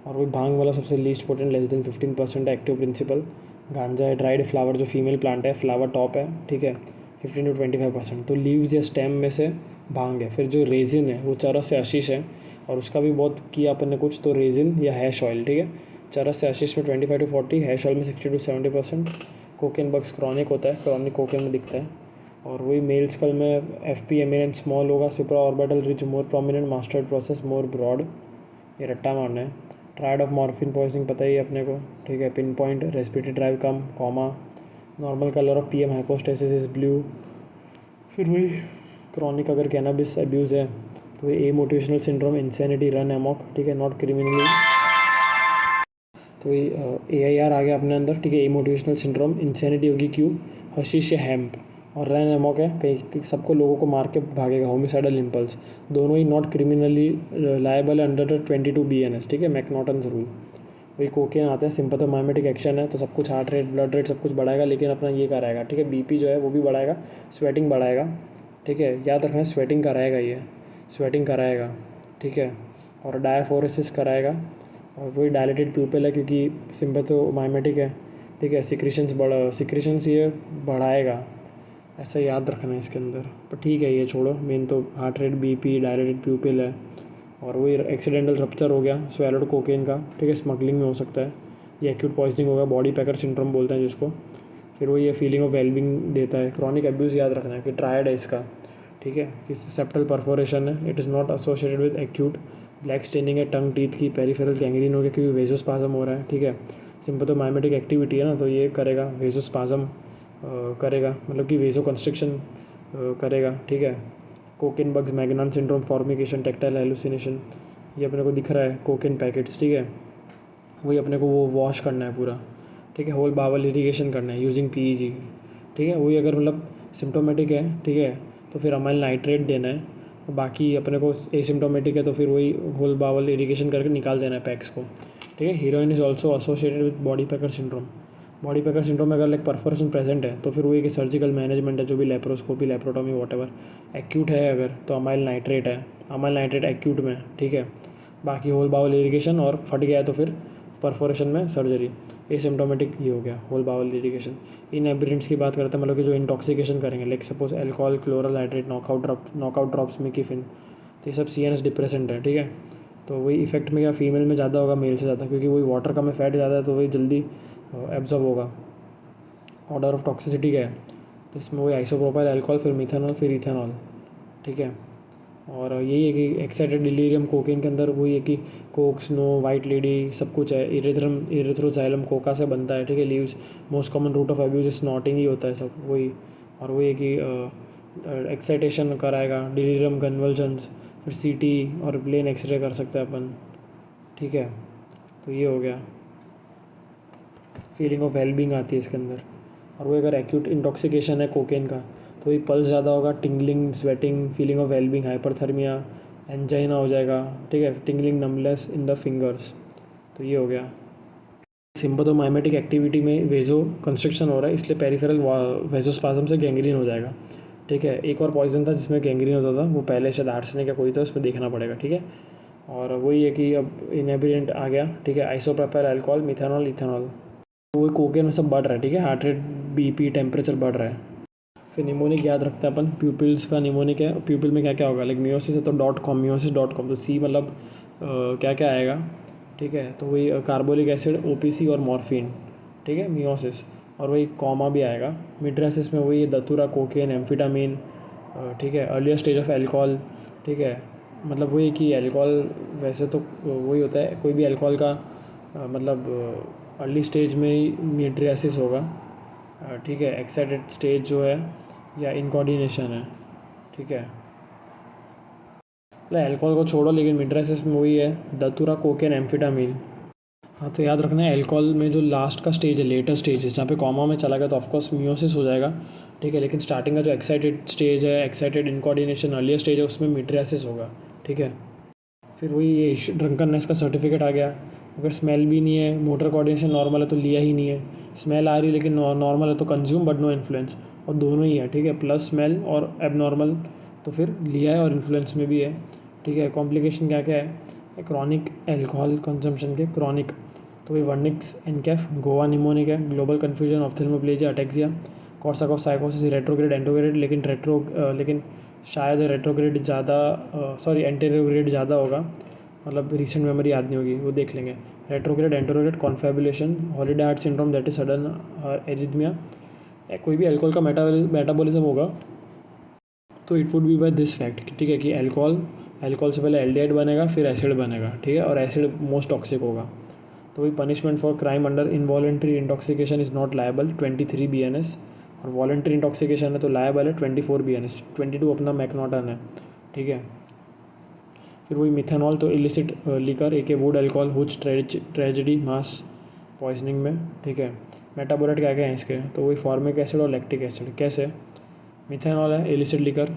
और वही भांग वाला सबसे least potent, less than 15% active principal. गांजा है, ड्राइड फ्लावर जो फीमेल प्लांट है, फ्लावर टॉप है, ठीक है, 15 to 25%। तो लीव्स या स्टेम में से भांग है। फिर जो रेजिन है वो चरस से आशीष है, और उसका भी बहुत किया अपन ने कुछ, तो रेजिन या हैश ऑयल, ठीक है। चरस से आशीष में 25 to 40, हैश ऑयल में 60 to 70%। कोकेन बग्स क्रॉनिक होता है, क्रॉनिक कोकेन में दिखता है। और वही मेल स्कल में FP एमिनेंट स्मॉल होगा, supra orbital ridge more prominent, mastoid process more broad, ये रट्टा मारना है। ट्रायड ऑफ मॉर्फिन पॉइजनिंग पता ही है अपने को, ठीक है। Pin point, respiratory drive come, comma, normal colour of PM hypostasis is blue. फिर वही क्रॉनिक अगर कैनबिस अब्यूज़ है तो ये motivational syndrome, insanity, run amok, ठीक है, नॉट क्रिमिनली। तो ये AIR आ गया अपने अंदर, ठीक है। मोटिवेशनल सिंड्रोम, इंसैनिटी होगी क्यों, हशीश या हैम्प, और रन एमॉक है कहीं सबको लोगों को मार के भागेगा, होमिसाइडल इम्पल्स, दोनों ही not criminally liable under 22 BNS, ठीक है, मैकनॉटन्स रूल। वही कोकेन आता है, सिंपैथोमाइमेटिक एक्शन है, तो सब कुछ हार्ट रेट, ब्लड रेट सब कुछ बढ़ाएगा, लेकिन अपना ये कराएगा, ठीक है। BP जो है वो भी बढ़ाएगा, स्वेटिंग बढ़ाएगा, ठीक है, याद रखना स्वेटिंग कराएगा ये, स्वेटिंग कराएगा, ठीक है। और डायफोरेसिस कराएगा, और वही डायलेटेड प्यूपिल है क्योंकि सिंपैथोमाइमेटिक है, ठीक है। सिक्रीशंस ये बढ़ाएगा, ऐसा याद रखना है इसके अंदर। पर ठीक है, ये छोड़ो, मेन तो हार्ट रेट, BP, डायलेटेड प्यूपिल है। और वही एक्सीडेंटल रप्चर हो गया स्वैलोड कोकेन का, ठीक है, स्मगलिंग में हो सकता है। ये एक्यूट पॉइजनिंग होगा, बॉडी पैकर सिंड्रोम बोलते हैं जिसको। फिर वो ये फीलिंग ऑफ वेलबिंग देता है। क्रॉनिक अब्यूज़ याद रखना है कि ट्रायड है इसका, ठीक है, कि सेप्टल परफोरेशन है, it is not associated with acute. Black staining है टंग टीथ की, पेरिफेरल गैंग्रीन हो गया क्योंकि वेजोस्पाज्म हो रहा है, ठीक है। सिंपैथोमाइमेटिक एक्टिविटी है ना, तो ये करेगा वेजोस्पाज्म करेगा, मतलब कि वेजो कंस्ट्रिक्शन करेगा, ठीक है। Cocaine bugs, Magnan syndrome, formication, tactile hallucination, ये अपने को दिख रहा है कोकेन पैकेट्स, ठीक है। वही अपने को वो वॉश करना है पूरा, ठीक है, होल बावल इरिगेशन करना है यूजिंग PEG, ठीक है। वही अगर मतलब सिम्टोमेटिक है, ठीक है, तो फिर अमाइल नाइट्रेट देना है। बाकी अपने को एसिम्टोमेटिक है तो फिर वही होल बावल इरिगेशन करके निकाल देना है पैक्स को, ठीक है। Heroine is also associated with body packer syndrome. Body packer syndrome में अगर लाइक परफोरेशन प्रेजेंट है तो फिर वही कि सर्जिकल मैनेजमेंट है, जो भी लेप्रोस्कोपी, लेप्रोटॉमी, वॉटेवर। एक्यूट है अगर तो अमाइल नाइट्रेट है, अमाइल नाइट्रेट एक्यूट में, ठीक है। बाकी होल बावल इरिगेशन, और फट गया है तो फिर परफोरेशन में सर्जरी। एसिम्टोमेटिक ये हो गया whole bowel irrigation. Inebriants की बात करते हैं, मतलब कि जो इंटॉक्सिकेशन करेंगे, like suppose alcohol, chloral hydrate, knockout drops, Mickey Finn, तो ये सब CNS डिप्रेसेंट है, ठीक है। तो वही इफेक्ट में क्या फीमेल में ज़्यादा होगा मेल से ज़्यादा, क्योंकि वही वाटर का में फैट ज़्यादा है तो वही जल्दी एब्जॉर्ब होगा। ऑर्डर ऑफ टॉक्सिसिटी क्या है, तो इसमें वही आइसोप्रोपाइल अल्कोहल, फिर मिथेनॉल, फिर इथेनॉल, ठीक है। और यही है कि एक्साइटेड डिलीरियम कोकेन के अंदर वही है कि कोक, स्नो, वाइट लेडी सब कुछ है। इरेथ्रोजाइलम कोका से बनता है, ठीक है। Leaves, most common route of abuse snorting ही होता है सब वही। और वही है कि एक्साइटेशन कराएगा, डिलीरियम, कन्वल्जन्स, फिर CT और प्लेन एक्सरे कर सकते हैं अपन, ठीक है। तो ये हो गया, फीलिंग ऑफ वेलबींग आती है इसके अंदर। और वो अगर एक्यूट इंटॉक्सिकेशन है कोकेन का तो ये पल्स ज़्यादा होगा, tingling, sweating, feeling of wellbeing, hyperthermia, angina हो जाएगा, ठीक है, टिंगलिंग, नमलेस इन द फिंगर्स। तो ये हो गया। सिम्पथोमाइमेटिक एक्टिविटी में वेजो कंस्ट्रिक्शन हो रहा है, इसलिए पेरिफेरल वेजोस्पाज्म से गैंग्रीन हो जाएगा, ठीक है। एक और पॉइजन था जिसमें गैंग्रीन होता था, वो पहले शायद आर्सेनिक या कोई था, उसमें देखना पड़ेगा, ठीक है। और वही है कि अब इनहेबिटेंट आ गया, ठीक है, आइसोप्रोपाइल अल्कोहल, मिथेनॉल, इथेनॉल। वो कोकेन में सब बढ़ रहा है, ठीक है, हार्ट रेट, BP, टेम्परेचर बढ़ रहा है। फिर निमोनिक याद रखते हैं अपन, प्यूपिल्स का निमोनिक है, प्यूपिल में क्या क्या होगा, लाइक मियोसिस है तो .com, मियोसिस.com, तो C मतलब क्या क्या आएगा, ठीक है। तो वही कार्बोलिक एसिड, OPC और मॉर्फिन, ठीक है, मियोसिस। और वही कॉमा भी आएगा। मिड्रासिस में वही दतूरा, कोकेन, एम्फिटामिन, ठीक है। अर्लियर स्टेज ऑफ एल्कोहल, ठीक है, मतलब वही कि एल्कोहल वैसे तो वही होता है, कोई भी एल्कोहल का मतलब अर्ली स्टेज में ही मिड्रियासिस होगा, ठीक है। एक्साइटेड स्टेज जो है या इनकोऑर्डिनेशन है, ठीक है। मतलब एल्कोहल को छोड़ो, लेकिन मिड्रासिस में वही है दतूरा, कोकेन, एम्फिटामिन। हाँ, तो याद रखना है एल्कोहल में जो लास्ट का स्टेज है, लेटर स्टेज है, जहाँ पे कॉमा में चला गया तो ऑफकोर्स मियोसिस हो जाएगा, ठीक है। लेकिन स्टार्टिंग का जो एक्साइटेड स्टेज है, एक्साइटेड इनकोऑर्डिनेशन अर्लियर स्टेज है, उसमें मिड्रियासिस होगा, ठीक है। फिर वही ये ड्रंकननेस का सर्टिफिकेट आ गया। अगर स्मेल भी नहीं है, मोटर कोऑर्डिनेशन नॉर्मल है तो लिया ही नहीं है। स्मेल आ रही लेकिन नॉर्मल है तो कंज्यूम बट नो इन्फ्लुएंस, और दोनों ही है, ठीक है, प्लस स्मेल और एबनॉर्मल तो फिर लिया है और इन्फ्लुएंस में भी है, ठीक है। कॉम्प्लिकेशन क्या क्या है, क्रॉनिक एल्कोहल कंजम्पशन के, क्रॉनिक तो वही वर्निक्स, एनकैफ, गोवा निमोनिक है, ग्लोबल कन्फ्यूजन, ऑप्थेल्मोप्लेजिया, अटैक्सिया, कॉर्साकॉफ साइकोसिस, रेट्रोग्रेड, एंडोग्रेड, लेकिन शायद रेट्रोग्रेड ज़्यादा, सॉरी एंटीरोग्रेड ज़्यादा होगा, मतलब रिसेंट मेमोरी याद नहीं होगी, वो देख लेंगे। Retrograde, anterograde, confabulation, holiday heart syndrome, that is sudden arrhythmia. कोई भी अल्कोहल का मेटाबॉलिज्म होगा तो it would be by this fact, ठीक है, कि अल्कोहल से पहले एल्डिहाइड बनेगा, फिर एसिड बनेगा, ठीक है, और एसिड मोस्ट टॉक्सिक होगा। तो वही punishment for crime under involuntary intoxication is not liable, 23 BNS, और वॉलेंट्री इंटॉक्सिकेशन है तो लायबल है 24 BNS, 22 अपना मैकनॉटन है, ठीक है। फिर वही मिथेनॉल तो इलिसिट लिकर, एक would alcohol, हुच tragedy, mass poisoning में, ठीक है। मेटाबोलाइट क्या क्या है इसके, तो वही फॉर्मिक एसिड और लैक्टिक एसिड। कैसे, मिथेनॉल है इलिसिट लिकर,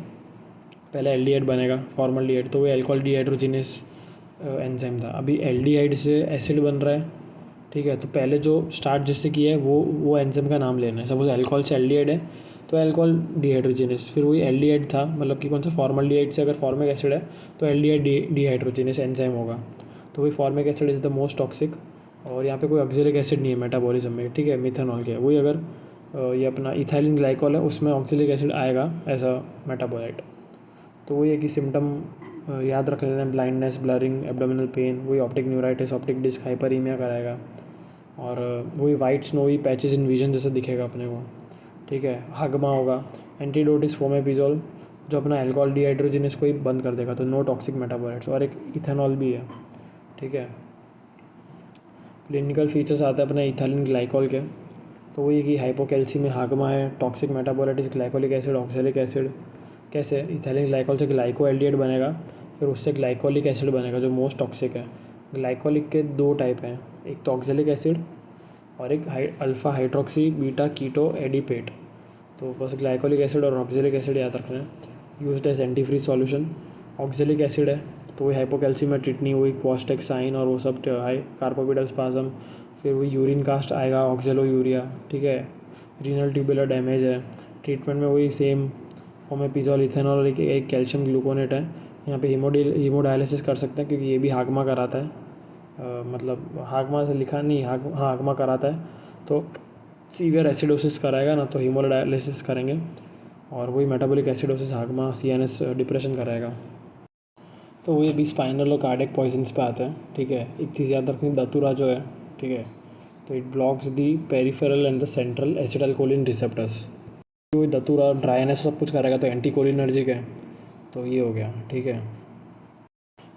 पहले एल्डिहाइड बनेगा, फॉर्मल्डिहाइड, तो वही अल्कोहल डिहाइड्रोजिनेस एंजाइम था। अभी एल्डिहाइड से एसिड बन रहा है, ठीक है। तो पहले जो स्टार्ट जिससे किया है वो एंजाइम का नाम लेना है। सपोज अल्कोहल से एल्डिहाइड है तो अल्कोहल डिहाइड्रोजिनेस, फिर वही एल्डिहाइड था, मतलब कि कौन सा, फॉर्मल्डिहाइड से अगर फॉर्मिक एसिड है तो एल्डिहाइड डिहाइड्रोजिनेस एंजाइम होगा। तो वही formic acid is the most toxic, और यहाँ पे कोई ऑक्जेलिक एसिड नहीं है मेटाबॉलिज्म में, ठीक है, मिथेनॉल के। वही अगर ये अपना इथाइलिन ग्लाइकॉल है उसमें ऑक्जेलिक एसिड आएगा एज अ मेटाबॉलाइट। तो वही है कि सिम्टम याद रख लेना, ब्लाइंडनेस, ब्लरिंग, एब्डोमिनल पेन, वही optic neuritis, optic disc, hyperaemia कराएगा, और वही white snowy patches in vision जैसे दिखेगा अपने को, ठीक है। हगमा होगा। एंटीडोट इज फोमेपिजोल, जो अपना अल्कोहल डिहाइड्रोजिनेस को ही बंद कर देगा, तो नो टॉक्सिक मेटाबॉलाइट्स, और एक इथेनॉल भी है, ठीक है। क्लिनिकल फीचर्स आते हैं अपने इथाइलिन ग्लाइकॉल के, तो वही कि हाइपोकैल्सी में हागमा है, toxic metabolite is glycolic acid, oxalic acid. कैसे, इथाइलिन ग्लाइकॉल से ग्लाइको एल्डिहाइड बनेगा, फिर उससे ग्लाइकोलिक एसिड बनेगा जो मोस्ट टॉक्सिक है। ग्लाइकोलिक के दो टाइप हैं, एक तो ऑक्सैलिक एसिड और एक alpha hydroxy beta keto adipate. तो बस ग्लाइकोलिक एसिड और ऑक्जेलिक एसिड याद रखना है। Used as antifreeze solution. Oxalic acid है तो वही हाइपोकैल्सीमिया टिटनी, वही क्वास्टेक साइन और वो सब हाई कार्पोपिडल स्पाजम। फिर वही यूरिन कास्ट आएगा, ऑक्जेलो यूरिया, ठीक है। रीनल ट्यूबुलर डैमेज है। ट्रीटमेंट में वही सेम फोमेपिजोल इथेनॉल और एक कैल्शियम ग्लूकोनेट है। यहाँ पे हीमोडायलिसिस कर सकते हैं क्योंकि ये भी हागमा कराता है। मतलब हागमा से लिखा नहीं, हागमा कराता है। तो सीवियर एसिडोसिस कराएगा ना तो हीमोडायलिसिस करेंगे। और वही मेटाबॉलिक एसिडोसिस, हागमा, CNS डिप्रेशन कराएगा। तो वही अभी स्पाइनल और कार्डियक पॉइजन्स पे आते हैं, ठीक है। एक चीज़ याद रखनी, दतुरा जो है, ठीक है, तो it blocks the peripheral and the central acetylcholine receptors. तो दतुरा ड्राइनेस सब कुछ करेगा तो एंटीकोलिनर्जिक है, तो ये हो गया, ठीक है।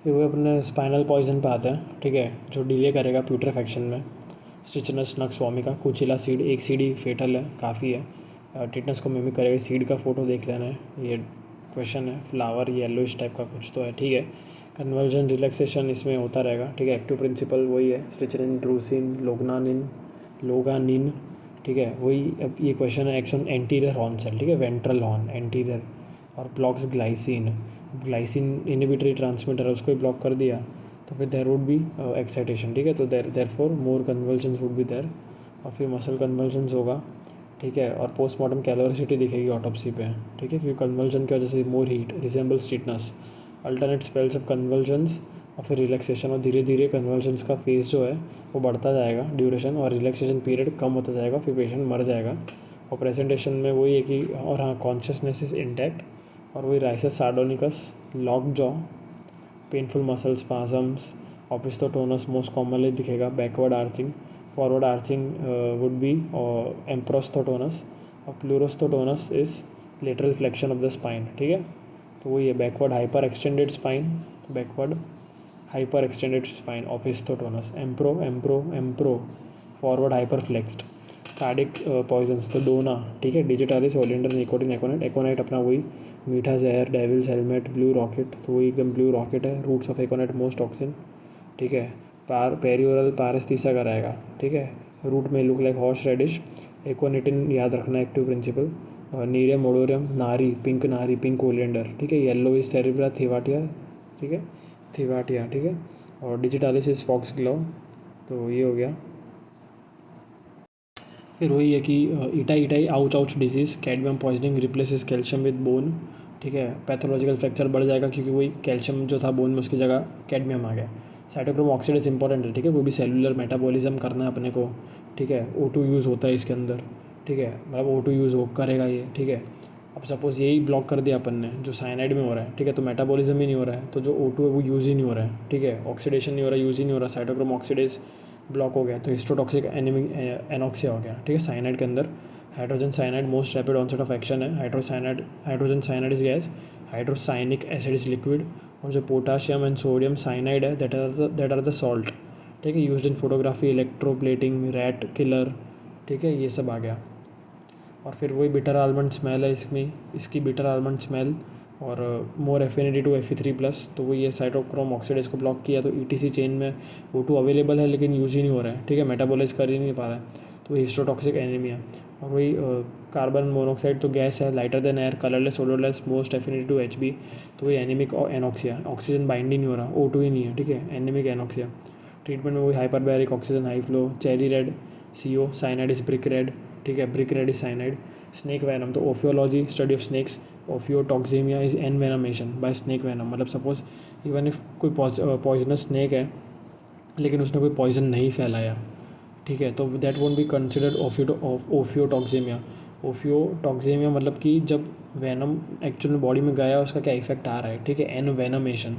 फिर वो अपने स्पाइनल पॉइजन पे आते हैं, ठीक है, जो डिले करेगा प्यूट्रेफैक्शन में। स्टिचनस नक्स वोमिका, कुचिला सीड, एक सीड ही फेटल है, काफ़ी है। टिटनस को मिमिक करेगा। सीड का फ़ोटो देख लेना है, ये क्वेश्चन है। फ्लावर येलोइश टाइप का कुछ तो है, ठीक है। कन्वर्जन रिलैक्सेशन इसमें होता रहेगा, ठीक है। एक्टिव प्रिंसिपल वही है, स्टिचनिन, ड्रूसिन, लोगानिन, ठीक है। वही अब ये क्वेश्चन है एक्शन एंटीरियर हॉर्न सेल, ठीक है, वेंट्रल हॉर्न एंटीरियर। और ब्लॉक्स ग्लाइसिन इनिबिटरी ट्रांसमीटर है, उसको ही ब्लॉक कर दिया तो फिर देर वुड बी एक्साइटेशन, ठीक है। तो there for more convulsions would be there. और फिर मसल कन्वल्जन्स होगा, ठीक है। और पोस्टमार्टम कैलोरिसिटी दिखेगी ऑटोप्सी पे, ठीक है, क्योंकि कन्वल्जन की वजह से more heat resemble stiffness. Alternate spells of convulsions और फिर रिलैक्सेशन। और धीरे धीरे कन्वल्जन्स का फेज जो है वो बढ़ता जाएगा ड्यूरेशन, और रिलैक्सेशन पीरियड कम होता जाएगा, फिर पेशेंट मर जाएगा। और प्रेजेंटेशन में वही है कि, और हाँ, कॉन्शियसनेस इज इंटैक्ट। और वही risus sardonicus, lock jaw, painful muscle spasms, opisthotonus most commonly दिखेगा। Backward arching, forward arching would be emprosthotonus, और pleurosthotonus is lateral flexion of the spine, ठीक है। तो वही है backward hyper extended spine, backward hyper extended spine, opisthotonus. Empro forward hyper flexed. Cardiac poisons तो डोना, ठीक है, डिजिटालिस, ओलिएंडर, निकोटिन, एकोनाइट अपना वही मीठा जहर, डेविल्स हेलमेट, ब्लू रॉकेट, तो वही एकदम ब्लू रॉकेट है। रूट्स ऑफ एकोनाइट मोस्ट टॉक्सिन, ठीक है। पेरियोरल पारेस्थीसा कराएगा, ठीक है। रूट में लुक लाइक हॉर्स रेडिश। एकोनिटिन याद रखना, एक्टिव प्रिंसिपल। नीरियम ओडोरियम, नारी, पिंक ओलिएंडर, ठीक है। येलो इज सेरिब्रा थिवाटिया, ठीक है, ठीक है। और डिजिटालिस इज फॉक्स ग्लो, तो ये हो गया। फिर वही है कि itai ouch disease, cadmium poisoning replaces calcium with bone, ठीक है। पैथोलॉजिकल फ्रैक्चर बढ़ जाएगा क्योंकि वही कैल्शियम जो था बोन में, उसकी जगह कैडमियम आ गया। साइटोक्रोम ऑक्सीडेज इंपॉर्टेंट है, ठीक है, वो भी सेलुलर मेटाबॉलिज्म करना है अपने को, ठीक है। O2 यूज़ होता है इसके अंदर, ठीक है, मतलब O2 यूज़ हो करेगा ये, ठीक है। अब सपोज़ यही ब्लॉक कर दिया अपन ने, जो साइनाइड में हो रहा है, ठीक है, तो मेटाबॉलिज्म ही नहीं हो रहा है, तो जो O2 है वो यूज़ ही नहीं हो रहा है, ठीक है। ऑक्सीडेशन नहीं हो रहा, यूज़ ही नहीं हो रहा, साइटोक्रोम ऑक्सीडेज ब्लॉक हो गया, तो हिस्टोटॉक्सिक एनीमिक एनॉक्सिया हो गया, ठीक है। साइनाइड के अंदर hydrogen cyanide most rapid onset of action है। Hydrogen cyanide is gas, hydrocyanic acid is liquid. और जो पोटाशियम एंड सोडियम साइनाइड है, दैट आर द सॉल्ट, ठीक है, used in photography, electroplating, rat killer, ठीक है, ये सब आ गया। और फिर वही बिटर आलमंड स्मेल है इसमें, इसकी बिटर आलमंड स्मेल। और मोर एफिनिटी टू Fe3+, तो वो ये साइटोक्रोम ऑक्सीडेज को ब्लॉक किया, तो ETC चेन में O2 अवेलेबल है लेकिन यूज़ ही नहीं हो रहा है, ठीक है, मेटाबोलाइज कर ही नहीं पा रहा है, तो हिस्टोटॉक्सिक एनीमिया। और वही कार्बन मोनोऑक्साइड तो गैस है, lighter than air, colourless, odourless, most affinity to Hb, तो वही एनीमिक एनॉक्सिया, ऑक्सीजन बाइंड ही नहीं हो रहा, O2 ही नहीं है, ठीक है, एनीमिक एनॉक्सिया। ट्रीटमेंट में वही hyperbaric oxygen high flow, cherry red, CO, cyanide is brick red, ठीक है, brick red is cyanide. Snake venom, तो ophiology, study of snakes, ophiotoxaemia is envenomation by snake venom. मतलब सपोज इवन इफ कोई पॉइजनस स्नेक है लेकिन उसने कोई पॉइजन नहीं फैलाया, ठीक है, तो दैट वोंट बी कंसिडर्ड ओफियोटॉक्सीमिया। ओफियोटॉक्सीमिया मतलब कि जब वैनम एक्चुअल में बॉडी में गया, उसका क्या इफेक्ट आ रहा है, ठीक है, एनवेनमेशन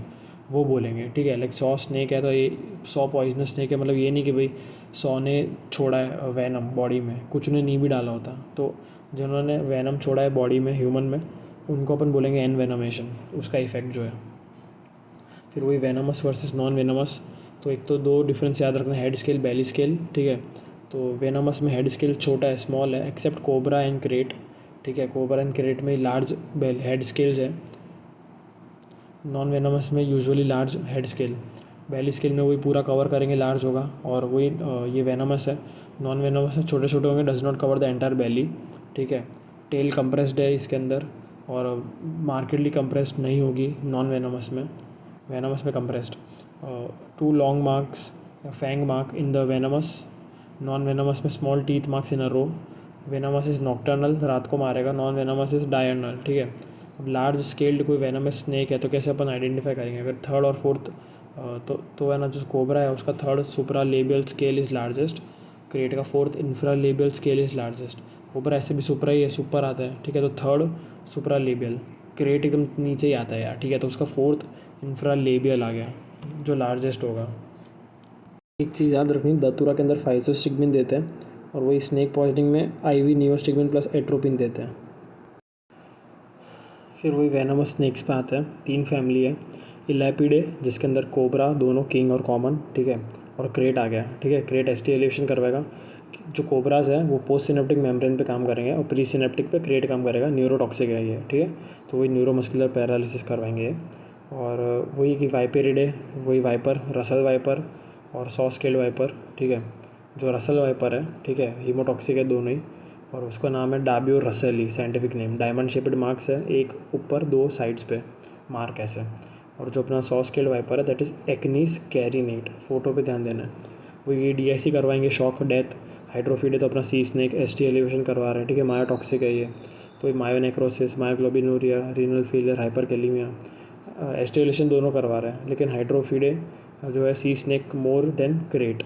वो बोलेंगे, ठीक है। लाइक 100 स्नेक है तो ये 100 पॉइजनस स्नेक है, मतलब ये नहीं कि भाई 100 ने छोड़ा है वैनम बॉडी में, कुछ ने नहीं भी डाला होता, तो जिन्होंने वैनम छोड़ा है बॉडी में ह्यूमन में, उनको अपन बोलेंगे एनवेनमेशन, उसका इफेक्ट जो है। फिर वही वेनमस वर्सेस नॉन वेनमस, तो एक तो दो डिफरेंस याद रखना, हेड स्केल, बेली स्केल, ठीक है। तो वेनमस में हेड स्केल छोटा है, स्मॉल है, एक्सेप्ट कोबरा एंड क्रेट, ठीक है। कोबरा एंड क्रेट में लार्ज हेड स्केल्स है। नॉन वेनमस में यूजुअली लार्ज हेड स्केल। बेली स्केल में वही पूरा कवर करेंगे, लार्ज होगा। और वही ये वेनमस है नॉन वेनमस में छोटे छोटे होंगे, does not cover the entire belly, ठीक है। टेल कंप्रेस्ड है इसके अंदर, और मार्केटली कंप्रेस्ड नहीं होगी नॉन वेनमस में, वेनमस में कंप्रेस्ड। 2 लॉन्ग मार्क्स या fang mark in the venomous, non venomous में small teeth marks in a row. Venomous is nocturnal, रात को मारेगा, नॉन वेनमस इज़ डायर्नल, ठीक है। अब लार्ज स्केल्ड कोई वेनमस स्नेक है तो कैसे अपन आइडेंटिफाई करेंगे? अगर थर्ड और फोर्थ तो है ना, जो कोबरा है उसका third supra labial scale is largest, krait का fourth infra labial scale is largest. Cobra ऐसे भी सुपरा ही है, सुपर आता है, ठीक है। तो थर्ड सुपरा लेबियल, क्रेट एकदम नीचे ही आता है यार, ठीक है। तो उसका फोर्थ इंफ्रा लेबियल आ गया जो लार्जेस्ट होगा। एक चीज़ याद रखनी, दतुरा के अंदर फाइजोस्टिग्मिन देते हैं, और वही स्नेक पॉइजनिंग में IV नियोस्टिग्मिन प्लस एट्रोपिन देते हैं। फिर वही वेनमस स्नेक्स पे आते हैं, 3 फैमिली है। इलैपिडे जिसके अंदर कोबरा दोनों किंग और कॉमन, ठीक है, और क्रेट आ गया, ठीक है। क्रेट ST एलिवेशन करवाएगा। जो कोबराज है वो पोस्ट सिनेप्टिक मेम्ब्रेन पे काम करेंगे और प्री सिनेप्टिक पे क्रेट काम करेगा, न्यूरोटॉक्सिक है ये, ठीक है। तो वही न्यूरोमस्कुलर पैरालिसिस करवाएंगे। और वही कि वाइपेरिडे, वही वाइपर, रसल वाइपर और सॉ स्केल्ड वाइपर, ठीक है। जो रसल वाइपर है, ठीक है, हीमोटॉक्सिक है दोनों ही, और उसका नाम है daboia russelii, scientific name. Diamond shaped marks है, एक ऊपर 2 साइड्स पे मार्क ऐसे। और जो अपना सॉ स्केल्ड वाइपर है दैट इज़ एक्नीस कैरिनेट, फोटो पे ध्यान देना है। वो ये DIC करवाएंगे, शॉक डेथ। हाइड्रोफीड है तो अपना सी स्नेक ST एलिवेशन करवा रहे हैं, ठीक है। मायोटॉक्सिक है ये, तो ये मायोनेक्रोसिस, myoglobinuria, renal failure, hyperkalaemia, ST elevation दोनों करवा रहे हैं। लेकिन हाइड्रोफीडे जो है सी स्नेक मोर देन क्रेट,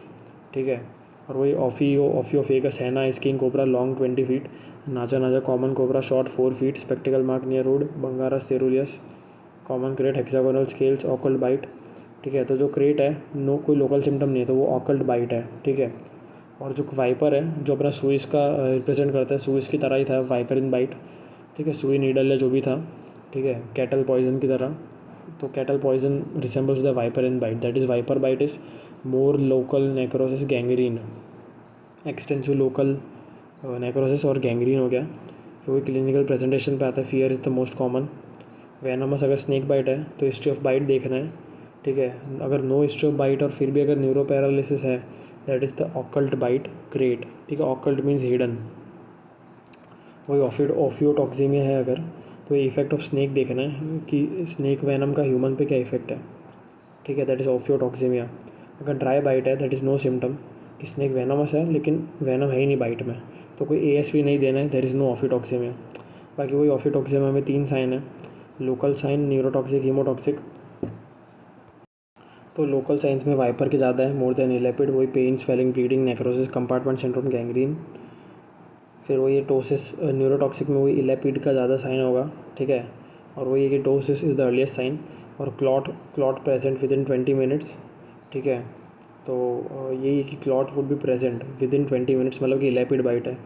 ठीक है। और वही ऑफियोफेगस है ना, skiing cobra long 20 feet, naja naja common cobra short 4 feet, spectacle mark near road, bungarus caeruleus, common krait, hexagonal scales, occult bite, ठीक है। तो जो क्रेट है नो कोई लोकल सिम्टम नहीं है, तो वो ऑकल्ट बाइट है, ठीक है। और जो वाइपर है जो अपना सुइस का रिप्रेजेंट करता है, सुइस की तरह ही था वाइपर इन बाइट, ठीक है। सुई नीडल है जो भी था, ठीक है, कैटल पॉइजन की तरह। तो cattle poison resembles the viper in bite, that is viper bite is more local necrosis gangrene, extensive local necrosis और गैंग्रीन हो गया। फिर वही क्लिनिकल प्रेजेंटेशन पे आता है, fear is the most common. Venomous अगर स्नेक बाइट है तो हिस्ट्री ऑफ बाइट देखना है, ठीक है। अगर नो हिस्ट्री ऑफ बाइट और फिर भी अगर न्यूरो पैरालिसिस है that is the occult bite krait, ठीक है। Occult means hidden. वही ऑफियोटॉक्सिमिया है अगर, तो इफेक्ट ऑफ स्नेक देखना है कि स्नेक वेनम का ह्यूमन पे क्या इफेक्ट है, ठीक है, दैट इज़ ऑफियोटॉक्सिमिया। अगर ड्राई बाइट है दैट इज़ नो सिम्टम, कि स्नेक वेनमस है लेकिन वेनम है ही नहीं बाइट में, तो कोई ASV नहीं देना है, देयर इज़ नो ऑफियोटॉक्सिमिया। बाकी वही ऑफियोटॉक्सिमिया में 3 साइन है, लोकल साइन, न्यूरोटॉक्सिक, हीमोटॉक्सिक। तो लोकल साइंस में वाइपर के ज़्यादा है, मोर देन इलेपिड, वही pain, swelling, bleeding, necrosis, compartment syndrome, gangrene. फिर वही टोसिस, न्यूरोटॉक्सिक में वही इलेपिड का ज़्यादा साइन होगा, ठीक है। और वही कि ptosis is the earliest sign, और clot present within 20 minutes, ठीक है। तो यही कि clot would be present within 20 minutes, मतलब कि इलेपिड बाइट है।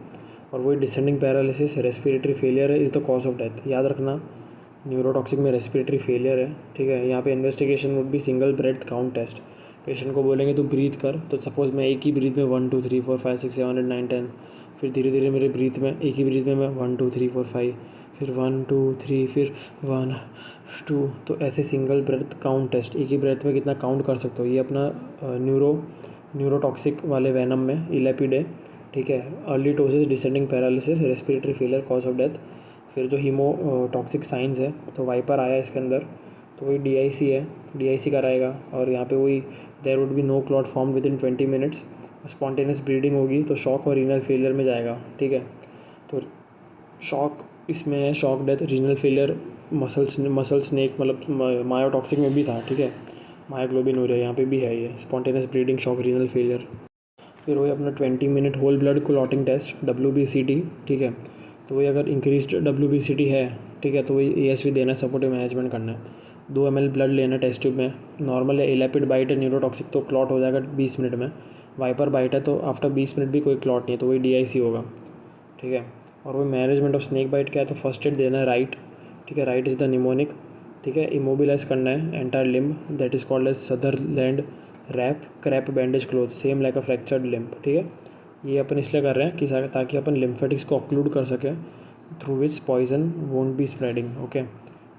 और वही डिसेंडिंग पैरालिसिस, रेस्पिरेटरी फेलियर है, is the cause of death. याद रखना न्यूरोटॉक्सिक में रेस्पिरेटरी फेलियर है, ठीक है। यहाँ पे investigation would be single breath count test. Patient को बोलेंगे तो ब्रीथ कर, तो सपोज़ मैं एक ही ब्रीथ में 1 2 3 4 5 6 7 8 9 10, फिर धीरे धीरे मेरे ब्रीथ में एक ही ब्रीथ में मैं 1 2 3 4 5, फिर 1 2 3, फिर 1 2, तो ऐसे सिंगल ब्रेथ काउंट टेस्ट, एक ही ब्रेथ में कितना काउंट कर सकते हो। ये अपना न्यूरोटॉक्सिक वाले वेनम में इलेपिड है, ठीक है। Early ptosis, descending paralysis, respiratory failure, cause of death. फिर जो हीमोटॉक्सिक साइंस है तो वाइपर आया इसके अंदर, तो वही DIC है, DIC कराएगा। और यहाँ पे वही there would be no clot form within 20 minutes, spontaneous bleeding होगी तो शॉक और रीनल फेलियर में जाएगा, ठीक है। तो शॉक इसमें है, shock death, renal failure, muscle snake मतलब मायोटॉक्सिक में भी था, ठीक है। मायोग्लोबिनूरिया यहाँ पे भी है ये, spontaneous bleeding, shock, renal failure. फिर वही अपना 20 minute whole blood clotting test, WBCT, ठीक है। तो वही अगर इंक्रीज्ड WBCT है, ठीक है, तो वही ASV देना है, सपोर्टिव मैनेजमेंट करना है। 2 ml ब्लड लेना है टेस्ट ट्यूब में। नॉर्मल है, इलेपिड बाइट है, न्यूरोटॉक्सिक तो क्लॉट हो जाएगा 20 मिनट में। वाइपर बाइट है तो आफ्टर 20 मिनट भी कोई क्लॉट नहीं है, तो वही DIC होगा, ठीक है। और वही मैनेजमेंट ऑफ स्नेक बाइट क्या है, तो फर्स्ट एड देना है राइट, ठीक है। राइट इज़ द निमोनिक, ठीक है। इमोबिलाइज करना है entire limb, that is called as Sutherland wrap crepe bandage cloth, same like a fractured limb, ठीक है। ये अपन इसलिए कर रहे हैं कि ताकि अपन लिम्फेटिक्स को ऑक्लूड कर सकें, through which poison won't be spreading, okay.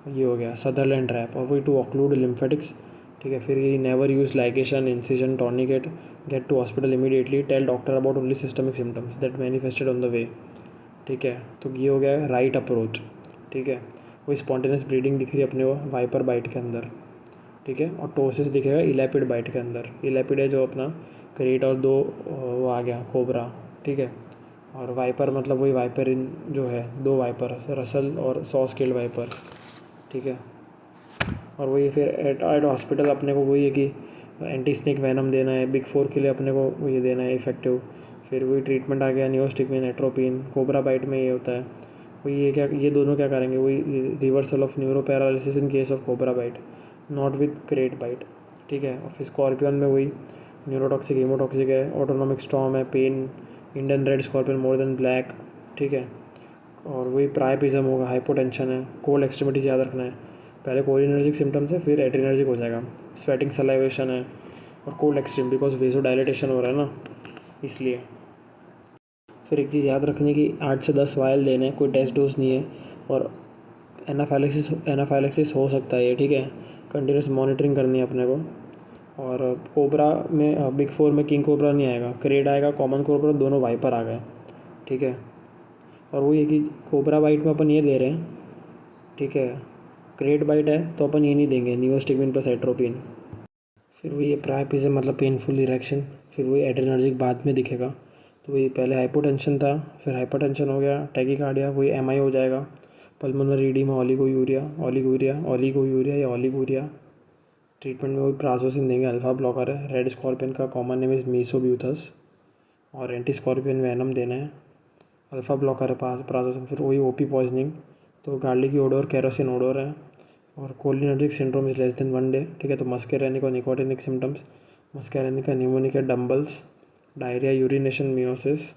ये हो गया सदरलैंड रैप। और वही टू ऑक्लूड लिम्फेटिक्स, ठीक है। फिर ये never use ligation, incision, tourniquet, get to hospital immediately, tell doctor about only systemic symptoms that manifested on the way. ठीक है, तो ये हो गया राइट अप्रोच। ठीक है, वही स्पॉन्टेनियस ब्लीडिंग दिख रही है अपने को वाइपर बाइट के अंदर। ठीक है, और टोसिस दिखेगा इलैपिड बाइट के अंदर। इलैपिड है जो अपना क्रेट और दो वो आ गया कोबरा। ठीक है, और वाइपर मतलब वही वाइपर इन जो है दो वाइपर, रसल और सॉ स्केल्ड वाइपर। ठीक है, और वही फिर एट हॉस्पिटल अपने को वही है कि एंटी स्नेक वैनम देना है, बिग 4 के लिए अपने को वो ये देना है इफेक्टिव। फिर वही ट्रीटमेंट आ गया नियोस्टिकमिन, एट्रोपिन। कोबरा बाइट में ये होता है वही ये क्या, ये दोनों क्या करेंगे, वही reversal of neuro paralysis in case of cobra bite, not with krait bite. ठीक है, और फिर स्कॉर्पियन में वही न्यूरोटॉक्सिक, हीमोटॉक्सिक है, ऑटोनॉमिक स्टॉर्म है, pain, Indian red scorpion more than black. ठीक है, और वही प्रायपिज्म होगा, हाइपोटेंशन है, कोल्ड एक्सट्रीमिटीज याद रखना है। पहले कोलिनर्जिक सिम्टम्स है, फिर एड्रीनर्जिक हो जाएगा। स्वेटिंग, सलाइवेशन है, और कोल्ड एक्सट्रीम बिकॉज वेजो डायलिटेशन हो रहा है ना, इसलिए। फिर एक चीज़ याद रखनी कि 8 से 10 वायल देने, कोई टेस्ट डोज नहीं है, और एनाफाइलेक्सिस हो सकता है ये। ठीक है, कंटिन्यूस मॉनिटरिंग करनी है अपने को। और कोबरा में बिग 4 में किंग कोबरा नहीं आएगा, क्रेड आएगा, कॉमन कोबरा, दोनों वाइपर आ गए। ठीक है, और वो ये कि कोबरा बाइट में अपन ये दे रहे हैं। ठीक है, क्रेड बाइट है तो अपन ये नहीं देंगे, नियोस्टिकमिन प्लस एट्रोपिन। फिर वही प्रायपिज्म मतलब पेनफुल इरेक्शन, फिर वही एड्रेनर्जिक बाद में दिखेगा। तो वही पहले हाइपोटेंशन था, फिर हाइपरटेंशन हो गया, टैकीकार्डिया, वही एमआई हो जाएगा, पल्मोनरी एडीमा, ओलिगोयूरिया, ओलिगोयूरिया या ओलिगूरिया। ट्रीटमेंट में वही प्राजोसिन देंगे, अल्फा ब्लॉकर है। रेड स्कॉर्पियन का कॉमन नेम इज़ मीसोब्यूथस, और एंटी स्कॉर्पियन वैनम देना है, अल्फा ब्लॉकर है प्राजोसिन। फिर वही ओपी पॉइजनिंग, तो गार्लिक ओडोर, केरोसिन ओडोर है, और cholinergic syndrome is less than 1 day. ठीक है, तो मस्केरेनिक और nicotinic symptoms, muscarinic pneumonic, dumbbells, diarrhoea, urination, miosis,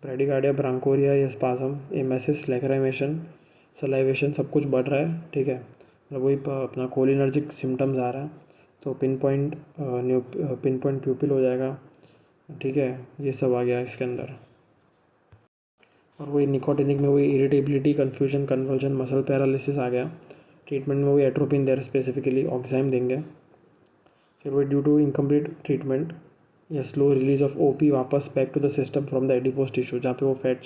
bradycardia, bronchorrhoea या स्पासम, एमेसिस, लैक्राइमेशन, सलाइवेशन, सब कुछ बढ़ रहा है। ठीक है, मतलब वही अपना कोलिनर्जिक सिम्टम्स आ रहा है, तो पिन पॉइंट प्यूपिल हो जाएगा। ठीक है, ये सब आ गया इसके अंदर। और वही निकोटिनिक में वही irritability, confusion, convulsion, muscle paralysis आ गया। ट्रीटमेंट में वही एट्रोपिन दे रहे स्पेसिफिकली, ऑक्साइम देंगे। फिर वही ड्यू टू इनकम्प्लीट ट्रीटमेंट या स्लो रिलीज ऑफ ओपी वापस back to the system from the adipose tissue, जहाँ पे वो फैट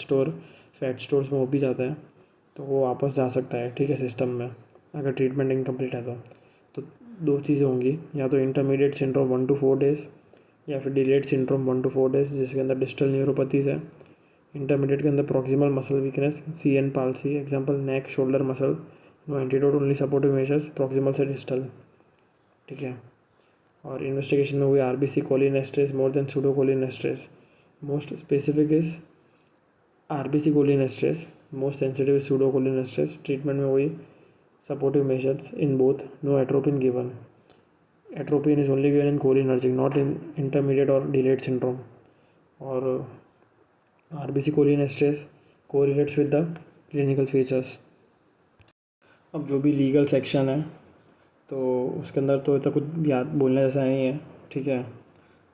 स्टोर्स में ओपी जाता है, तो वो वापस जा सकता है। ठीक है, सिस्टम में अगर ट्रीटमेंट इनकम्प्लीट है तो 2 चीज़ें होंगी, या तो इंटरमीडिएट सिंड्रोम 1 to 4 डेज़, या फिर डिलेड सिंड्रोम 1 to 4 डेज़, जिसके अंदर डिस्टल न्यूरोपैथीज है। इंटरमीडिएट के अंदर proximal muscle weakness, CN palsy, example neck, shoulder muscle, no antidote, only supportive measures, proximal से डिस्टल। ठीक है, और इन्वेस्टिगेशन में हुई RBC cholinesterase more than pseudocholinesterase, most specific is RBC cholinesterase, most sensitive is pseudocholinesterase. Treatment में हुई supportive measures in both, no atropine given, atropine is only given in cholinergic, not in intermediate और डिलेड सिंड्रोम। और RBC cholinesterase correlates with the clinical features. अब जो भी लीगल सेक्शन है तो उसके अंदर तो इतना कुछ याद बोलने जैसा नहीं है। ठीक है,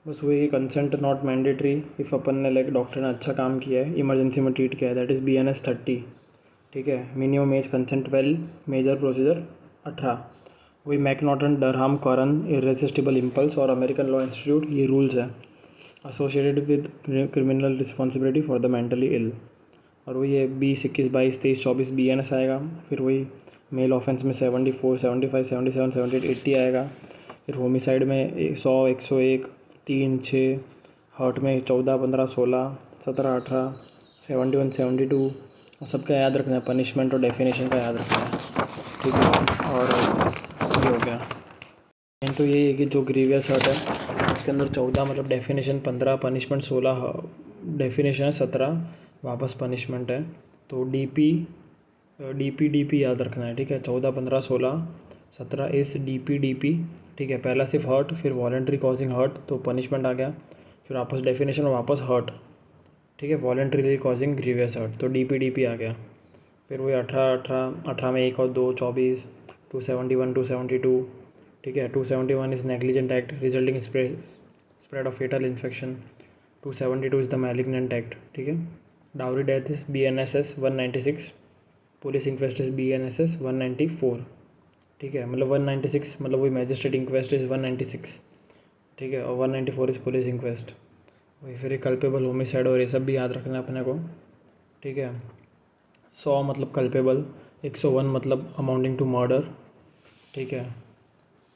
बस वही कंसेंट नॉट मैंडेटरी इफ़ अपन ने लाइक डॉक्टर ने अच्छा काम किया है, इमरजेंसी में ट्रीट किया है, दैट इज़ BNS 30। ठीक है, minimum age consent 12, major procedure 18। वही McNaughton, Durham, Curran, irresistible impulse और अमेरिकन लॉ इंस्टीट्यूट, ये रूल्स हैं associated with criminal responsibility for the mentally ill. और वही है 20, 21, 22, 23, 24 BNS आएगा। फिर वही मेल ऑफेंस में 74, 75, 77, 78, 80 आएगा। फिर होमिसाइड में 100, 101, 3, 6, हर्ट में 14, 15, 16, 17, 18, 71, 72। और सबका याद रखना है, पनिशमेंट और डेफिनेशन का याद रखना है। ठीक है, और ये हो गया। मेन तो यही है कि जो ग्रीवियस हर्ट है उसके अंदर 14 मतलब डेफिनेशन, 15 पनिशमेंट, 16 डेफिनेशन है, 17 वापस पनिशमेंट है। तो DP याद रखना है। ठीक है, 14, 15, 16, 17 इस DP। ठीक है, पहला सिर्फ हर्ट, फिर वॉलेंट्री कॉजिंग हर्ट, तो पनिशमेंट आ गया, फिर वापस डेफिनेशन और वापस हर्ट। ठीक है, वॉलेंट्रीली कॉजिंग ग्रीवियस हर्ट, तो DP आ गया। फिर वही 18 में 1 और 2, 24, 271, 272। ठीक है, 271 is negligent act resulting spread of fatal infection, 272 is the malignant act. ठीक है, dowry death is BNSS 196, police inquest is BNSS 194। ठीक है, मतलब 196 मतलब वही मैजिस्ट्रेट इंक्वेस्ट इज 196, ठीक है, और 194 इज़ पुलिस इंक्वेस्ट। वही फिर कल्पेबल, होमिसाइड और ये सब भी याद रखना है अपने को, ठीक है। 100 मतलब कल्पेबल, 101 मतलब अमाउंटिंग टू मर्डर, ठीक है।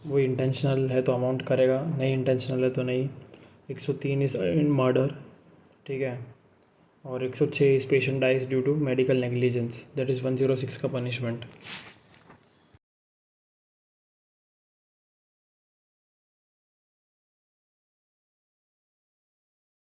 वो इंटेंशनल है तो अमाउंट करेगा, नहीं इंटेंशनल है तो नहीं। 103 इज़ इन मर्डर, ठीक है। और 106 is patient dies due to medical negligence, that is 106 का पनिशमेंट।